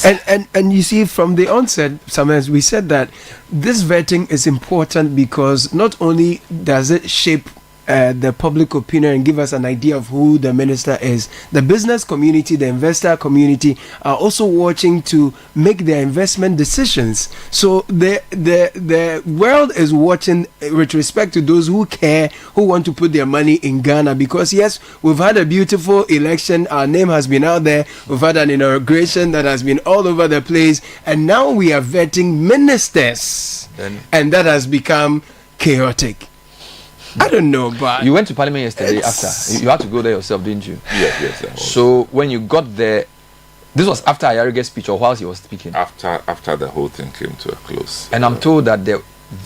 And you see, from the onset, sometimes we said that this vetting is important because not only does it shape the public opinion and give us an idea of who the minister is, the business community, the investor community are also watching to make their investment decisions. So the world is watching with respect to those who care, who want to put their money in Ghana, because yes, we've had a beautiful election, our name has been out there, we've had an inauguration that has been all over the place, and now we are vetting ministers, and that has become chaotic. I don't know, but you went to Parliament yesterday. After you had to go there yourself, didn't you? Yes. So when you got there, this was after Ayarige's speech or whilst he was speaking? After the whole thing came to a close. And I'm told that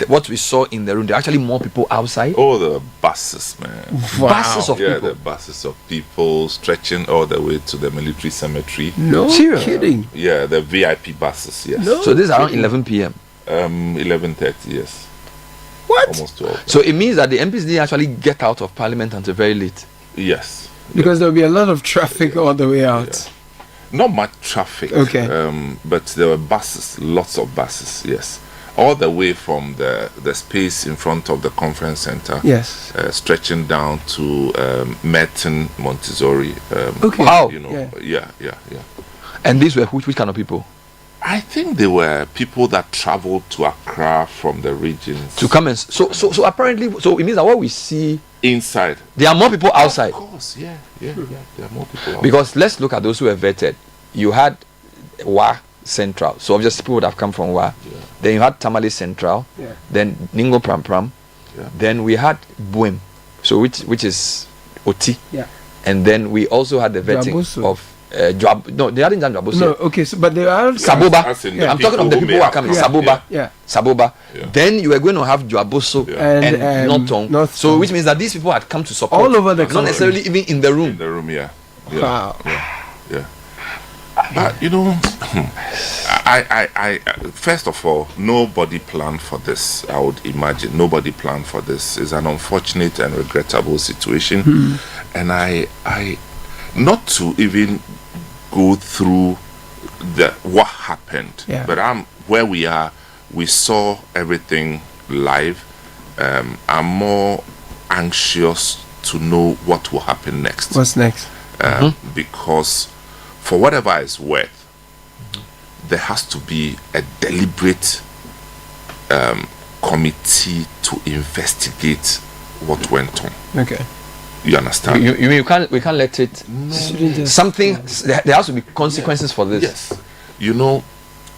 what we saw in the room, there are actually more people outside. Oh, the buses, man! Wow. Buses of people. Yeah, the buses of people stretching all the way to the military cemetery. No kidding. Yeah, the VIP buses. Yes. No. So this is around 11 p.m. 11:30. Yes. What? Almost 12. So it means that the MPs didn't actually get out of Parliament until very late. Yes. Because there'll be a lot of traffic all the way out. Yeah. Not much traffic. Okay. But there were buses, lots of buses. Yes. All the way from the space in front of the conference center. Yes. Stretching down to Merton, Montessori. Okay. Wow. You know. Yeah. And these were which kind of people? I think they were people that traveled to Accra from the regions to come and so apparently it means that what we see inside, there are more people outside. Of course, yeah, there are more people outside. Because let's look at those who were vetted. You had Wa Central, so obviously people would have come from Wa. Yeah. Then you had Tamale Central. Yeah. Then Ningo Pram Pram. Yeah. Then we had Buem, so which is Oti. Yeah. And then we also had the vetting of. No, they hadn't done Jaboso. No, okay, but they are Saboba. I'm talking of the people who are coming. Saboba. Yeah. Saboba. Yeah. Then you were going to have Jaboso and Norton. So which means that these people had come to support all over the country. Not necessarily even in the room. In the room, yeah. Wow. Yeah. But you know, I first of all, nobody planned for this. I would imagine nobody planned for this. It's an unfortunate and regrettable situation, and I not to even go through what happened, but where we are. We saw everything live. I'm more anxious to know what will happen next. What's next? Because for whatever it's worth, there has to be a deliberate committee to investigate what went on. Okay. You understand? We can't let it. Something. There has to be consequences for this. Yes. You know,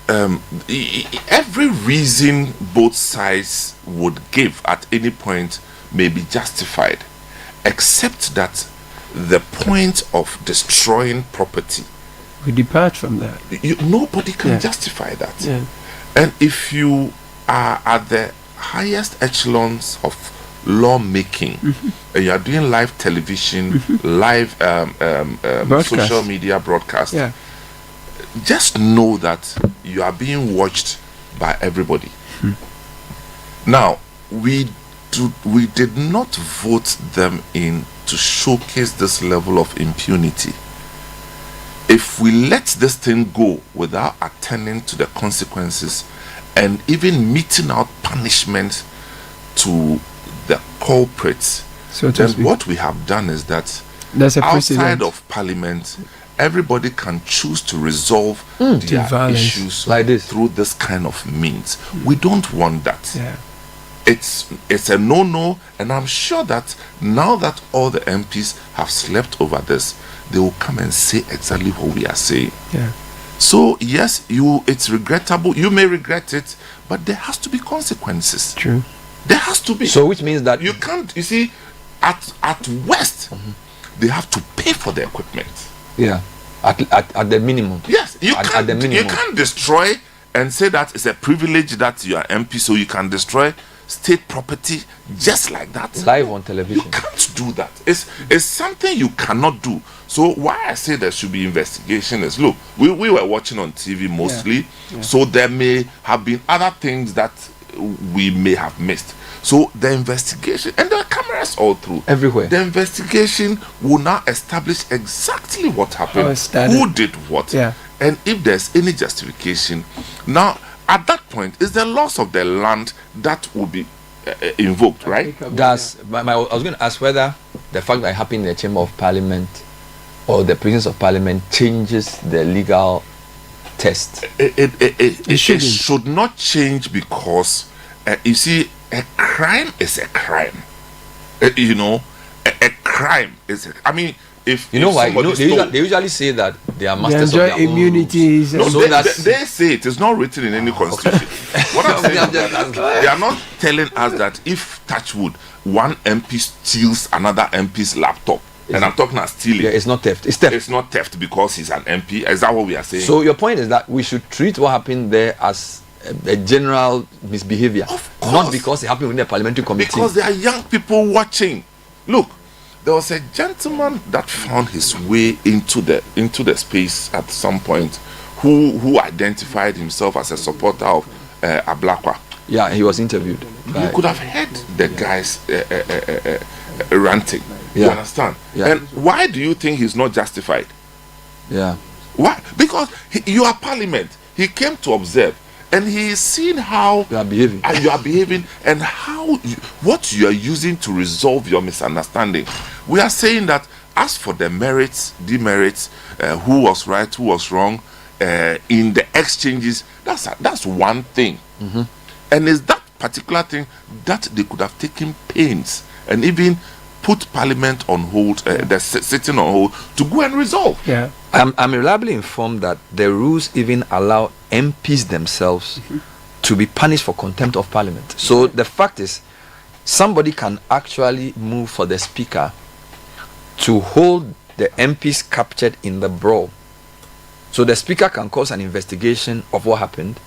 every reason both sides would give at any point may be justified, except that the point of destroying property. We depart from that. Nobody can justify that. Yeah. And if you are at the highest echelons of lawmaking, and you are doing live television, live social media broadcast, just know that you are being watched by everybody. Now, we did not vote them in to showcase this level of impunity. If we let this thing go without attending to the consequences and even meting out punishment to the culprits, then what we have done is that outside of Parliament, everybody can choose to resolve their issues like this through this kind of means. We don't want that. It's a no-no, and I'm sure that now that all the MPs have slept over this, they will come and say exactly what we are saying. So yes, it's regrettable. You may regret it, but there has to be consequences. True. There has to be. So which means that you can't. You see, at West, they have to pay for the equipment. Yeah, at the minimum. Yes, you at the minimum. You can't destroy and say that it's a privilege that you are MP, so you can destroy state property just like that. Live on television. You can't do that. It's something you cannot do. So why I say there should be investigation is, look, we were watching on TV mostly, so there may have been other things that we may have missed. So the investigation, and there are cameras all through everywhere. The investigation will now establish exactly what happened, who did what, And if there's any justification, now at that point, is the loss of the land that will be invoked, right? I was going to ask whether the fact that it happened in the Chamber of Parliament or the presence of Parliament changes the legal test. It should not change because, you see, a crime is a crime. You know, a crime is. I mean, if you know why, they usually say that they are masters of their immunities. No, so they say it is not written in any constitution. What I'm saying is that they are not telling us that if touchwood, one MP steals another MP's laptop. And I'm talking about stealing. Yeah, it's not theft. It's theft. It's not theft because he's an MP. Is that what we are saying? So your point is that we should treat what happened there as a general misbehavior, not because it happened within the parliamentary committee. Because there are young people watching. Look, there was a gentleman that found his way into the space at some point, who identified himself as a supporter of Ablakwa. Yeah, he was interviewed. You could have heard the guys ranting. Yeah. You understand? Yeah. And why do you think he's not justified? Yeah. Why? Because you are parliament. He came to observe, and he is seeing how you are behaving, and what you are using to resolve your misunderstanding. We are saying that as for the merits, demerits, who was right, who was wrong, in the exchanges, that's one thing. Mm-hmm. And it's that particular thing that they could have taken pains and even put Parliament on hold, the sitting on hold, to go and resolve. Yeah. I'm reliably informed that the rules even allow MPs themselves to be punished for contempt of Parliament. So the fact is, somebody can actually move for the Speaker to hold the MPs captured in the brawl. So the Speaker can cause an investigation of what happened,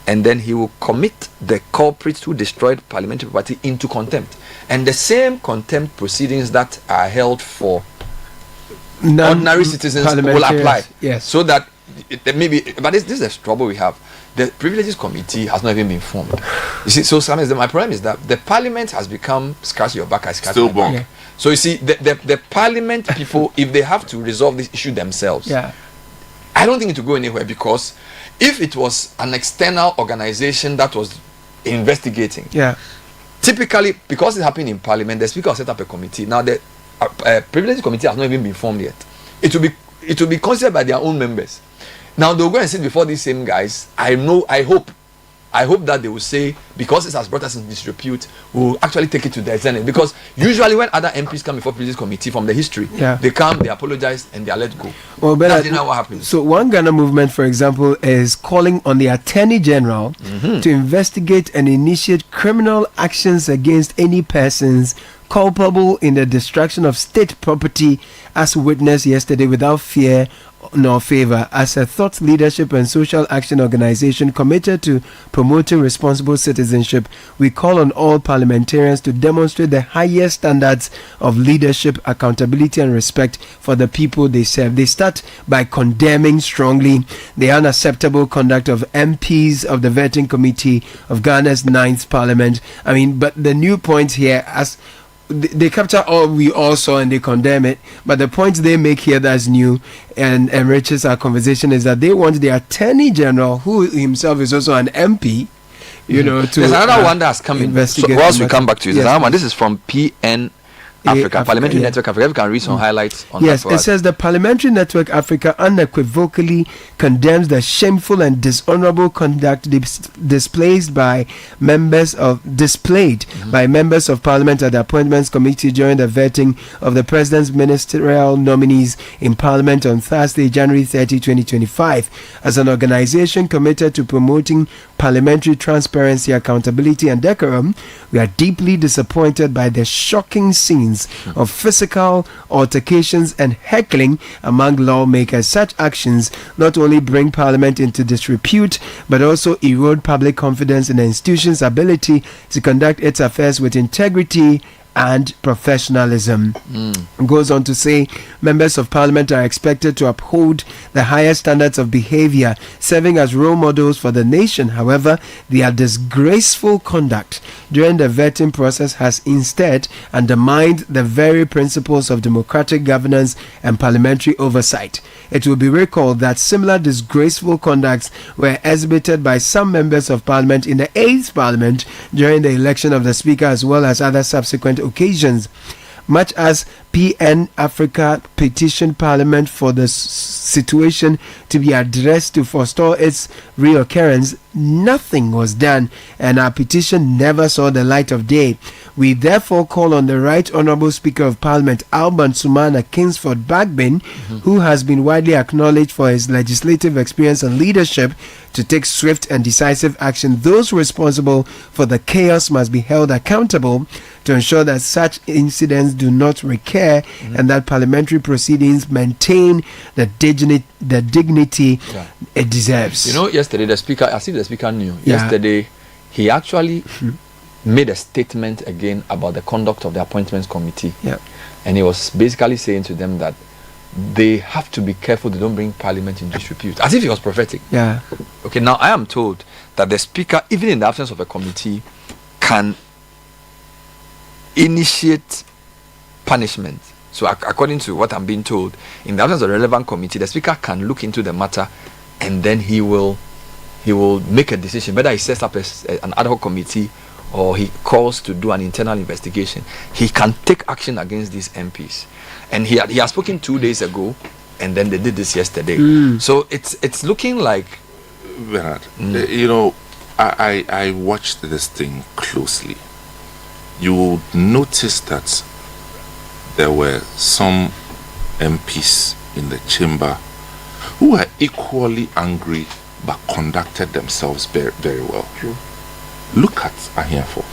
and then he will commit the culprits who destroyed parliamentary property into contempt. And the same contempt proceedings that are held for ordinary citizens will apply. Yes. So that maybe, but this is the trouble we have. The Privileges Committee has not even been formed. You see, so sometimes my problem is that the Parliament has become scratch your back, I scratch my back. Yeah. So you see, the Parliament people, if they have to resolve this issue themselves, I don't think it will go anywhere, because if it was an external organization that was investigating, typically, because it happened in Parliament, the Speaker will set up a committee. Now the Privileges Committee has not even been formed yet. It will be considered by their own members. Now they'll go and sit before these same guys. I hope that they will say, because it has brought us in disrepute, we'll actually take it to the Senate. Because usually when other MPs come before Privileges Committee, from the history, they come, they apologize, and they are let go. Well, that's not what happens. So one Ghana movement, for example, is calling on the Attorney General to investigate and initiate criminal actions against any persons culpable in the destruction of state property, as witnessed yesterday, without fear nor favor. As a thought leadership and social action organization committed to promoting responsible citizenship, we call on all parliamentarians to demonstrate the highest standards of leadership, accountability and respect for the people they serve. They start by condemning strongly the unacceptable conduct of MPs of the vetting committee of Ghana's 9th parliament. I mean, but the new point here, as they capture all we all saw and they condemn it, but the point they make here that's new and enriches our conversation is that they want the Attorney General, who himself is also an MP, to there's another one that's coming. So whilst we come back to it, another one. This is from PN Africa, Parliamentary Network Africa. If you can read some highlights on that. It says the Parliamentary Network Africa unequivocally condemns the shameful and dishonorable conduct displayed by members of Parliament at the Appointments Committee during the vetting of the President's ministerial nominees in Parliament on Thursday, January 30, 2025. As an organization committed to promoting parliamentary transparency, accountability and decorum, we are deeply disappointed by the shocking scenes of physical altercations and heckling among lawmakers. Such actions not only bring Parliament into disrepute, but also erode public confidence in the institution's ability to conduct its affairs with integrity and professionalism. Goes on to say members of parliament are expected to uphold the highest standards of behavior, serving as role models for the nation. However, their disgraceful conduct during the vetting process has instead undermined the very principles of democratic governance and parliamentary oversight. It will be recalled that similar disgraceful conducts were exhibited by some members of parliament in the 8th parliament during the election of the speaker, as well as other subsequent occasions. Much as PN Africa petitioned Parliament for the situation to be addressed to forestall its reoccurrence, nothing was done, and our petition never saw the light of day. We therefore call on the Right Honourable Speaker of Parliament, Alban Sumana Kingsford Bagbin, who has been widely acknowledged for his legislative experience and leadership, to take swift and decisive action. Those responsible for the chaos must be held accountable to ensure that such incidents do not recur and that parliamentary proceedings maintain the dignity it deserves. You know, yesterday the speaker, I see the speaker knew. Yesterday, he actually made a statement again about the conduct of the appointments committee. And he was basically saying to them that they have to be careful they don't bring parliament in disrepute, as if he was prophetic. Okay, now I am told that the speaker, even in the absence of a committee, can initiate punishment. So according to what I'm being told, in the absence of a relevant committee, the speaker can look into the matter and then he will make a decision whether he sets up an ad hoc committee or he calls to do an internal investigation. He can take action against these MPs. And he has spoken 2 days ago, and then they did this yesterday. So it's looking like Bernard, you know, I watched this thing closely. You will notice that there were some MPs in the chamber who were equally angry but conducted themselves very, very well. Look at Ahiafo.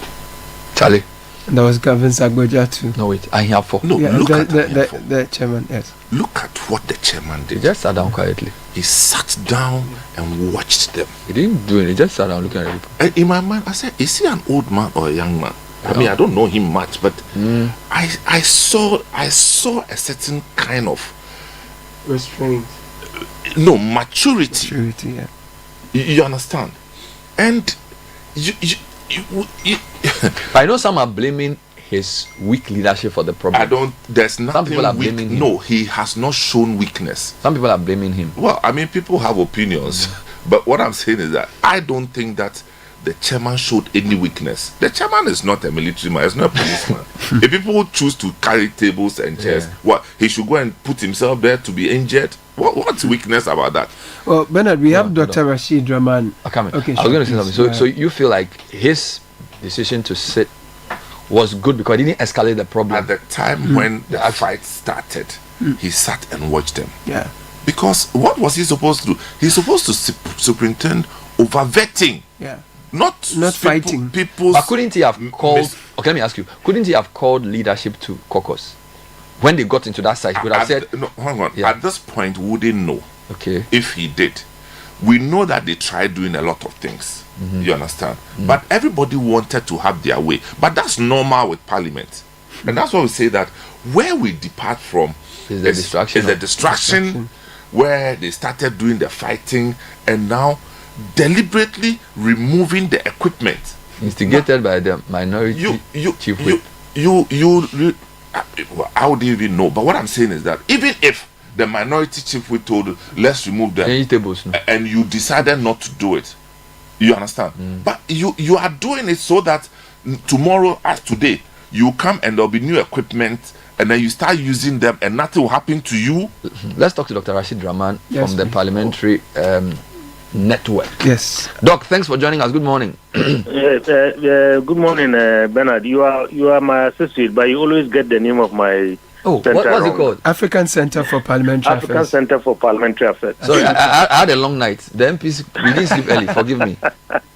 Charlie. There was Gavin Sagboja too. No, wait, Ahiafo. No, look at the chairman, yes. Look at what the chairman did. He just sat down quietly. He sat down and watched them. He didn't do anything, he just sat down looking at people. And in my mind, I said, is he an old man or a young man? I mean, I don't know him much, but I saw a certain kind of restraint. No, maturity. Maturity, yeah. You understand? And you I know some are blaming his weak leadership for the problem. There's nothing. Some people are blaming him. No, he has not shown weakness. Some people are blaming him. Well, I mean, people have opinions, but what I'm saying is that I don't think that the chairman showed any weakness. The chairman is not a military man, he's not a policeman. If people choose to carry tables and chairs, what, he should go and put himself there to be injured? What's weakness about that? Well, Bernard, we have Dr. Rashid Rahman. Okay, I was going to say something. So you feel like his decision to sit was good because he didn't escalate the problem? At the time when the fight started, he sat and watched them. Yeah. Because what was he supposed to do? He's supposed to superintend over vetting. Yeah. Not fighting. But couldn't he have called? Okay, let me ask you. Couldn't he have called leadership to caucus when they got into that site? He would have said, "No, hang on." Yeah. At this point, we wouldn't know. Okay. If he did, we know that they tried doing a lot of things. You understand? But everybody wanted to have their way. But that's normal with Parliament, and that's why we say that where we depart from is the distraction. Where they started doing the fighting, and now deliberately removing the equipment instigated by the minority chief whip. How do you even know? But what I'm saying is that even if the minority chief whip told you, let's remove them, and you decided not to do it, you understand? But you are doing it so that tomorrow, as today, you come and there'll be new equipment, and then you start using them and nothing will happen to you. Let's talk to Dr. Rashid Rahman from the Parliamentary Network. Yes. Doc, thanks for joining us. Good morning. Good morning, Bernard. You are my associate, but you always get the name of my center what's it called? African Center for Parliamentary Affairs. African Center for Parliamentary Affairs. Sorry, I had a long night. The MPs, we didn't sleep early. Forgive me.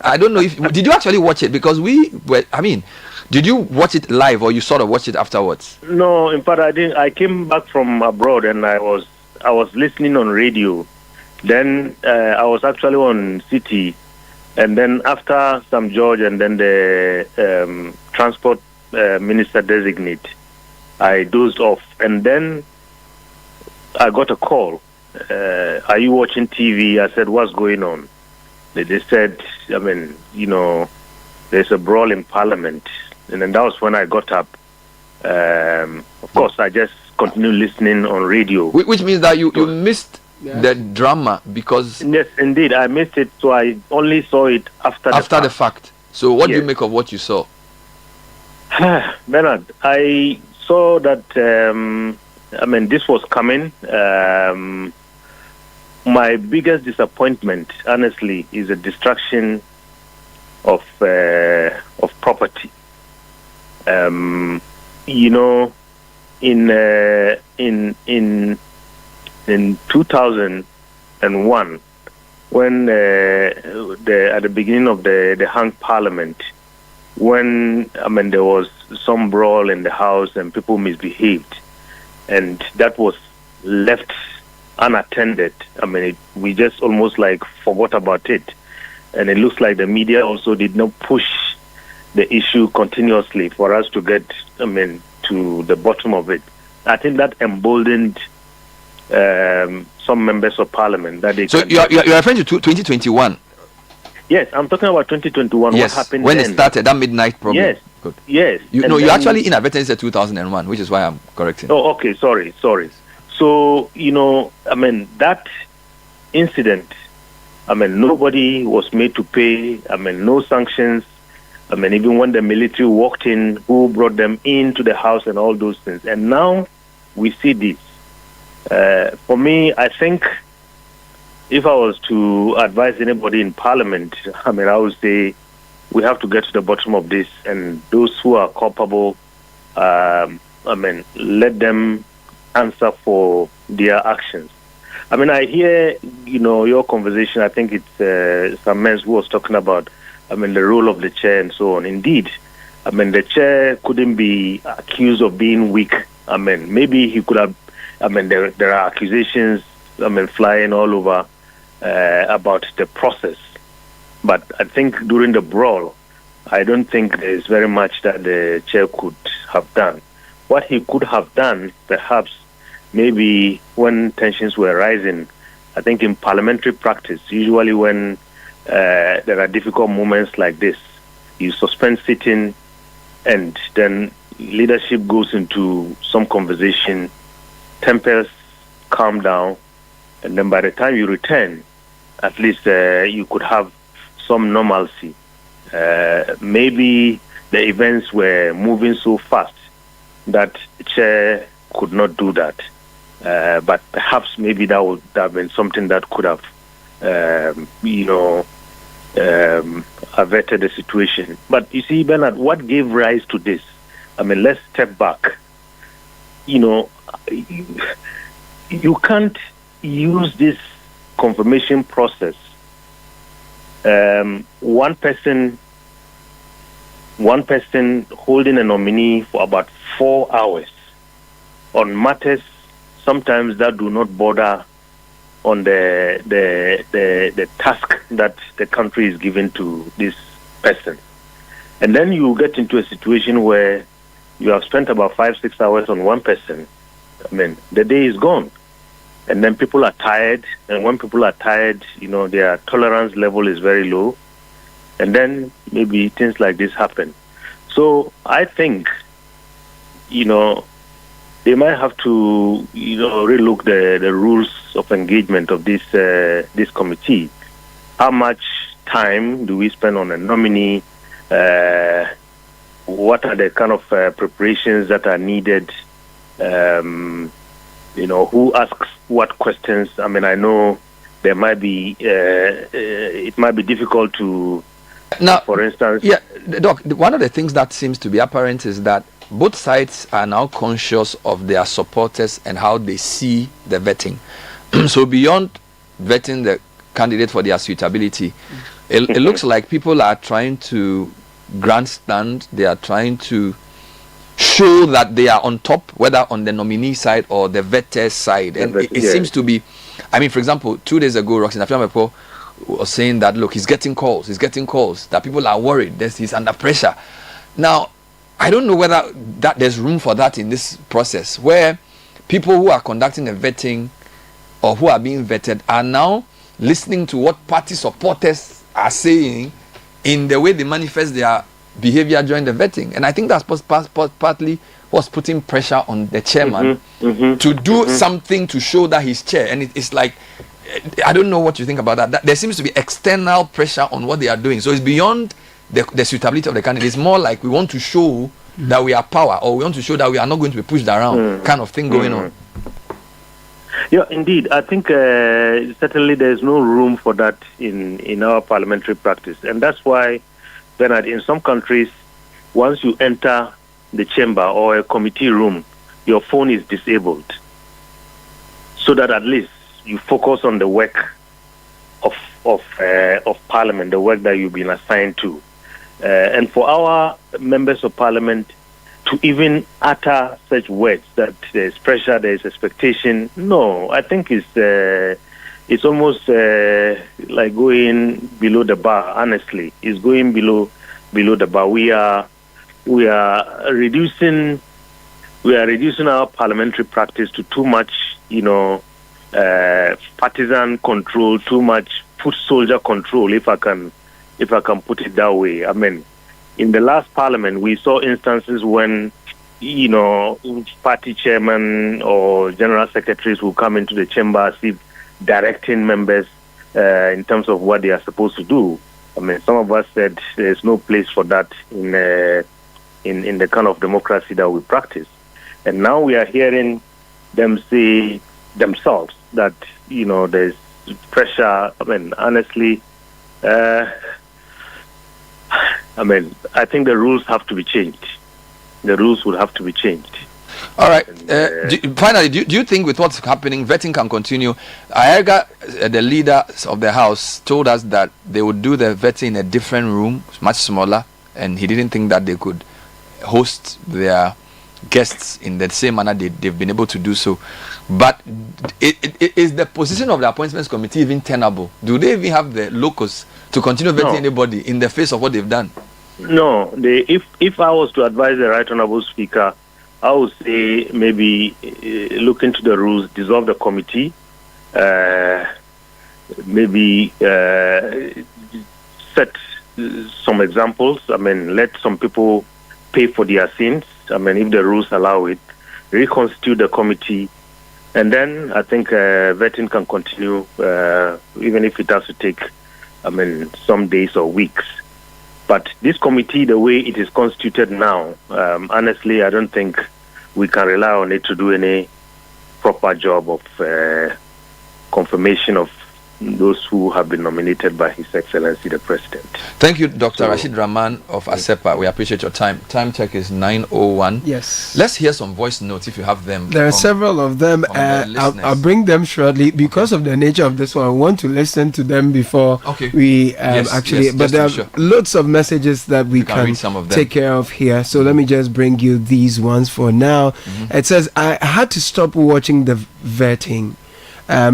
I don't know if... Did you actually watch it? Because did you watch it live or you sort of watched it afterwards? No, in fact, I didn't. I came back from abroad and I was listening on radio. Then I was actually on Citi, and then after Sam George and then the transport minister designate, I dozed off, and then I got a call. Are you watching TV? I said, what's going on? They said, there's a brawl in Parliament. And then that was when I got up. Of course, I just continued listening on radio. Which means that you missed the drama because... Yes, indeed, I missed it. So I only saw it after the fact. So what do you make of what you saw? Bernard, I saw that, this was coming. My biggest disappointment, honestly, is the destruction of property. In 2001, when at the beginning of the hung Parliament, when there was some brawl in the house and people misbehaved, and that was left unattended. We just almost like forgot about it, and it looks like the media also did not push the issue continuously for us to get to the bottom of it. I think that emboldened some members of Parliament that they. So you're referring to 2021. Yes, I'm talking about 2021. Yes, what happened when then? It started, that midnight problem. Yes. Good. Yes. You actually inadvertently said 2001, which is why I'm correcting. Oh, okay. Sorry. So, that incident, nobody was made to pay, no sanctions. Even when the military walked in, who brought them into the house and all those things. And now we see this. For me, I think if I was to advise anybody in Parliament, I would say we have to get to the bottom of this, and those who are culpable, let them answer for their actions. I hear, your conversation. I think it's some men who was talking about, the role of the chair and so on. Indeed, the chair couldn't be accused of being weak. Maybe he could have, there are accusations, flying all over about the process. But I think during the brawl, I don't think there's very much that the chair could have done. What he could have done, perhaps, maybe when tensions were rising, I think in parliamentary practice, usually when there are difficult moments like this, you suspend sitting and then leadership goes into some conversation, tempers calm down, and then by the time you return, at least you could have some normalcy. Maybe the events were moving so fast that the chair could not do that. But perhaps maybe that would have been something that could have, averted the situation. But you see, Bernard, what gave rise to this? Let's step back. You can't use this confirmation process. One person holding a nominee for about 4 hours on matters sometimes that do not border on the task that the country is given to this person. And then you get into a situation where you have spent about 5-6 hours on one person. The day is gone. And then people are tired. And when people are tired, their tolerance level is very low. And then maybe things like this happen. So I think, they might have to, relook the rules of engagement of this committee. How much time do we spend on a nominee? What are the kind of preparations that are needed? Who asks what questions? I know there might be, it might be difficult to, now, for instance. Yeah, Doc, one of the things that seems to be apparent is that both sides are now conscious of their supporters and how they see the vetting. So beyond vetting the candidate for their suitability, it looks like people are trying to grandstand. They are trying to show that they are on top, whether on the nominee side or the vetted side. And it seems to be, for example, 2 days ago, Roxanne Afiamepo was saying that, look, he's getting calls, that people are worried, that he's under pressure. Now, I don't know whether that there's room for that in this process, where people who are conducting the vetting or who are being vetted are now listening to what party supporters are saying in the way they manifest their behavior during the vetting. And I think that's partly what's putting pressure on the chairman to do something to show that he's chair. And it's like, I don't know what you think about that. There seems to be external pressure on what they are doing. So it's beyond the suitability of the candidate. It's more like we want to show that we are power, or we want to show that we are not going to be pushed around, kind of thing going on. Yeah, indeed. I think certainly there's no room for that in our parliamentary practice. And that's why, Bernard, in some countries, once you enter the chamber or a committee room, your phone is disabled, so that at least you focus on the work of Parliament, the work that you've been assigned to. And for our members of Parliament to even utter such words that there's pressure, there's expectation, no, I think it's almost like going below the bar. Honestly, it's going below the bar. We are reducing our parliamentary practice to too much, partisan control, too much foot soldier control, if I can put it that way. I mean, in the last parliament, we saw instances when, party chairman or general secretaries will come into the chamber as if directing members in terms of what they are supposed to do. I mean, some of us said there's no place for that in the kind of democracy that we practice. And now we are hearing them say themselves that, there's pressure. I mean, honestly, I think the rules have to be changed. The rules would have to be changed. All right. Finally, do you think with what's happening, vetting can continue? Ayerga, the leader of the House, told us that they would do the vetting in a different room, much smaller, and he didn't think that they could host their guests in the same manner they've been able to do so. But is the position of the appointments committee even tenable? Do they even have the locus to continue vetting anybody in the face of what they've done? No. If I was to advise the Right Honourable Speaker, I would say maybe look into the rules, dissolve the committee, maybe set some examples. I mean, let some people pay for their sins. I mean, if the rules allow it, reconstitute the committee, and then I think vetting can continue, even if it has to take, some days or weeks. But this committee, the way it is constituted now, honestly, I don't think we can rely on it to do any proper job of confirmation of those who have been nominated by His Excellency the President. Thank you, Dr. Rashid Rahman of ASEPA. We appreciate your time. Time check is 9:01. Yes. Let's hear some voice notes if you have them. There are several of them. I'll bring them shortly. Because of the nature of this one, I want to listen to them before we but there are lots of messages that we can take care of here. So let me just bring you these ones for now. It says, I had to stop watching the vetting.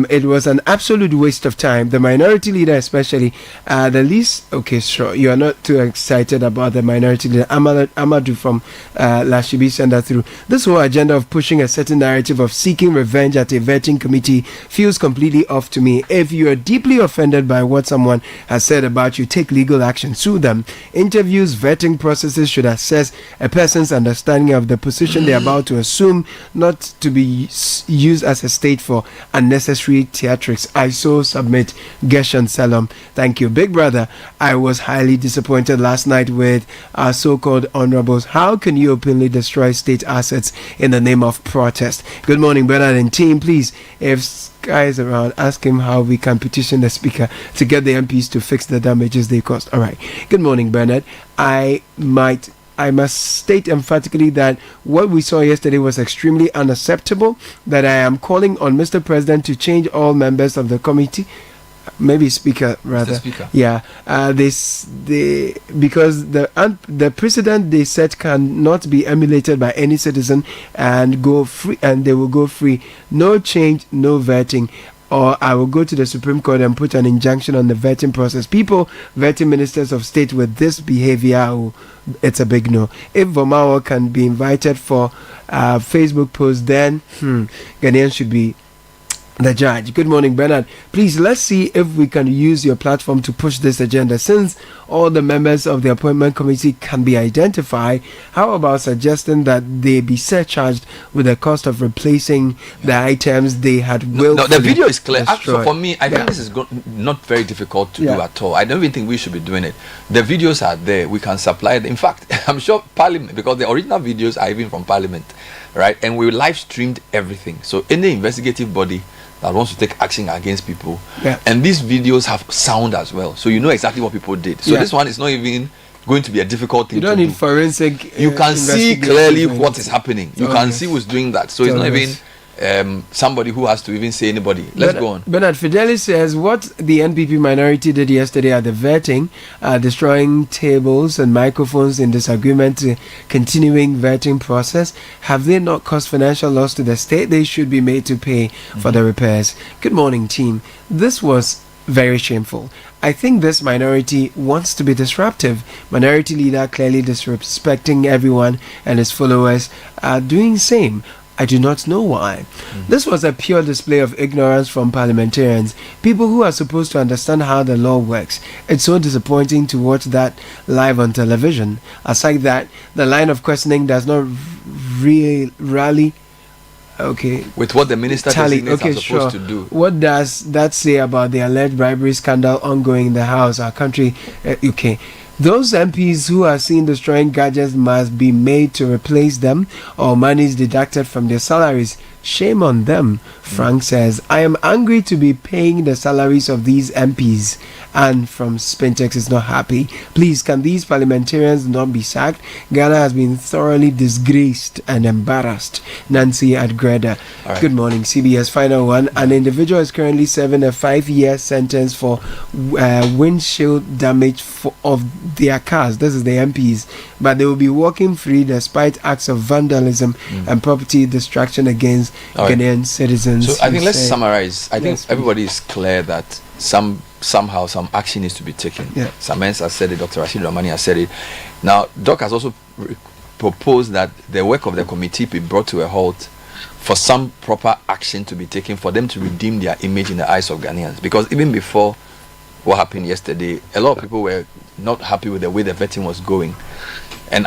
It was an absolute waste of time. The minority leader, especially, the least. Okay, sure. You are not too excited about the minority leader. Amadou from Lashibi sent that through. This whole agenda of pushing a certain narrative of seeking revenge at a vetting committee feels completely off to me. If you are deeply offended by what someone has said about you, take legal action. Sue them. Interviews, vetting processes should assess a person's understanding of the position they are about to assume, not to be used as a state for unnecessary theatrics. I so submit. Geshan Salam. Thank you. Big brother, I was highly disappointed last night with our so-called honorables. How can you openly destroy state assets in the name of protest? Good morning, Bernard and team. Please, if Sky is around, ask him how we can petition the speaker to get the MPs to fix the damages they caused. All right. Good morning, Bernard. I must state emphatically that what we saw yesterday was extremely unacceptable, that I am calling on Mr. President to change all members of the committee, maybe Speaker rather. Speaker. Yeah, because the precedent they set cannot be emulated by any citizen and go free, and they will go free. No change, no vetting. or I will go to the Supreme Court and put an injunction on the vetting process. People vetting ministers of state with this behavior, it's a big no. If Vomawo can be invited for Facebook post, then Ghanaians should be the judge. Good morning, Bernard. Please, let's see if we can use your platform to push this agenda. Since all the members of the appointment committee can be identified, how about suggesting that they be surcharged with the cost of replacing the items they had willfully No, the video is clear. destroyed? So for me, I think this is not very difficult to do at all. I don't even think we should be doing it. The videos are there. We can supply it. In fact, I'm sure Parliament, because the original videos are even from Parliament, right? And we live streamed everything. So any investigative body that wants to take action against people, and these videos have sound as well, so you know exactly what people did. So this one is not even going to be a difficult thing. You don't need forensic. You can see clearly what is happening. You can see who's doing that. So it's not even somebody who has to even say anybody. Let's go on. Bernard Fidelis says what the NPP minority did yesterday at the vetting, destroying tables and microphones in disagreement to continuing vetting process, have they not caused financial loss to the state? They should be made to pay for the repairs. Good morning, team. This was very shameful. I think this minority wants to be disruptive. Minority leader clearly disrespecting everyone, and his followers are doing same. I do not know why. This was a pure display of ignorance from parliamentarians, people who are supposed to understand how the law works. It's so disappointing to watch that live on television. Aside that, the line of questioning does not really rally. Okay. With what the minister are supposed to do. What does that say about the alleged bribery scandal ongoing in the House, our country? Okay. Those MPs who are seen destroying gadgets must be made to replace them, or monies deducted from their salaries. Shame on them, Frank says. I am angry to be paying the salaries of these MPs. And from Spintex is not happy. Please, can these parliamentarians not be sacked? Ghana has been thoroughly disgraced and embarrassed. Nancy at Greta. Right. Good morning, CBS. Final one. An individual is currently serving a 5-year sentence for windshield damage of their cars. This is the MPs. But they will be walking free despite acts of vandalism and property destruction against Ghanaian citizens. So I think let's summarize. I think everybody is clear that somehow some action needs to be taken. Samens has said it, Dr. Rashid Ramani has said it. Now, Doc has also proposed that the work of the committee be brought to a halt for some proper action to be taken for them to redeem their image in the eyes of Ghanaians. Because even before what happened yesterday, a lot of people were not happy with the way the vetting was going. And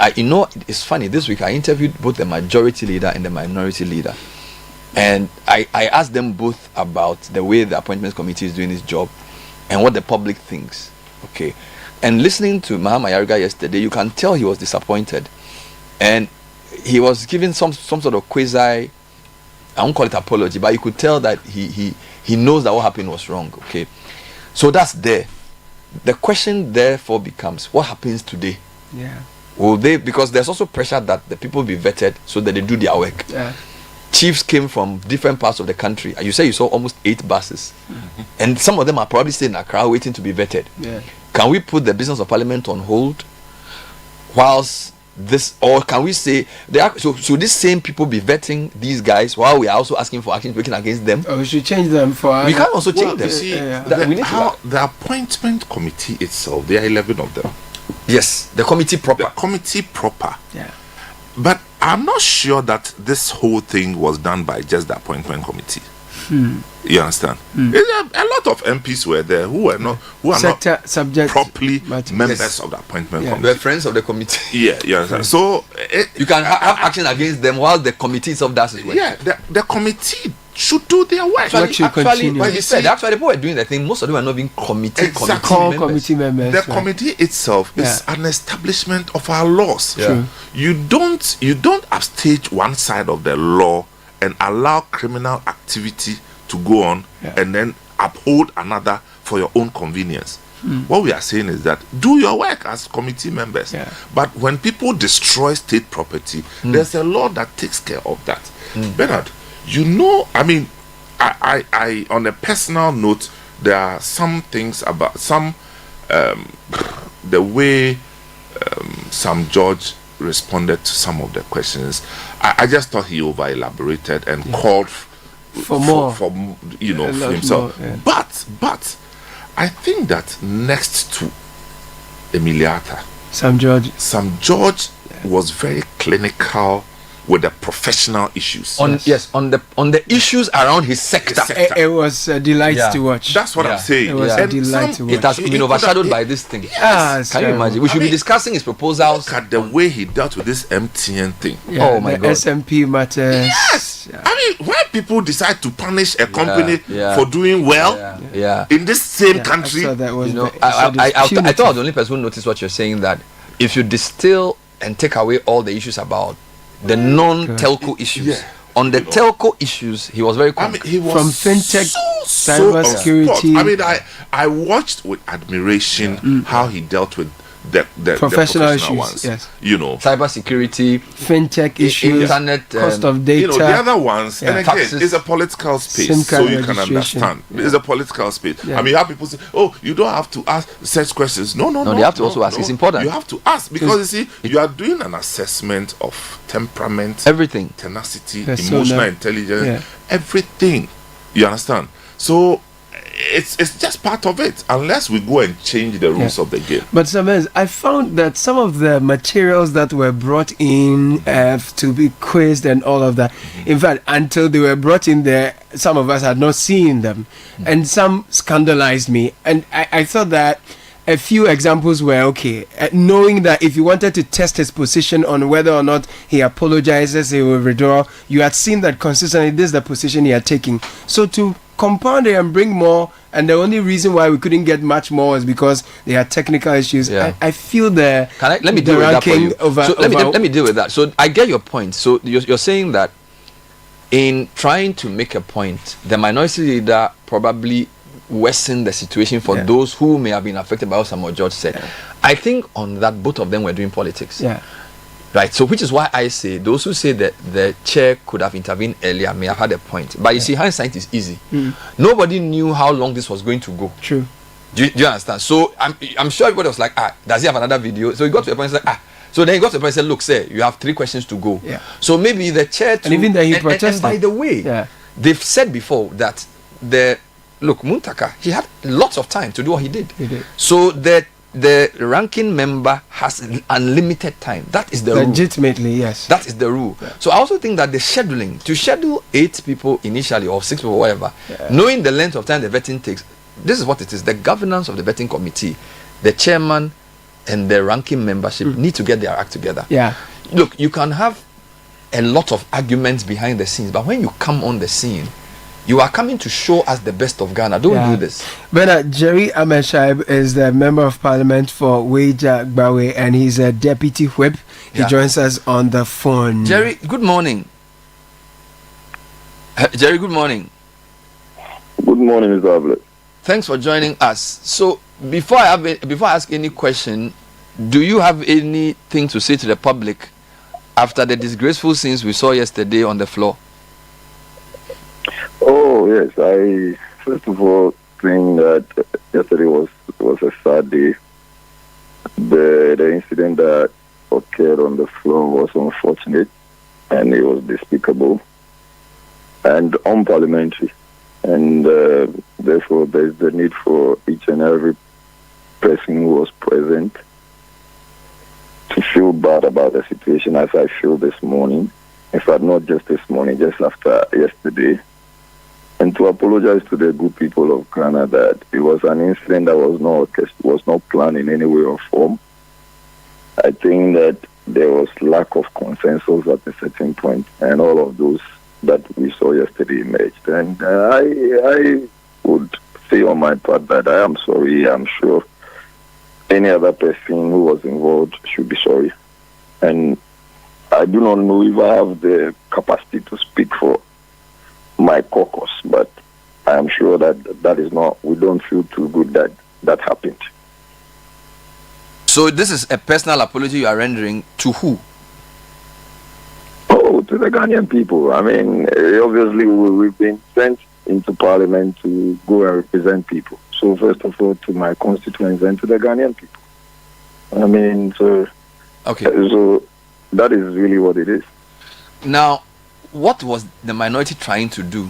it's funny, this week I interviewed both the majority leader and the minority leader. And I asked them both about the way the appointments committee is doing its job and what the public thinks. Okay. And listening to Mahama Yariga yesterday, you can tell he was disappointed. And he was giving some sort of quasi, I won't call it apology, but you could tell that he knows that what happened was wrong. Okay. So that's there. The question therefore becomes, what happens today? Yeah. Will they, because there's also pressure that the people be vetted so that they do their work. Yeah. Chiefs came from different parts of the country. You say you saw almost 8 buses. And some of them are probably still in Accra waiting to be vetted. Yeah. Can we put the business of parliament on hold whilst this, or can we say should these same people be vetting these guys while we are also asking for action taken against them? Or we should change them for we can also change them. You see, the appointment committee itself, there are 11 of them. Yes, the committee proper. The committee proper. Yeah. But I'm not sure that this whole thing was done by just the appointment committee. You understand? A lot of MPs were there who are not properly members of the appointment committee. They're friends of the committee. Yeah. So you can have action against them while the committee itself does its work. Yeah, the committee should do their work. Actually, like you said, people were doing that thing. Most of them are not being committee members. The committee itself is an establishment of our laws. Yeah. You don't upstage one side of the law and allow criminal activity to go on and then uphold another for your own convenience. What we are saying is that do your work as committee members. But when people destroy state property, there's a law that takes care of that. Bernard, I on a personal note, there are some things about the way Sam George responded to some of the questions. I just thought he over elaborated and called for more, for himself. More, yeah. But I think that next to Emiliata, Sam George was very clinical with the professional issues. On the issues around his sector. It was a delight to watch. That's what I'm saying. It was a delight to watch. It has been overshadowed by this thing. Yes. Can you imagine? We should be discussing his proposals. Look at the way he dealt with this MTN thing. Yeah, oh my God. SMP matters. Yes. Yeah. I mean, when people decide to punish a company for doing well in this same country, I thought I was the only person who noticed what you're saying, that if you distill and take away all the issues about the non-telco issues. On the telco issues, he was very quick. He was from fintech, cyber security. I mean, I watched with admiration how he dealt with the professional issues, ones. Yes. Cyber security, fintech issues, internet, cost of data. The other ones, and again, it's a political space, so you can understand. It's a political space. I mean, you have people say, "Oh, you don't have to ask such questions." No, they have to also ask. It's important. You have to ask because you see, you are doing an assessment of temperament, everything, tenacity, emotional intelligence, everything. You understand? So it's just part of it, unless we go and change the rules of the game. But sometimes I found that some of the materials that were brought in to be quizzed and all of that, in fact, until they were brought in there, some of us had not seen them, and some scandalized me. And I thought that a few examples were okay, knowing that if you wanted to test his position on whether or not he apologizes, he will withdraw, you had seen that consistently this is the position he had taken. So to compound it and bring more, and the only reason why we couldn't get much more is because they had technical issues. I feel let me deal with that for you. Let me deal with that. So I get your point. So you're saying that in trying to make a point, the minority leader probably worsened the situation for those who may have been affected by what Samuel George said. I think on that both of them were doing politics. Right, so which is why I say those who say that the chair could have intervened earlier may have had a point. But you see, hindsight is easy. Nobody knew how long this was going to go. True. Do you understand? So I'm sure everybody was like, does he have another video? So he got to a point and said, So then he got to the point and said, look, sir, you have 3 questions to go. So maybe the chair too, and even then he protested. And by the way, they've said before that Muntaka, he had lots of time to do what he did. So the ranking member has unlimited time. That is the rule. Legitimately, yes. That is the rule. So I also think that the scheduling, to schedule 8 people initially or 6 people, whatever, knowing the length of time the vetting takes, this is what it is. The governance of the vetting committee, the chairman and the ranking membership need to get their act together. Look, you can have a lot of arguments behind the scenes, but when you come on the scene, you are coming to show us the best of Ghana. Don't do this. But Jerry Ameshaib is the Member of Parliament for Weija Gbawe, and he's a Deputy Whip. He joins us on the phone. Jerry, good morning. Jerry, good morning. Good morning, Mr. Ablet. Thanks for joining us. So, before I ask any question, do you have anything to say to the public after the disgraceful scenes we saw yesterday on the floor? Oh, yes. I first of all think that yesterday was a sad day. The incident that occurred on the floor was unfortunate, and it was despicable and unparliamentary. And therefore, there's the need for each and every person who was present to feel bad about the situation, as I feel this morning. In fact, not just this morning, just after yesterday. And to apologize to the good people of Ghana that it was an incident that was not planned in any way or form. I think that there was lack of consensus at a certain point, and all of those that we saw yesterday emerged. And I would say on my part that I am sorry. I'm sure any other person who was involved should be sorry. And I do not know if I have the capacity to speak for my caucus, but I am sure that is not, we don't feel too good that happened. So this is a personal apology you are rendering to who? Oh, to the Ghanaian people. I mean, obviously we've been sent into Parliament to go and represent people. So first of all, to my constituents and to the Ghanaian people. I mean, so that is really what it is. Now, what was the minority trying to do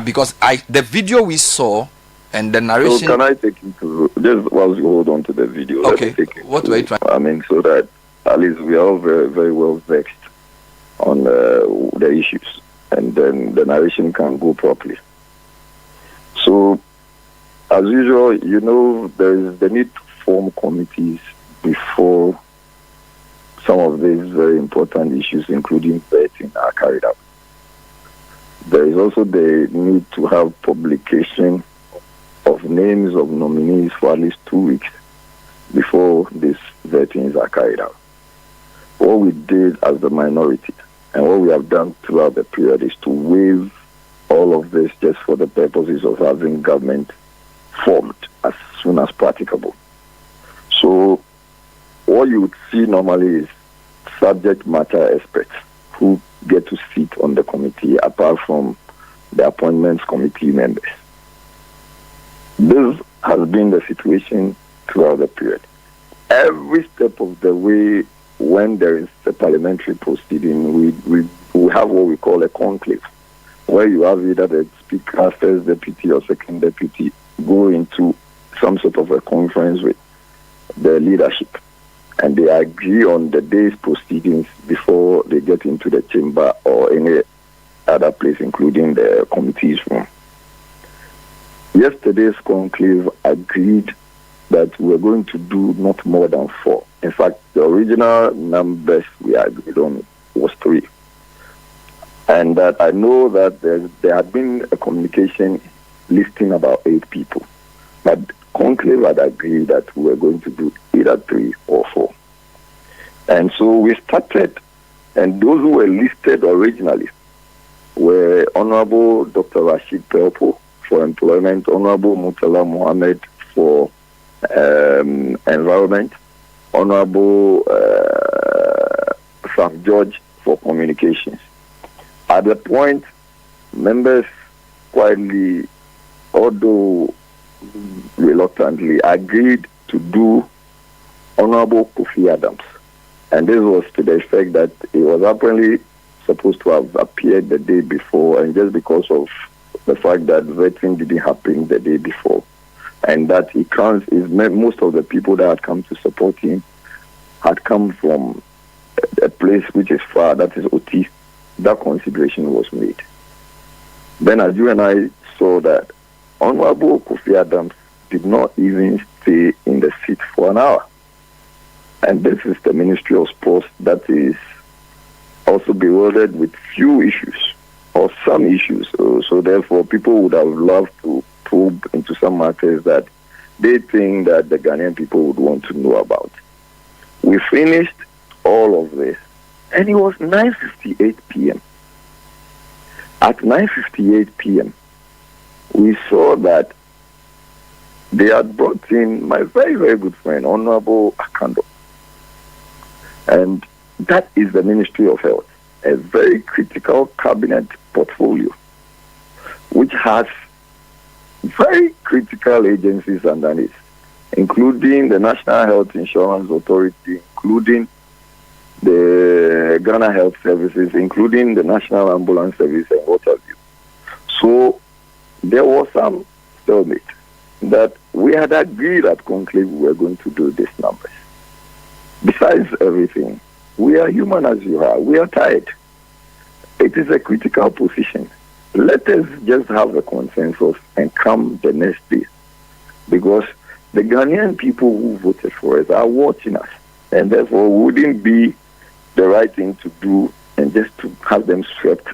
Because the video we saw and the narration. So can I take you to just while you hold on to the video? Okay. What were you trying? I mean, so that at least we are all very, very well vexed on the issues, and then the narration can go properly. So, as usual, there is the need to form committees before some of these very important issues, including vetting, are carried out. There is also the need to have publication of names of nominees for at least 2 weeks before these vettings are carried out. What we did as the minority and what we have done throughout the period is to waive all of this just for the purposes of having government formed as soon as practicable. So what you would see normally is subject matter experts who get to sit on the committee apart from the appointments committee members. This has been the situation throughout the period. Every step of the way, when there is a parliamentary proceeding, we have what we call a conclave, where you have either the speaker, first deputy or second deputy go into some sort of a conference with the leadership, and they agree on the day's proceedings before they get into the chamber or any other place, including the committee's room. Yesterday's conclave agreed that we're going to do not more than 4. In fact, the original numbers we agreed on was 3. And that I know that there had been a communication listing about 8 people. But conclave had agreed that we were going to do either 3 or 4. And so we started, and those who were listed originally were Honorable Dr. Rashid Pelpo for Employment, Honorable Murtala Mohammed for Environment, Honorable Sam George for Communications. At the point, members quietly, although reluctantly, agreed to do Honorable Kofi Adams. And this was to the effect that he was apparently supposed to have appeared the day before, and just because of the fact that vetting didn't happen the day before, and that he counts, most of the people that had come to support him had come from a place which is far, that is Oti. That consideration was made. Then as you and I saw that Honorable Kofi Adams did not even stay in the seat for an hour. And this is the Ministry of Sports that is also bewildered with few issues or some issues. So therefore, people would have loved to probe into some matters that they think that the Ghanaian people would want to know about. We finished all of this, and it was 9:58 p.m. At 9:58 p.m., we saw that they had brought in my very, very good friend, Honorable Akando. And that is the Ministry of Health, a very critical cabinet portfolio, which has very critical agencies underneath, including the National Health Insurance Authority, including the Ghana Health Services, including the National Ambulance Service, and what have you. So there was some stalemate that we had agreed at conclave we were going to do these numbers. Besides everything, we are human as you are. We are tired. It is a critical position. Let us just have a consensus and come the next day. Because the Ghanaian people who voted for us are watching us. And therefore, wouldn't be the right thing to do and just to have them swept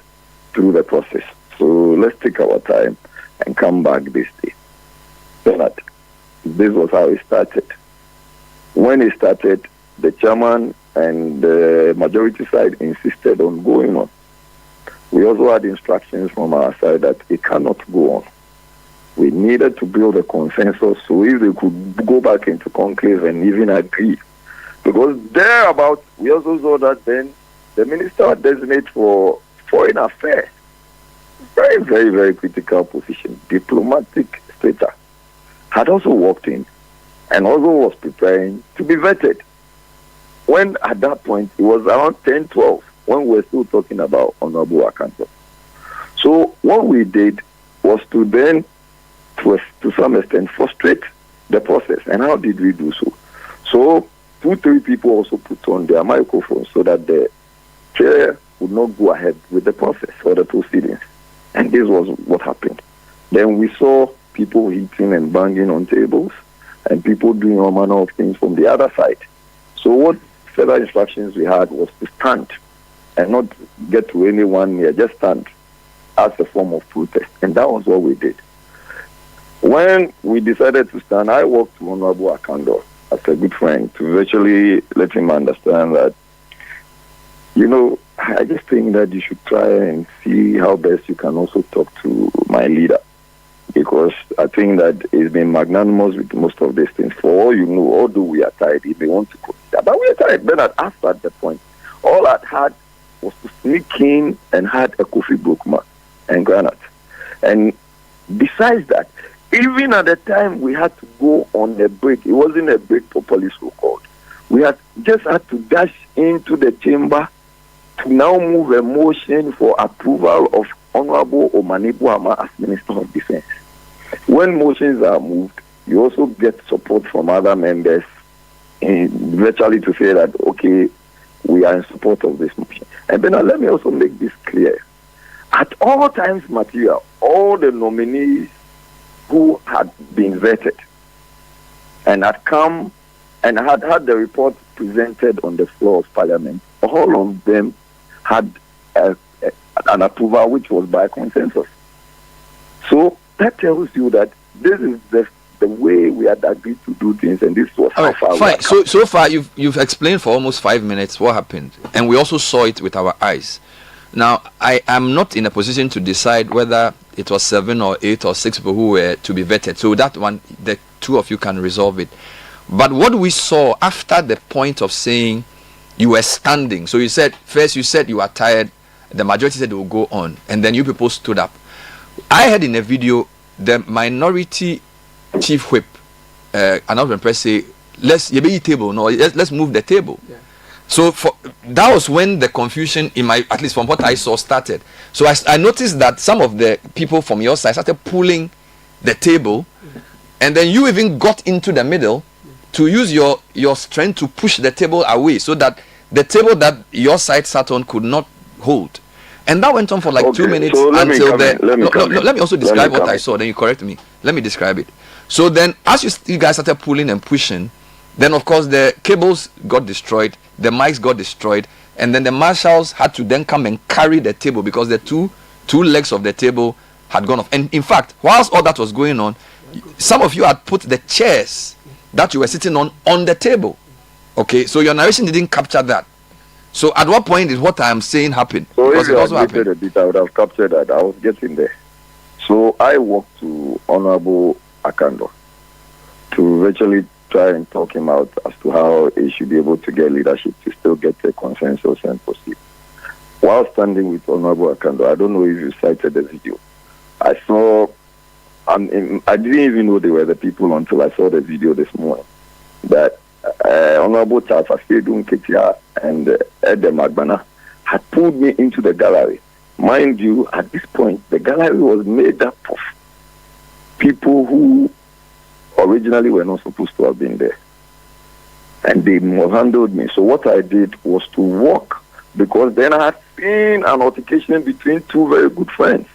through the process. So let's take our time and come back this day. But this was how it started. When it started, the chairman and the majority side insisted on going on. We also had instructions from our side that it cannot go on. We needed to build a consensus so if they could go back into conclave and even agree. Because thereabout, we also saw that then the minister designate for foreign affairs, very, very, very critical position, diplomatic status, had also walked in and also was preparing to be vetted. When at that point, it was around 10-12 when we were still talking about Honorable Akanto. So what we did was to then, to some extent, frustrate the process. And how did we do so? So 2-3 people also put on their microphones so that the chair would not go ahead with the process or the proceedings. And this was what happened. Then we saw people hitting and banging on tables and people doing all manner of things from the other side. So what further instructions we had was to stand and not get to anyone near, just stand as a form of protest. And that was what we did. When we decided to stand, I walked to Honorable Akando as a good friend to virtually let him understand that, you know, I just think that you should try and see how best you can also talk to my leader. Because I think that he's been magnanimous with most of these things. For all you know, although we are tired, he may want to go. But we are tired. But after at the point, all I had was to sneak in and had a coffee Brokma and granite. And besides that, even at the time we had to go on a break, it wasn't a break properly so-called. We had to dash into the chamber to now move a motion for approval of Honorable Omanibu Ama as Minister of Defense. When motions are moved, you also get support from other members virtually to say that, okay, we are in support of this motion. And then let me also make this clear. At all times material, all the nominees who had been vetted and had come and had the report presented on the floor of Parliament, all of them had an approval which was by consensus. So that tells you that this is the way we had agreed to do things, and this was how far. Fine. So far you've explained for almost 5 minutes what happened, and we also saw it with our eyes. Now I am not in a position to decide whether it was 7 or 8 or 6 people who were to be vetted. So that one, the two of you can resolve it. But what we saw after the point of saying you were standing, so you said you were tired, the majority said they will go on, and then you people stood up. I heard in a video the minority chief whip, announcement press say, let's move the table. Yeah. So that was when the confusion at least from what I saw, started. So I noticed that some of the people from your side started pulling the table, and then you even got into the middle to use your strength to push the table away so that the table that your side sat on could not hold. And that went on for like 2 minutes until let me also describe what I saw, then you correct me. Let me describe it. So then as you guys started pulling and pushing, then of course the cables got destroyed, the mics got destroyed, and then the marshals had to then come and carry the table because the two legs of the table had gone off. And in fact, whilst all that was going on, some of you had put the chairs that you were sitting on the table. Okay, so your narration didn't capture that. So at what point is what I am saying happened? So if you had a bit, I would have captured that. I was getting there. So I walked to Honorable Akando to virtually try and talk him out as to how he should be able to get leadership to still get a consensus and proceed. While standing with Honorable Akando, I don't know if you cited the video. I saw, I didn't even know they were the people until I saw the video this morning, that Honorable Charles Afedun Ketia and Edem Agbana had pulled me into the gallery. Mind you, at this point, the gallery was made up of people who originally were not supposed to have been there. And they handled me. So what I did was to walk, because then I had seen an altercation between two very good friends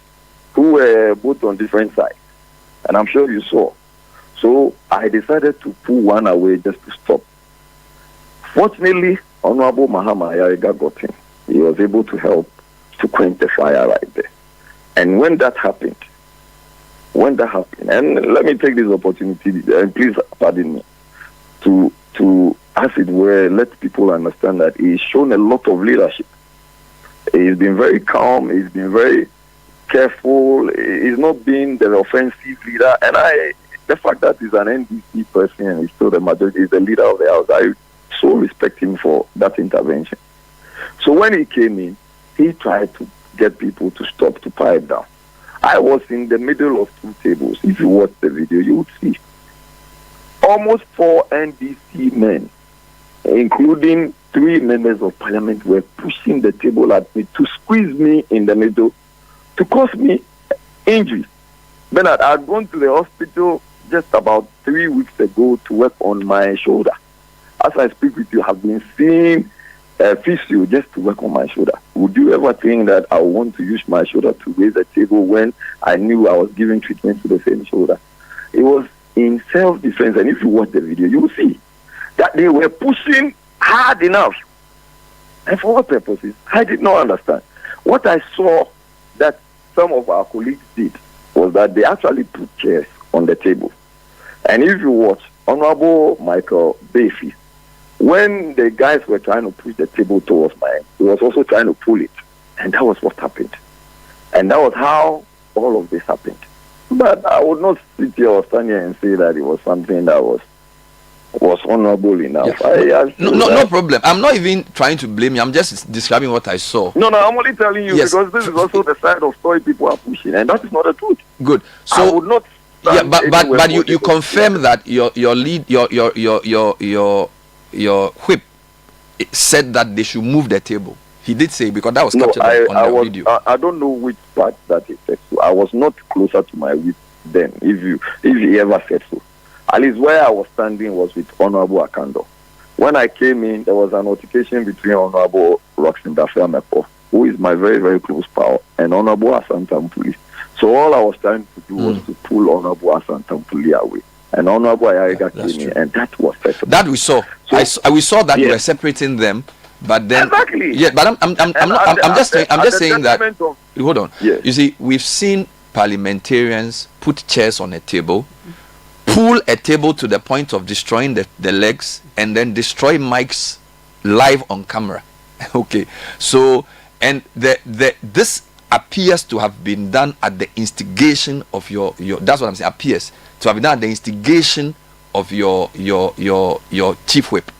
who were both on different sides. And I'm sure you saw. So I decided to pull one away just to stop. Fortunately, Honorable Mahama Ayariga got him. He was able to help to quench the fire right there. And when that happened, and let me take this opportunity, and please pardon me, to as it were, let people understand that he's shown a lot of leadership. He's been very calm, he's been very careful, he's not been the offensive leader, and the fact that he's an NDC person and he's still the majority, he's the leader of the house, I so respect him for that intervention. So when he came in, he tried to get people to stop, to pipe down. I was in the middle of two tables. If you watch the video, you would see almost 4 NDC men, including 3 members of parliament, were pushing the table at me to squeeze me in the middle, to cause me injury. Bernard, I had gone to the hospital just about 3 weeks ago to work on my shoulder. As I speak with you, I have been seeing physio just to work on my shoulder. Would you ever think that I want to use my shoulder to raise a table when I knew I was giving treatment to the same shoulder? It was in self-defense, and if you watch the video, you will see that they were pushing hard enough. And for what purposes? I did not understand. What I saw that some of our colleagues did was that they actually put chairs on the table. And if you watch, Honorable Michael Bayfi, when the guys were trying to push the table towards mine, he was also trying to pull it. And that was what happened. And that was how all of this happened. But I would not sit here or stand here and say that it was something that was honorable enough. Yeah. No problem. I'm not even trying to blame you. I'm just describing what I saw. No, I'm only telling you because this is also the side of story people are pushing, and that is not the truth. Good. So I would not. Yeah, but you confirm that your lead your whip said that they should move the table. He did say, because that was captured on the video. I don't know which part that he said so. I was not closer to my whip then, if he ever said so. At least where I was standing was with Honorable Akando. When I came in, there was an altercation between Honorable Roxin Dafiamepo, who is my very, very close pal, and Honorable Asantampuli. So all I was trying to do was to pull Honorable Asantampuli away. And Honorable Ayariga came in, and that was settled. That we saw. So we saw that you were separating them, but then exactly. Yeah, but I'm just saying that. Hold on. Yes. You see, we've seen parliamentarians put chairs on a table, pull a table to the point of destroying the legs, and then destroy mics live on camera. Okay, so and this appears to have been done at the instigation of your that's what I'm saying, appears to have been done at the instigation of your chief whip.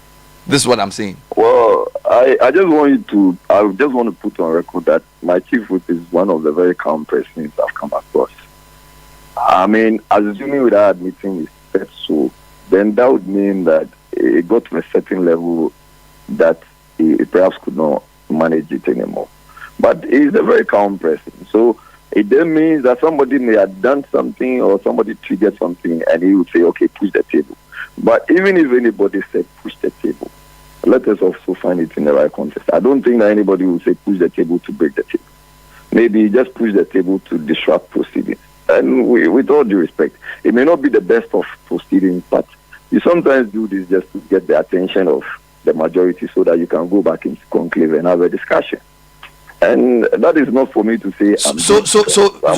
This is what I'm saying. Well, I just want to put on record that my chief whip is one of the very calm persons I've come across. I mean, assuming without admitting it said so, then that would mean that it got to a certain level that it perhaps could not manage it anymore. But he's a very calm person. So it then means that somebody may have done something or somebody triggered something and he would say, okay, push the table. But even if anybody said push the table, let us also find it in the right context. I don't think that anybody would say push the table to break the table. Maybe just push the table to disrupt proceedings. And with all due respect, it may not be the best of proceedings, but you sometimes do this just to get the attention of the majority so that you can go back into conclave and have a discussion. And that is not for me to say. So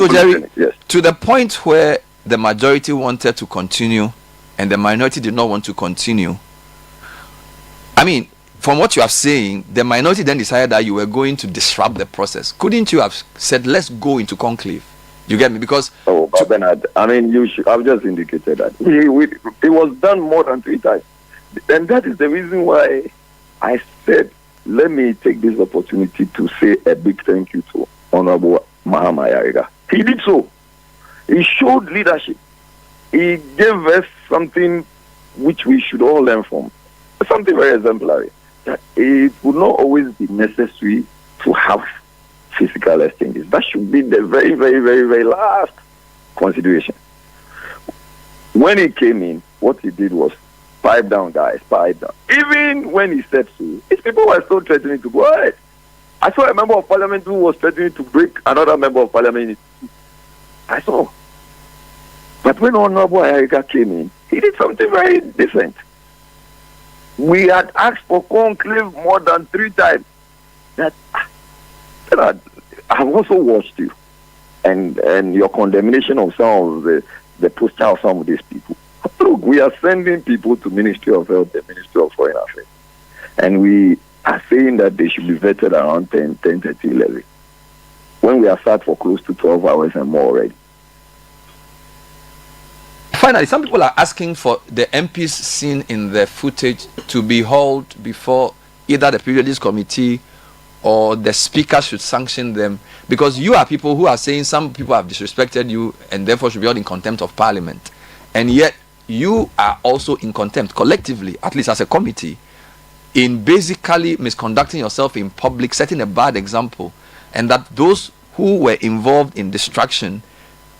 Jerry, yes. To the point where the majority wanted to continue and the minority did not want to continue. I mean, from what you are saying, the minority then decided that you were going to disrupt the process. Couldn't you have said, let's go into conclave? You get me? Because Bernard, I mean, I've just indicated that it was done more than 3 times, and that is the reason why I said, let me take this opportunity to say a big thank you to Honorable Mahama Ayariga. He did so. He showed leadership. He gave us something which we should all learn from. Something very exemplary. That it would not always be necessary to have physical exchanges. That should be the very, very, very, very last consideration. When he came in, what he did was pipe down, guys, pipe down. Even when he said so, his people were still threatening to go ahead. I saw a member of parliament who was threatening to break another member of parliament. I saw. But when Honorable Ayariga came in, he did something very different. We had asked for conclave more than 3 times. That I've also watched you and your condemnation of some of the posture of some of these people. Look, we are sending people to Ministry of Health, the Ministry of Foreign Affairs, and we are saying that they should be vetted around 10:30, 11, when we are sat for close to 12 hours and more already. Finally, some people are asking for the MPs seen in the footage to be hauled before either the Privileges Committee or the Speaker should sanction them, because you are people who are saying some people have disrespected you and therefore should be held in contempt of Parliament. And yet you are also in contempt collectively, at least as a committee, in basically misconducting yourself in public, setting a bad example, and that those who were involved in distraction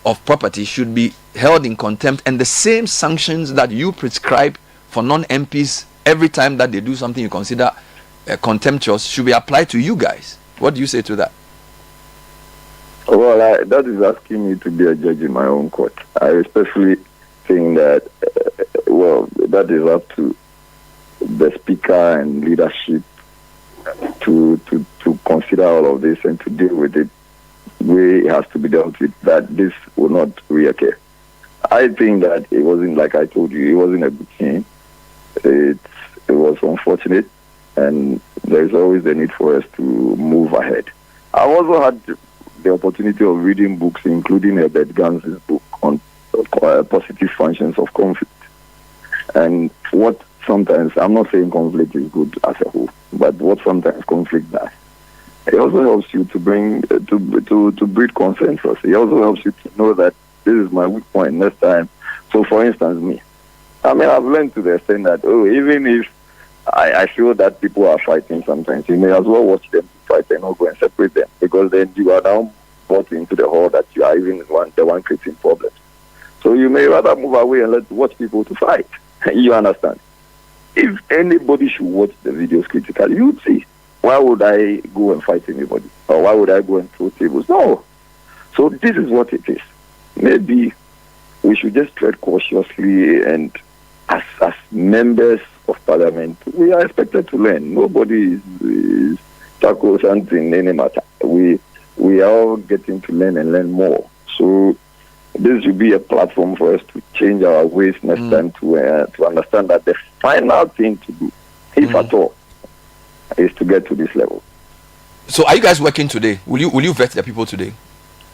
of property should be held in contempt, and the same sanctions that you prescribe for non-MPs every time that they do something you consider contemptuous should be applied to you guys. What do you say to that? Well, that is asking me to be a judge in my own court. I especially think that, that is up to the speaker and leadership to consider all of this and to deal with it the way it has to be dealt with, that this will not reoccur. I think that it wasn't, like I told you, it wasn't a good thing. It was unfortunate, and there's always the need for us to move ahead. I've also had the opportunity of reading books, including Herbert Gans's book on positive functions of conflict. And what sometimes, I'm not saying conflict is good as a whole, but what sometimes conflict does, it also helps you to bring, to breed consensus. It also helps you to know that this is my weak point next time. So for instance, me, I mean, I've learned to the extent that, even if I feel that people are fighting sometimes, you may as well watch them fight and not go and separate them, because then you are now brought into the hole that you are even the one creating problems. So you may rather move away and watch people to fight. You understand? If anybody should watch the videos critically, you would see. Why would I go and fight anybody? Or why would I go and throw tables? No. So this is what it is. Maybe we should just tread cautiously, and as members of Parliament, we are expected to learn. Nobody is tackle something, any matter. We are all getting to learn and learn more. So this should be a platform for us to change our ways next time to understand that the final thing to do, if at all, is to get to this level. So are you guys working today? Will you vet the people today?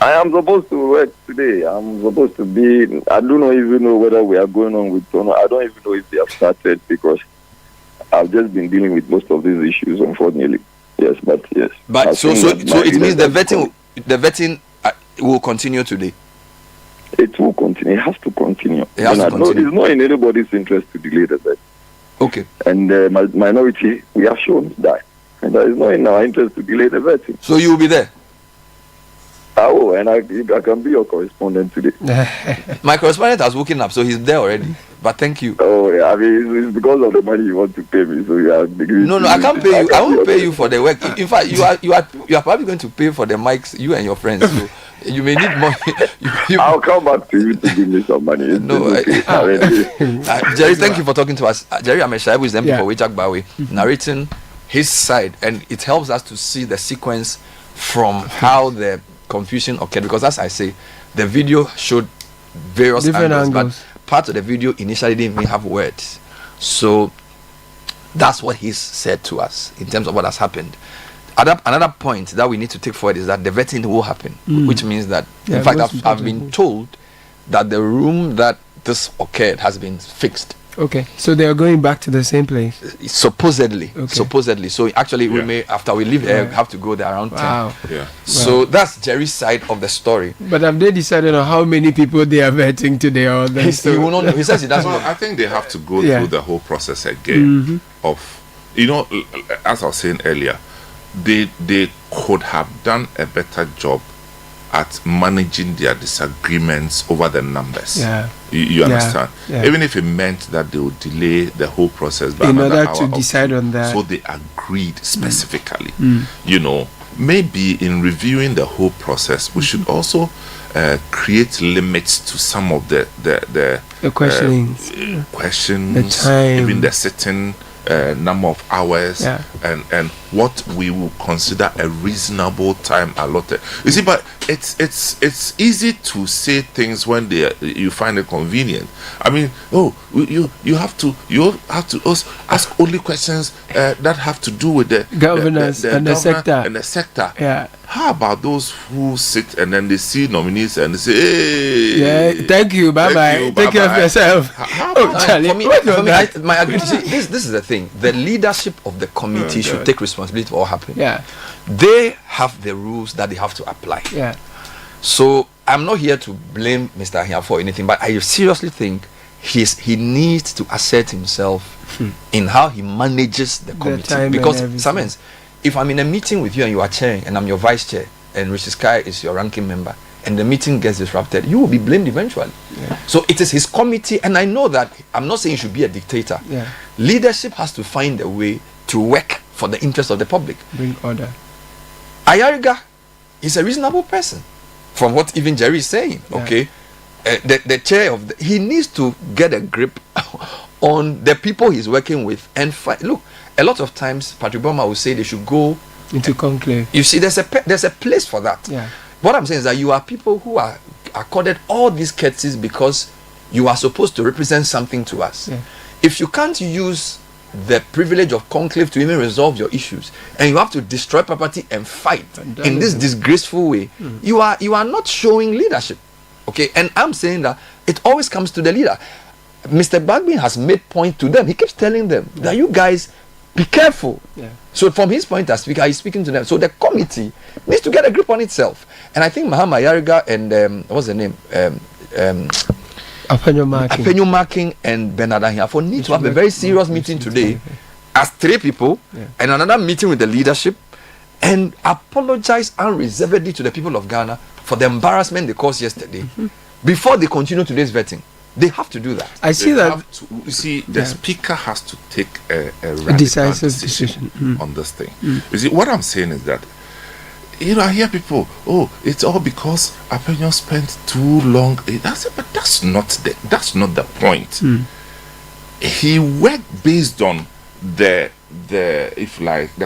I am supposed to work today. I'm supposed to be. I do not even know whether we are going on with or not. I don't even know if they have started, because I've just been dealing with most of these issues, unfortunately. Yes, but yes. But so it means the vetting will continue today. It will continue. It has to continue. It has to continue. It's not in anybody's interest to delay the vet. Okay. And the minority, we have shown that. And that is not in our interest to delay the vetting. So you will be there? Oh, and I can be your correspondent today. My correspondent has woken up, so he's there already. But thank you. Oh, yeah, I mean, it's because of the money you want to pay me, so you are. No, I can't pay you. I won't pay you for the work. In fact, you are probably going to pay for the mics, you and your friends. So you may need money. I'll come back to you to give me some money. Jerry, thank you for talking to us. Jerry Ameshaibu is the MP for Wejak Bawe, narrating his side, and it helps us to see the sequence from how the confusion occurred, because as I say, the video showed various angles, but part of the video initially didn't even have words. So that's what he said to us in terms of what has happened. Another point that we need to take forward is that the vetting will happen, which means that, in fact, I've been told that the room that this occurred has been fixed. Okay, so they are going back to the same place? Supposedly. So actually, we may, after we leave here, have to go there around 10. Yeah. So that's Jerry's side of the story. But have they decided on how many people they are vetting today? Or he will not know. He says he doesn't know. I think they have to go through the whole process again of, as I was saying earlier, they could have done a better job at managing their disagreements over the numbers. You understand? Even if it meant that they would delay the whole process by in order to decide on that. So they agreed specifically. Maybe in reviewing the whole process, we should also create limits to some of the questions, the time, even the sitting number of hours, and what we will consider a reasonable time allotted. You see, but it's easy to say things when you find it convenient. I mean, you have to ask only questions that have to do with the governance and the sector. Yeah. How about those who sit and then they see nominees and they say, "Hey, thank you, bye bye, take care of yourself." Charlie, my agreement. This is the thing. The leadership of the committee should take responsibility for what happened. Yeah, they have the rules that they have to apply. Yeah. So I'm not here to blame Mr. Ahia for anything, but I seriously think he needs to assert himself in how he manages the committee. Because sometimes, if I'm in a meeting with you and you are chairing and I'm your vice chair and Richard Sky is your ranking member, and the meeting gets disrupted, you will be blamed eventually. So it is his committee, and I know that I'm not saying he should be a dictator. Leadership has to find a way to work for the interest of the public. Bring order. Ayariga is a reasonable person, from what even Jerry is saying. Okay, the chair of he needs to get a grip on the people he's working with and fight. Look, a lot of times Patrick Boma will say they should go into conclave. You see, there's a place for that. What I'm saying is that you are people who are accorded all these courtesies because you are supposed to represent something to us. If you can't use the privilege of conclave to even resolve your issues, and you have to destroy property and fight in this disgraceful way, you are not showing leadership. Okay, and I'm saying that it always comes to the leader. Mr. Bagbin has made point to them. He keeps telling them that you guys be careful. So from his point as speaker, he's speaking to them. So the committee needs to get a grip on itself. And I think Mahama Yariga and what's the name? Apenyo Marking and Bernard Ahiafo need to have a very serious meeting today as 3 people and another meeting with the leadership and apologize unreservedly to the people of Ghana for the embarrassment they caused yesterday before they continue today's vetting. They have to do that. I see that. You see, the speaker has to take a radical decision on this thing. You see, what I'm saying is that, you know, I hear people, oh, it's all because Apenyo spent too long. But that's not the point. He worked based on the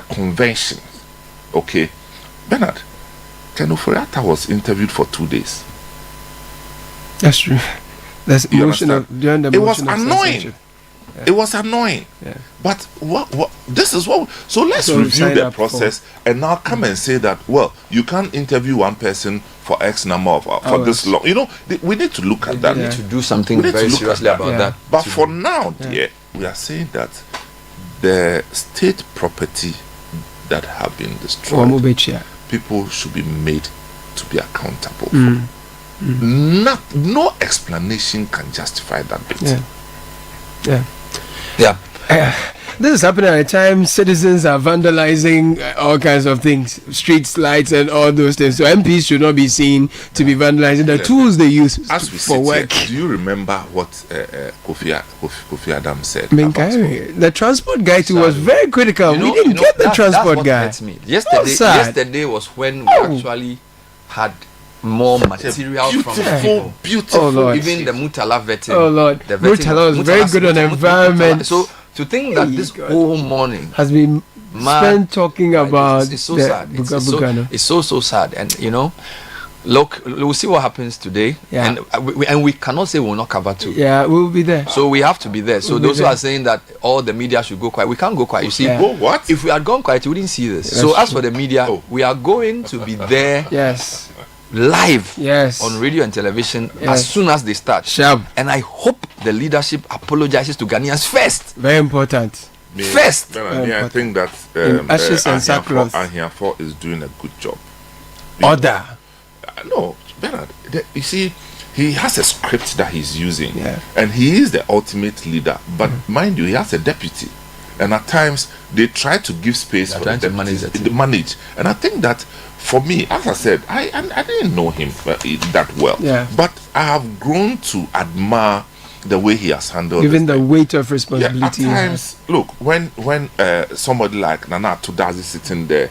convention. Okay, Bernard, Ken Ofori-Atta was interviewed for 2 days. That's true. That's motion of, it was annoying. It was annoying. But what this is what, so let's review the process and now come and say that, well, you can't interview one person for X number of for this long. You know, we need to look at that. We need to do something very seriously about that. But for now, dear, we are saying that the state property that have been destroyed, people should be made to be accountable for. No explanation can justify that bit. This is happening at a time citizens are vandalizing all kinds of things, street lights and all those things. So MPs should not be seen to be vandalizing the tools they use for work. Here, do you remember what Kofi Adam said? The transport guy too was very critical. We didn't get the transport guy. Yesterday was when we actually had more material from people. Beautiful. Even the Murtala vetting. Oh Lord, the Murtala was very good on environment. So to think that this whole morning has been spent talking about it's so sad. It's so sad. And you know, look, we'll see what happens today. And we cannot say we'll not cover too. We'll be there. So we have to be there. So those who are saying that all the media should go quiet, we can't go quiet. You see, go what? If we had gone quiet, you wouldn't see this. So as for the media, we are going to be there. Live on radio and television as soon as they start. And I hope the leadership apologizes to Ghanaians first. Very important. First. I think that ashes and sackcloth Ahiafo is doing a good job. Order. No, Bernard, you see, he has a script that he's using, and he is the ultimate leader. But mind you, he has a deputy, and at times they try to give space for the manage. And I think that, for me, as I said, I didn't know him that well, but I have grown to admire the way he has handled even the weight of responsibility. At times, look, when somebody like Nana Tudazi is sitting there,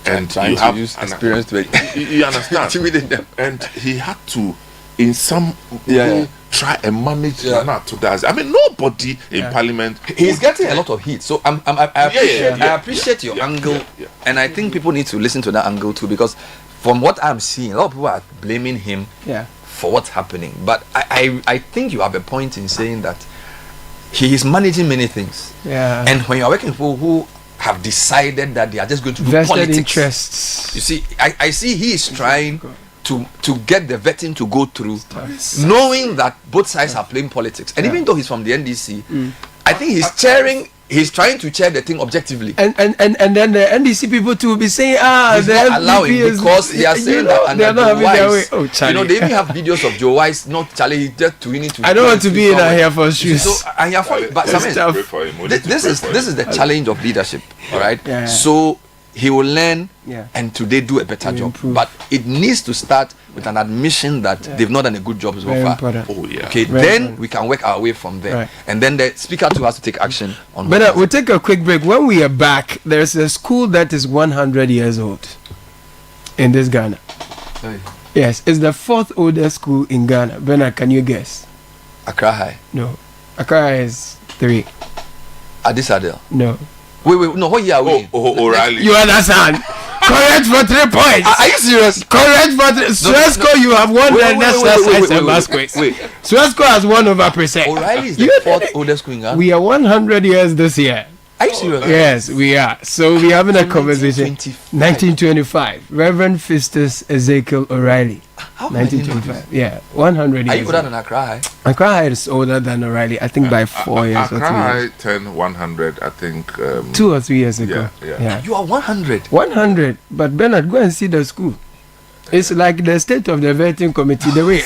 and you have experience you understand, and he had to, in some way, try and manage Nana Tudazi. I mean, nobody in Parliament. He's getting a lot of heat, so I appreciate your angle, and I think people need to listen to that angle too, because from what I'm seeing, a lot of people are blaming him for what's happening. But I think you have a point in saying that he is managing many things. And when you are working with people who have decided that they are just going to do vested politics, interests. You see, I see he is trying to get the vetting to go through, knowing that both sides are playing politics. And even though he's from the NDC, I think he's trying to chair the thing objectively. And then the NDC people too will be saying, he's not allowing, because he has said that they're not having their way. Oh, Charlie. You know, they even have videos of Joe Wise, not Charlie, just tweeting to. I don't want to be in Ahiafo shoes. So Ahiafo, but this is the challenge of leadership, all right? So he will learn and today do a better job. Improve. But it needs to start with an admission that they've not done a good job so Very far. important. Oh yeah. Okay, Very then important. we can work our way from there. Right. And then the speaker too has to take action on. But we'll take a quick break. When we are back, there's a school that is 100 years old in this Ghana. Hey. Yes, it's the 4th oldest school in Ghana. Bernard, can you guess? Accra High. No. Accra High is 3. Addis Adel. No. Wait, no, what year are we in? O'Reilly. You understand? Correct for 3 points. Are you serious? Correct for 3. Swesco, you have won the exercise and last quiz. Wait. Swesco has 1%. O'Reilly is the 4th oldest school in Ghana. We are 100 years this year. Are you serious? Yes, we are. So we're having a conversation. 1925. Reverend Festus Ezekiel O'Reilly. How many 1925. Yeah, 100 years. Are you older than Accra High? Accra High is older than O'Reilly. I think by 4 years or 2 Accra years. High turned 100, I think. 2 or 3 years ago. Yeah. You are 100. 100. But Bernard, go and see the school. It's like the state of the vetting committee. The way.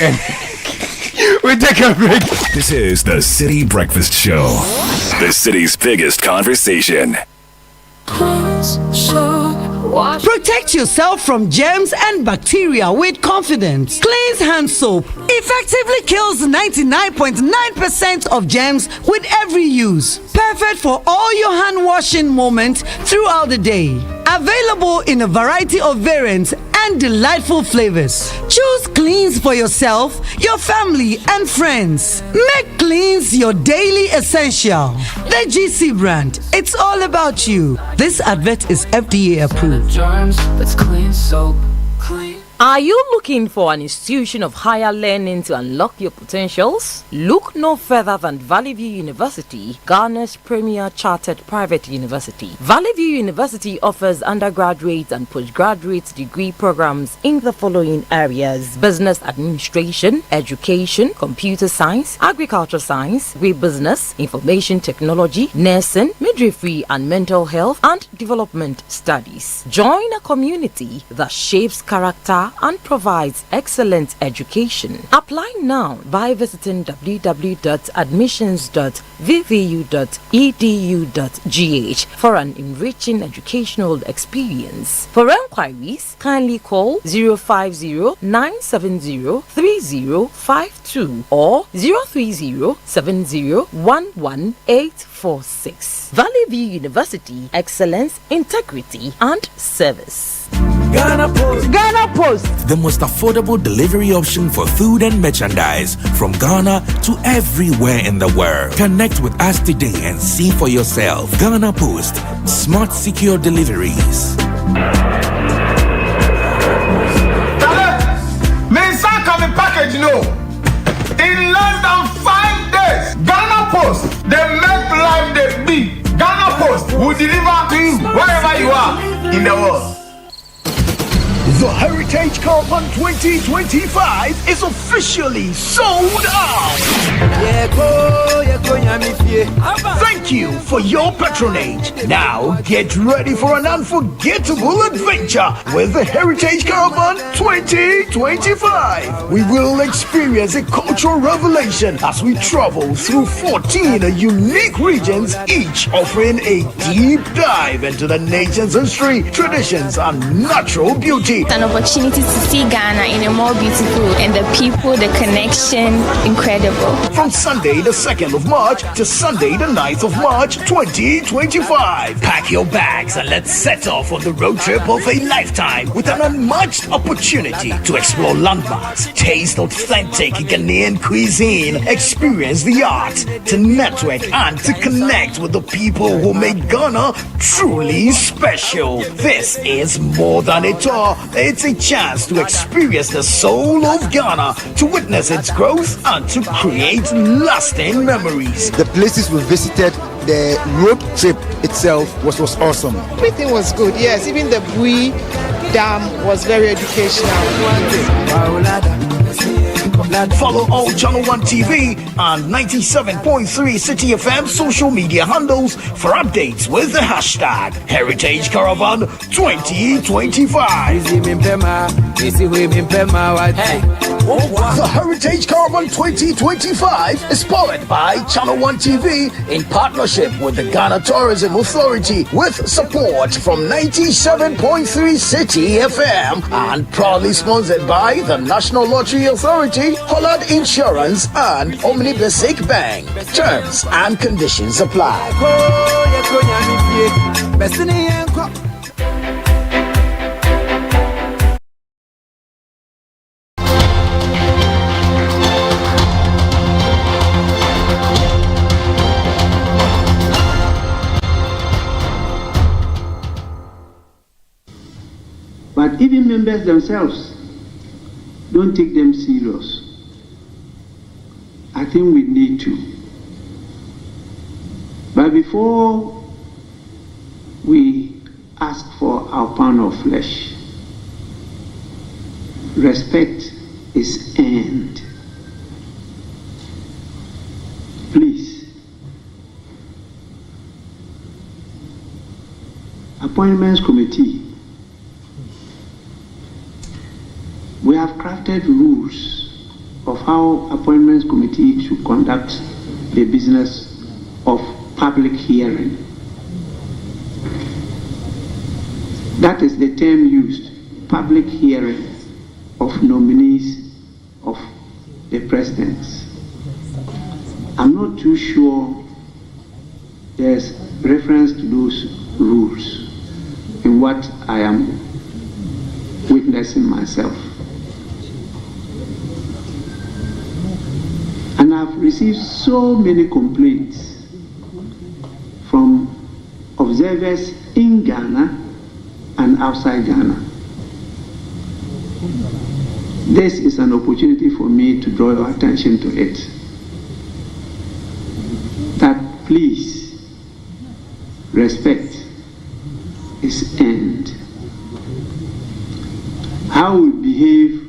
We take a break. This is the Citi Breakfast Show, the city's biggest conversation. Protect yourself from germs and bacteria with confidence. Cleanse hand soap effectively kills 99.9% of germs with every use. Perfect for all your hand washing moments throughout the day. Available in a variety of variants and delightful flavors. Choose Cleanse for yourself, your family, and friends. Make Cleanse your daily essential. The GC brand. It's all about you. This advert is FDA approved. Are you looking for an institution of higher learning to unlock your potentials? Look no further than Valley View University, Ghana's premier chartered private university. Valley View University offers undergraduate and postgraduate degree programs in the following areas: business administration, education, computer science, agriculture science, business, information technology, nursing, midwifery and mental health, and development studies. Join a community that shapes character and provides excellent education. Apply now by visiting www.admissions.vvu.edu.gh for an enriching educational experience. For enquiries, kindly call 050-970-3052 or 030-7011-846. Valley View University, excellence, integrity, and service. Ghana Post. Ghana Post. The most affordable delivery option for food and merchandise from Ghana to everywhere in the world. Connect with us today and see for yourself. Ghana Post. Smart, secure deliveries. Package, in less than 5 days, Ghana Post, they make life the big. Ghana Post will deliver to you wherever you are in the world. The Heritage Caravan 2025 is officially sold out. Thank you for your patronage. Now get ready for an unforgettable adventure with the Heritage Caravan 2025. We will experience a cultural revelation as we travel through 14 unique regions, each offering a deep dive into the nation's history, traditions, and natural beauty. An opportunity to see Ghana in a more beautiful, and the people, the connection, incredible. From Sunday the 2nd of March to Sunday the 9th of March 2025. Pack your bags and let's set off on the road trip of a lifetime with an unmatched opportunity to explore landmarks, taste authentic Ghanaian cuisine, experience the art, to network and to connect with the people who make Ghana truly special. This is more than a tour. It's a chance to experience the soul of Ghana, to witness its growth and to create lasting memories. The places we visited, the road trip itself was awesome. Everything was good, yes. Even the Bui Dam was very educational. support. Follow all Channel 1 TV and 97.3 Citi FM social media handles for updates with the hashtag Heritage Caravan 2025. The Heritage Caravan 2025 is powered by Channel 1 TV in partnership with the Ghana Tourism Authority with support from 97.3 Citi FM and proudly sponsored by the National Lottery Authority, Hollard Insurance and Omni Basic Bank. Terms and conditions apply. But even members themselves don't take them serious. I think we need to. But before we ask for our pound of flesh, respect is earned. Please. Appointments Committee. We have crafted rules of how Appointments Committee should conduct the business of public hearing. That is the term used, public hearing of nominees of the presidents. I'm not too sure there's reference to those rules in what I am witnessing myself. And I've received so many complaints from observers in Ghana and outside Ghana. This is an opportunity for me to draw your attention to it. That please, respect is earned. How we behave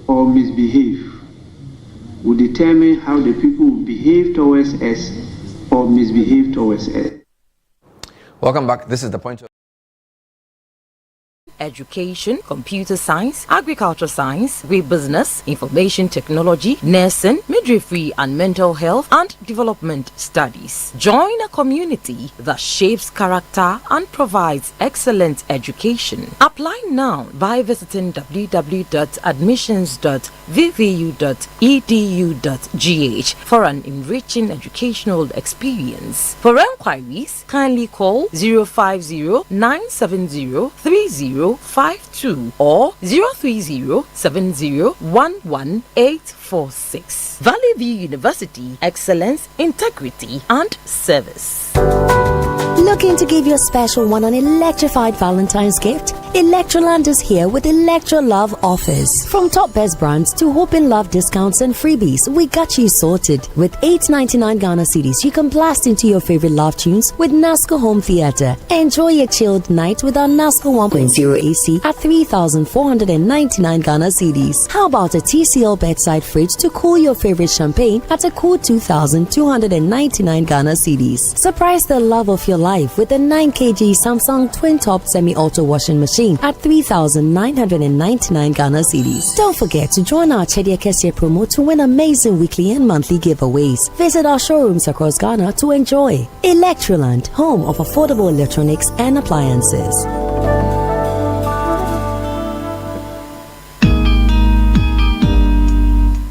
or misbehave will determine how the people will behave towards us or misbehave towards us. Welcome back. This is the point of education, computer science, agriculture science, business, information technology, nursing, midwifery and mental health and development studies. Join a community that shapes character and provides excellent education. Apply now by visiting www.admissions.vvu.edu.gh for an enriching educational experience. For enquiries, kindly call 050-970-3052 or 030-7011-846. Valley View University, excellence, integrity and service. Looking to give your special one an electrified Valentine's gift? Electroland is here with Electro Love offers. From top best brands to Hope in Love discounts and freebies, we got you sorted. With $8.99 Ghana cedis, you can blast into your favorite love tunes with Nasco Home Theater. Enjoy a chilled night with our Nasco 1.0 AC at 3,499 Ghana cedis. How about a TCL bedside fridge to cool your favorite champagne at a cool 2,299 Ghana cedis? Surprise the love of your life with a 9 kg Samsung twin-top semi-auto washing machine at 3,999 Ghana cedis. Don't forget to join our Chedia Kessie promo to win amazing weekly and monthly giveaways. Visit our showrooms across Ghana to enjoy. Electroland, home of affordable electronics and appliances.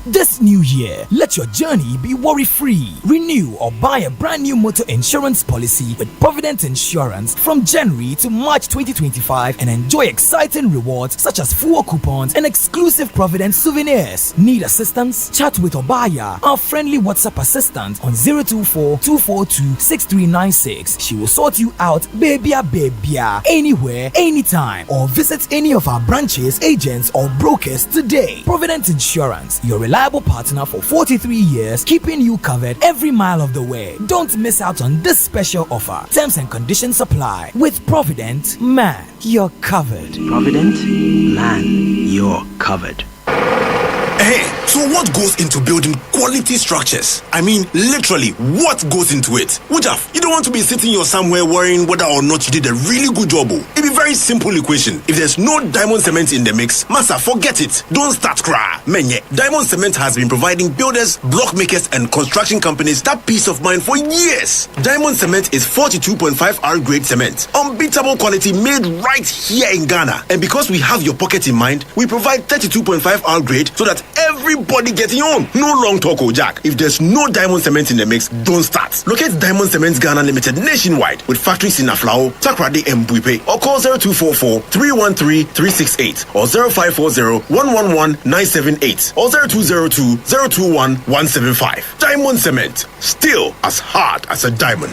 This new year, let your journey be worry-free. Renew or buy a brand new motor insurance policy with Provident Insurance from January to March 2025 and enjoy exciting rewards such as fuel coupons and exclusive Provident souvenirs. Need assistance? Chat with Obaya, our friendly WhatsApp assistant on 024-242-6396. She will sort you out babia, anywhere, anytime, or visit any of our branches, agents, or brokers today. Provident Insurance, your reliable partner for 43 years, keeping you covered every mile of the way. Don't miss out on this special offer. Terms and conditions apply. With Provident, man, you're covered. Provident, man, you're covered. Hey, So what goes into building quality structures? I mean, literally, what goes into it? Wujaf, you don't want to be sitting here somewhere worrying whether or not you did a really good job. It'd be very simple equation. If there's no diamond cement in the mix, massa, forget it. Don't start cry. Menye, diamond cement has been providing builders, block makers, and construction companies that peace of mind for years. Diamond cement is 42.5 R grade cement. Unbeatable quality made right here in Ghana. And because we have your pocket in mind, we provide 32.5 R grade so that everybody getting on. No long talk, Jack. If there's no diamond cement in the mix, don't start. Locate Diamond Cement Ghana Limited nationwide with factories in Aflao, Takrade, and Buipe, or call 0244 313 368 or 0540 111 978 or 0202 021 175. Diamond Cement, still as hard as a diamond.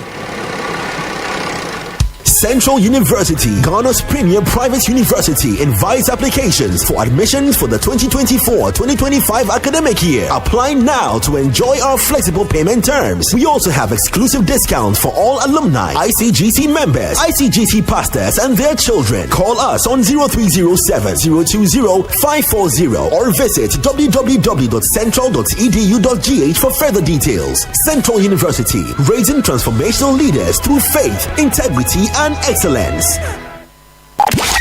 Central University, Ghana's premier private university, invites applications for admissions for the 2024-2025 academic year. Apply now to enjoy our flexible payment terms. We also have exclusive discounts for all alumni, ICGC members, ICGC pastors, and their children. Call us on 0307-020-540 or visit www.central.edu.gh for further details. Central University, raising transformational leaders through faith, integrity, and excellence.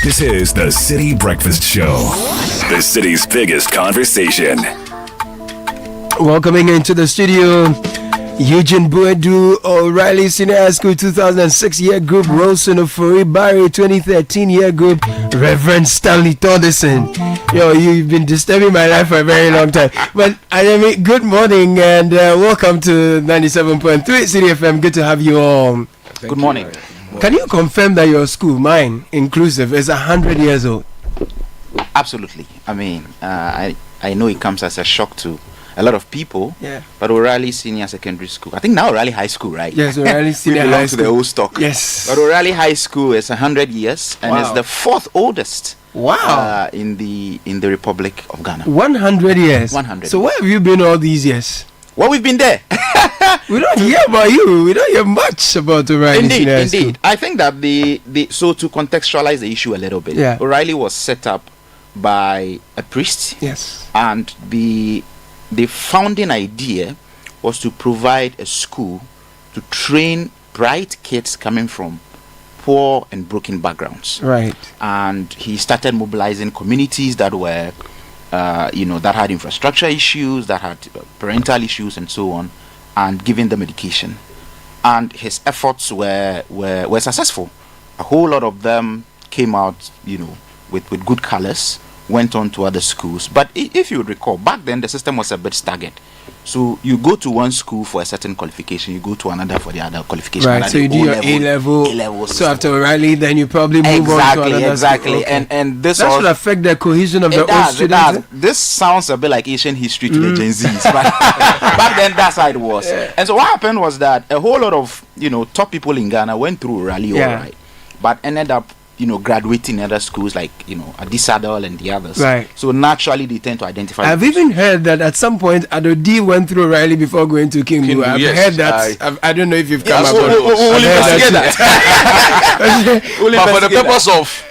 This is the Citi Breakfast Show, the city's biggest conversation. Welcoming into the studio, Eugene Buedu, O'Reilly Senior High School 2006 year group, Rolson Ofori Barry 2013 year group, Reverend Stanley Todison. Yo, you've been disturbing my life for a very long time. But I mean, good morning and welcome to 97.3 Citi FM. Good to have you all. Good morning. Can you confirm that your school, mine inclusive, is 100 years old? Absolutely. I mean, I know it comes as a shock to a lot of people. Yeah. But O'Reilly Senior Secondary School, I think now O'Reilly High School, right? Yes, O'Reilly Senior we belong High to School. the old stock. Yes. But O'Reilly High School is 100 years and it's the fourth oldest. Wow. In the Republic of Ghana. 100 years. 100. So where have you been all these years? Well, we've been there. We don't hear about you. We don't hear much about O'Reilly. Indeed. I think that so to contextualize the issue a little bit, yeah. O'Reilly was set up by a priest. Yes. And the founding idea was to provide a school to train bright kids coming from poor and broken backgrounds. Right. And he started mobilizing communities that were that had infrastructure issues, that had parental issues and so on, and giving them education. And his efforts were successful. A whole lot of them came out, with good colors, went on to other schools. But if you recall, back then the system was a bit staggered. So you go to one school for a certain qualification, you go to another for the other qualification. Right, so you do your A-level. So after O'Reilly, then you probably move on to another Exactly. school. Okay. And this that should affect the cohesion of the old students. This sounds a bit like Asian history to the Gen Zs. But back then, that's how it was. Yeah. And so what happened was that a whole lot of, top people in Ghana went through O'Reilly, all right, but ended up graduating in other schools like, Adisadol and the others. Right. So naturally they tend to identify. I've even heard that at some point Adodi went through O'Reilly before going to Kimbu. I've heard that. I don't know if you've come across We'll investigate that. But for the purpose of,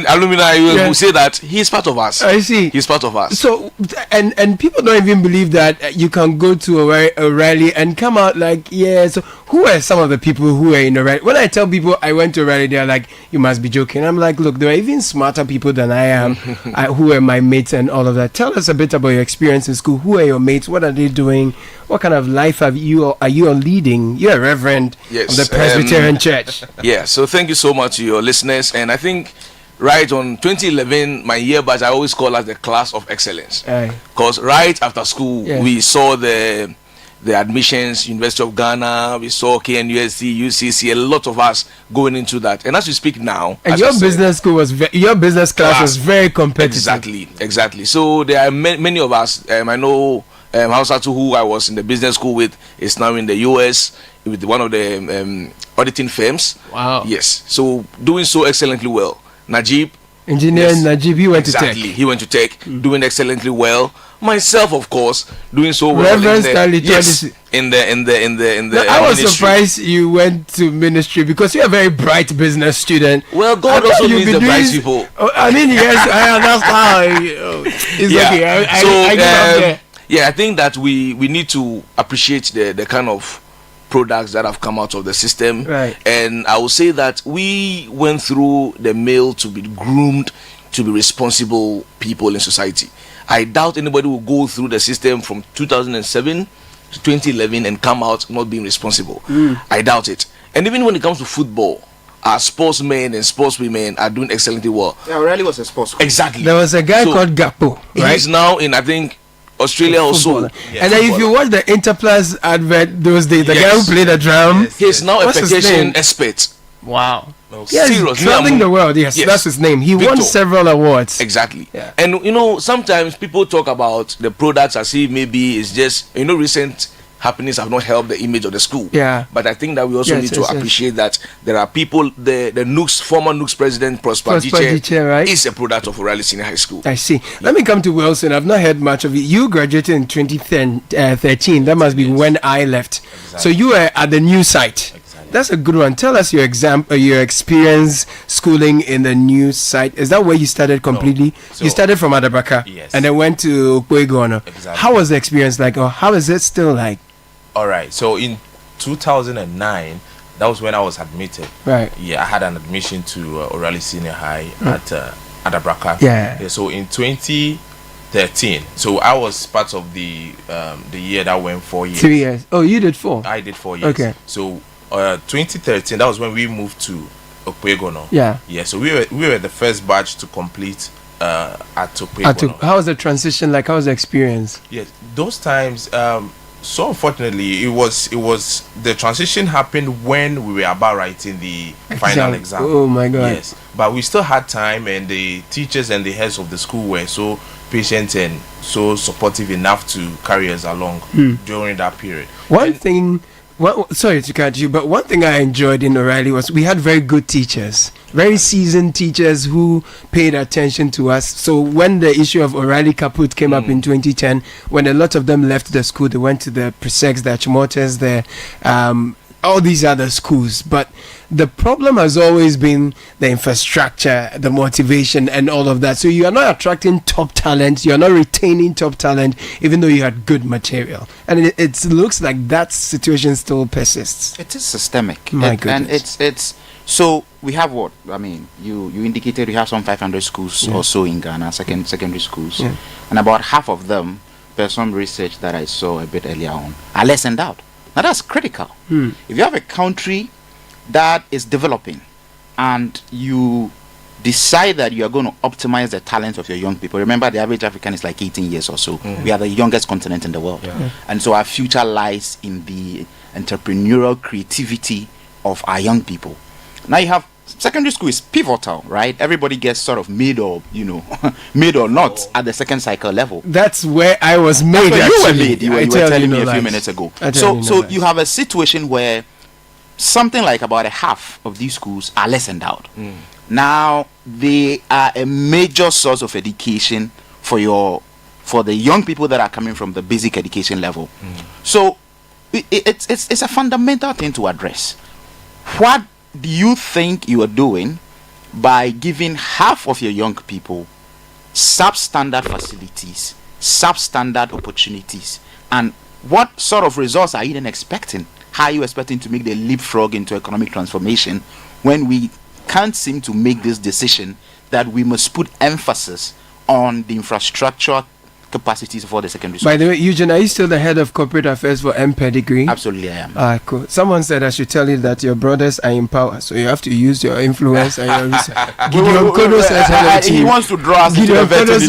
alumni, will say that he's part of us. I see. He's part of us. So, and people don't even believe that you can go to O'Reilly and come out like, so who are some of the people who are in O'Reilly? When I tell people I went to O'Reilly, they're like, you must be joking. I'm like, look, there are even smarter people than I am who are my mates and all of that. Tell us a bit about your experience in school. Who are your mates? What are they doing? What kind of life are you leading? You're a reverend of the Presbyterian Church. Yeah, so thank you so much to your listeners. And I think right on 2011, my year batch, I always call us the class of excellence. Because right after school, we saw the admissions, University of Ghana, we saw KNUST, UCC, a lot of us going into that. And as we speak now, and your business school your business class was very competitive. Exactly. So there are many of us. I know Hausatu, who I was in the business school with, is now in the US with one of the auditing firms. Wow. Yes. So doing so excellently well. Najib. Engineer Najib, he went to Tech. He went to Tech, doing excellently well. Myself, of course, doing so well. Reverend Stanley, in the. No, I was surprised you went to ministry because you're a very bright business student. Well, God also needs the bright people. I mean, yes, I understand. It's okay. I give up there. Yeah, I think that we need to appreciate the kind of products that have come out of the system. Right. And I will say that we went through the mill to be groomed to be responsible people in society. I doubt anybody will go through the system from 2007 to 2011 and come out not being responsible. I doubt it. And even when it comes to football, our sportsmen and sportswomen are doing excellently well. Yeah, O'Reilly was a sports coach. Exactly. There was a guy called Gapo, right? He's now in, I think, Australia also. Yeah. And then if you watch the Interplus advert those days, the guy who played the drum, he's now a petition expert. Wow. Yes, he's traveling the world. Yes, that's his name. He won several awards. Exactly. Yeah. And you know, sometimes people talk about the products as if maybe it's just, you know, recent happenings have not helped the image of the school. Yeah. But I think that we also need to appreciate that there are people, the NUCS, former NUCS president, Prosper Diche, right? is a product of O'Reilly Senior High School. I see. Let me come to Wilson. I've not heard much of it. You graduated in 2013. That must be when I left. Exactly. So you were at the new site. That's a good one. Tell us your experience schooling in the new site. Is that where you started completely? No. So you started from Adabraka, yes, and then went to Okwegono. Exactly. How was the experience like, or how is it still like? All right. So in 2009, that was when I was admitted. Right. Yeah, I had an admission to O'Reilly Senior High at Adabraka. Yeah. So in 2013, so I was part of the year that went 4 years. 3 years. Oh, you did 4. I did 4 years. Okay. So 2013, that was when we moved to Okwegono. Yeah. Yeah. So we were the first batch to complete at Okwegono. How was the transition like? How was the experience? Yes, those times. So unfortunately, it was the transition happened when we were about writing the final exam. Oh my God! Yes, but we still had time, and the teachers and the heads of the school were so patient and so supportive enough to carry us along during that period. Sorry to cut you, but one thing I enjoyed in O'Reilly was we had very good teachers, very seasoned teachers who paid attention to us. So when the issue of O'Reilly Kaput came up in 2010, when a lot of them left the school, they went to the Presex, the Achimotes, all these other schools. But the problem has always been the infrastructure, the motivation, and all of that. So you are not attracting top talent, you are not retaining top talent, even though you had good material. And it looks like that situation still persists. It is systemic. My goodness. And it's so we have what? I mean, you indicated we have some 500 schools or so in Ghana, secondary schools. Yeah. And about half of them, there's some research that I saw a bit earlier on, are less endowed. Now that's critical. If you have a country that is developing and you decide that you are going to optimize the talents of your young people, remember the average African is like 18 years or so. We are the youngest continent in the world. And so our future lies in the entrepreneurial creativity of our young people. Now you have secondary school is pivotal, right? Everybody gets sort of made or made or not at the second cycle level. That's where I was made. That's where you were made. You were telling me a few minutes ago. So you have a situation where something like about a half of these schools are less endowed. Now they are a major source of education for the young people that are coming from the basic education level. So it's a fundamental thing to address. What do you think you are doing by giving half of your young people substandard facilities, substandard opportunities, and what sort of results are you then expecting? How are you expecting to make the leapfrog into economic transformation when we can't seem to make this decision that we must put emphasis on the infrastructure capacities for the secondary school? By the way, Eugene, are you still the head of corporate affairs for M Pedigree? Absolutely, I am. Cool. Someone said I should tell you that your brothers are in power, so you have to use your influence and your research. Gideon Kodo says hello to you. He wants to draw us into the ventilation.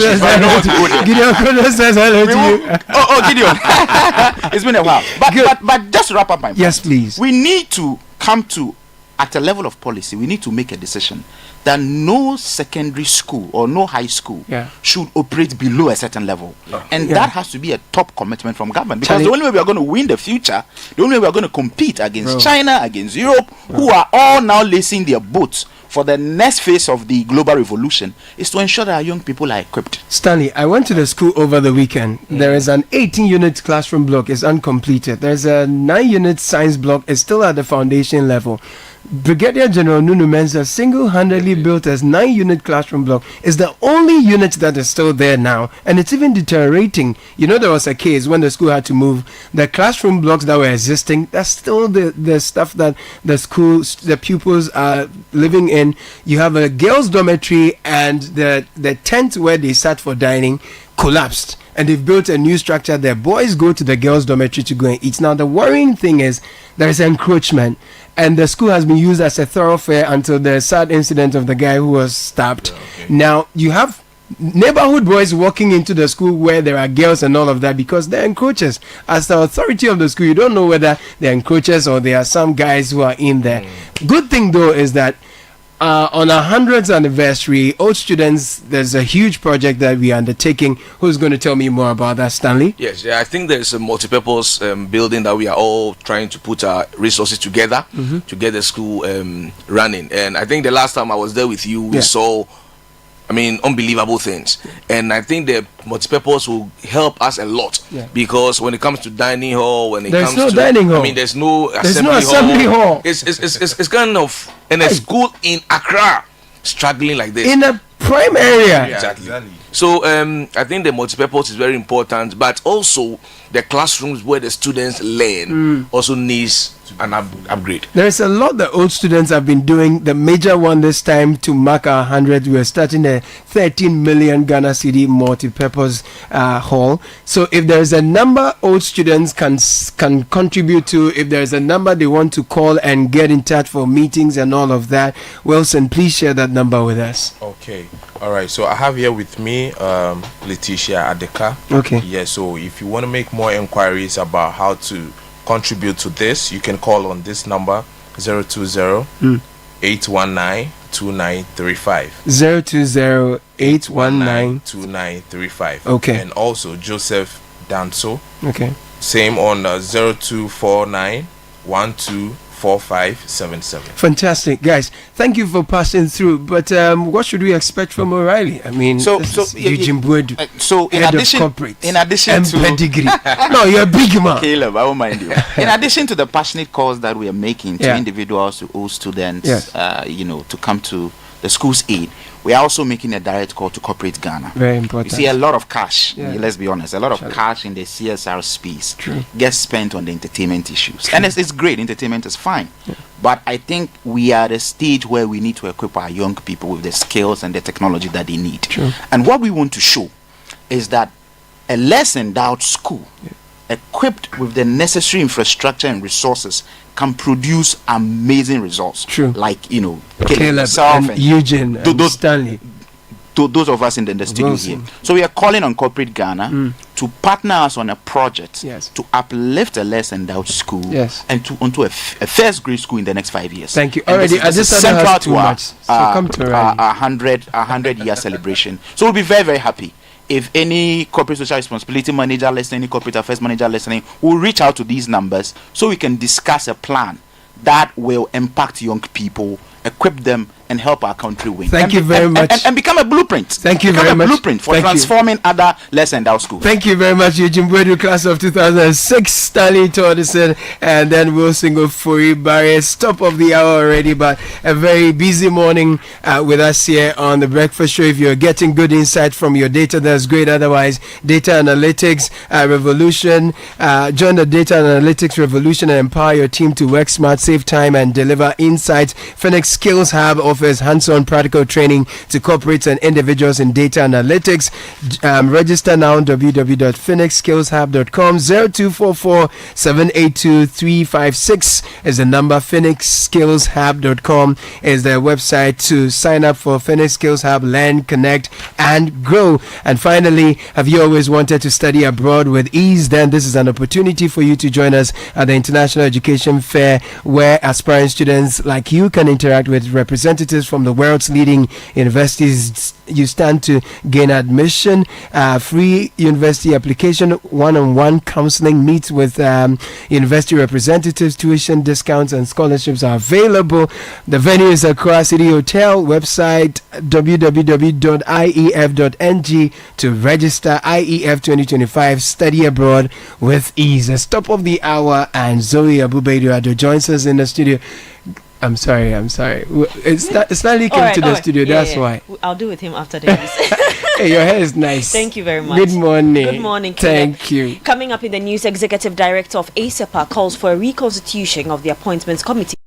Gideon Kodo says hello to you. Oh, Gideon. It's been a while. But just to wrap up my point. Yes, please. We need to come to, at a level of policy, we need to make a decision that no secondary school or no high school should operate below a certain level. And that has to be a top commitment from government. Because the only way we are going to win the future, the only way we are going to compete against China, against Europe, who are all now lacing their boots for the next phase of the global revolution, is to ensure that our young people are equipped. Stanley, I went to the school over the weekend. There is an 18-unit classroom block. It's uncompleted. There's a 9-unit science block. It's still at the foundation level. Brigadier General Nunu Mensah single-handedly built a 9-unit classroom block. It's the only unit that is still there now, and it's even deteriorating. You know, there was a case when the school had to move. The classroom blocks that were existing, that's still the stuff that the pupils are living in. You have a girls' dormitory, and the tent where they sat for dining collapsed, and they've built a new structure there. Boys go to the girls' dormitory to go and eat. Now, the worrying thing is there is encroachment, and the school has been used as a thoroughfare until the sad incident of the guy who was stabbed. Now, you have neighborhood boys walking into the school where there are girls and all of that because they're encroachers. As the authority of the school, you don't know whether they're encroachers or there are some guys who are in there. Good thing, though, is that on our 100th anniversary, old students, there's a huge project that we are undertaking. Who's going to tell me more about that, Stanley? Yes, I think there's a multi-purpose building that we are all trying to put our resources together to get the school running. And I think the last time I was there with you, we saw, unbelievable things. And I think the multi-purpose will help us a lot because when it comes to dining hall, there's no dining hall. There's no assembly hall. It's kind of in a school in Accra struggling like this. In a prime area. Exactly. So I think the multi-purpose is very important, but also the classrooms where the students learn also needs an upgrade. There is a lot that old students have been doing. The major one this time to mark our 100, we are starting a 13 million Ghana cedi multi-purpose hall. So if there is a number old students can contribute to, if there is a number they want to call and get in touch for meetings and all of that, Wilson, please share that number with us. Okay. All right. So I have here with me Letitia Adeka. Okay. Yeah. So if you want to make more inquiries about how to contribute to this, you can call on this number 020-819-2935. 020-819-2935. Okay. And also Joseph Danso. Okay. Same on 0249-124577. Fantastic, guys. Thank you for passing through. But what should we expect from O'Reilly? Eugene Boyd, in addition to pedigree. No, you're a big man. Caleb, I won't mind you. In addition to the passionate calls that we are making to individuals, to all students, to come to the school's aid, we are also making a direct call to corporate Ghana. Very important. You see, a lot of cash, let's be honest, a lot of cash in the CSR space gets spent on the entertainment issues. And it's great, entertainment is fine. But I think we are at a stage where we need to equip our young people with the skills and the technology that they need. And what we want to show is that a less endowed school, equipped with the necessary infrastructure and resources, can produce amazing results. Like, Caleb and Eugene and Stanley. Those of us in the studio here. So we are calling on corporate Ghana to partner us on a project to uplift a less endowed school and onto a first grade school in the next 5 years. Thank you. Already, I just central to our 100-year celebration. So we'll be very, very happy. If any corporate social responsibility manager listening, any corporate affairs manager listening, will reach out to these numbers so we can discuss a plan that will impact young people, equip them, and help our country win. Thank you very much. And become a blueprint. Thank you very much. Blueprint for transforming other less endowed schools. Thank you very much, Eugene Boyd, class of 2006, Stanley Tordison, and then Wilson Ofori Barriers. Top of the hour already, but a very busy morning with us here on the Breakfast Show. If you're getting good insight from your data, that's great. Otherwise, data analytics revolution. Join the data analytics revolution and empower your team to work smart, save time, and deliver insights. Phoenix Skills Hub offers hands-on practical training to corporates and individuals in data analytics. Register now on www.phoenixskillshub.com. 0244-782-356 is the number. phoenixskillshub.com is the website to sign up for Phoenix Skills Hub, learn, connect, and grow. And finally, have you always wanted to study abroad with ease? Then this is an opportunity for you to join us at the International Education Fair, where aspiring students like you can interact with representatives from the world's leading universities. You stand to gain admission, free university application, one-on-one counseling, meet with university representatives, tuition discounts and scholarships are available. The venue is Accra City Hotel. Website www.ief.ng to register. IEF 2025 Study Abroad with Ease. It's top of the hour, and Zoe Abubedu joins us in the studio. I'm sorry. Stanley came to the studio. That's why. I'll do with him after this. Hey, your hair is nice. Thank you very much. Good morning. Good morning. Thank you. Coming up in the news, Executive Director of ASEPA calls for a reconstitution of the Appointments Committee.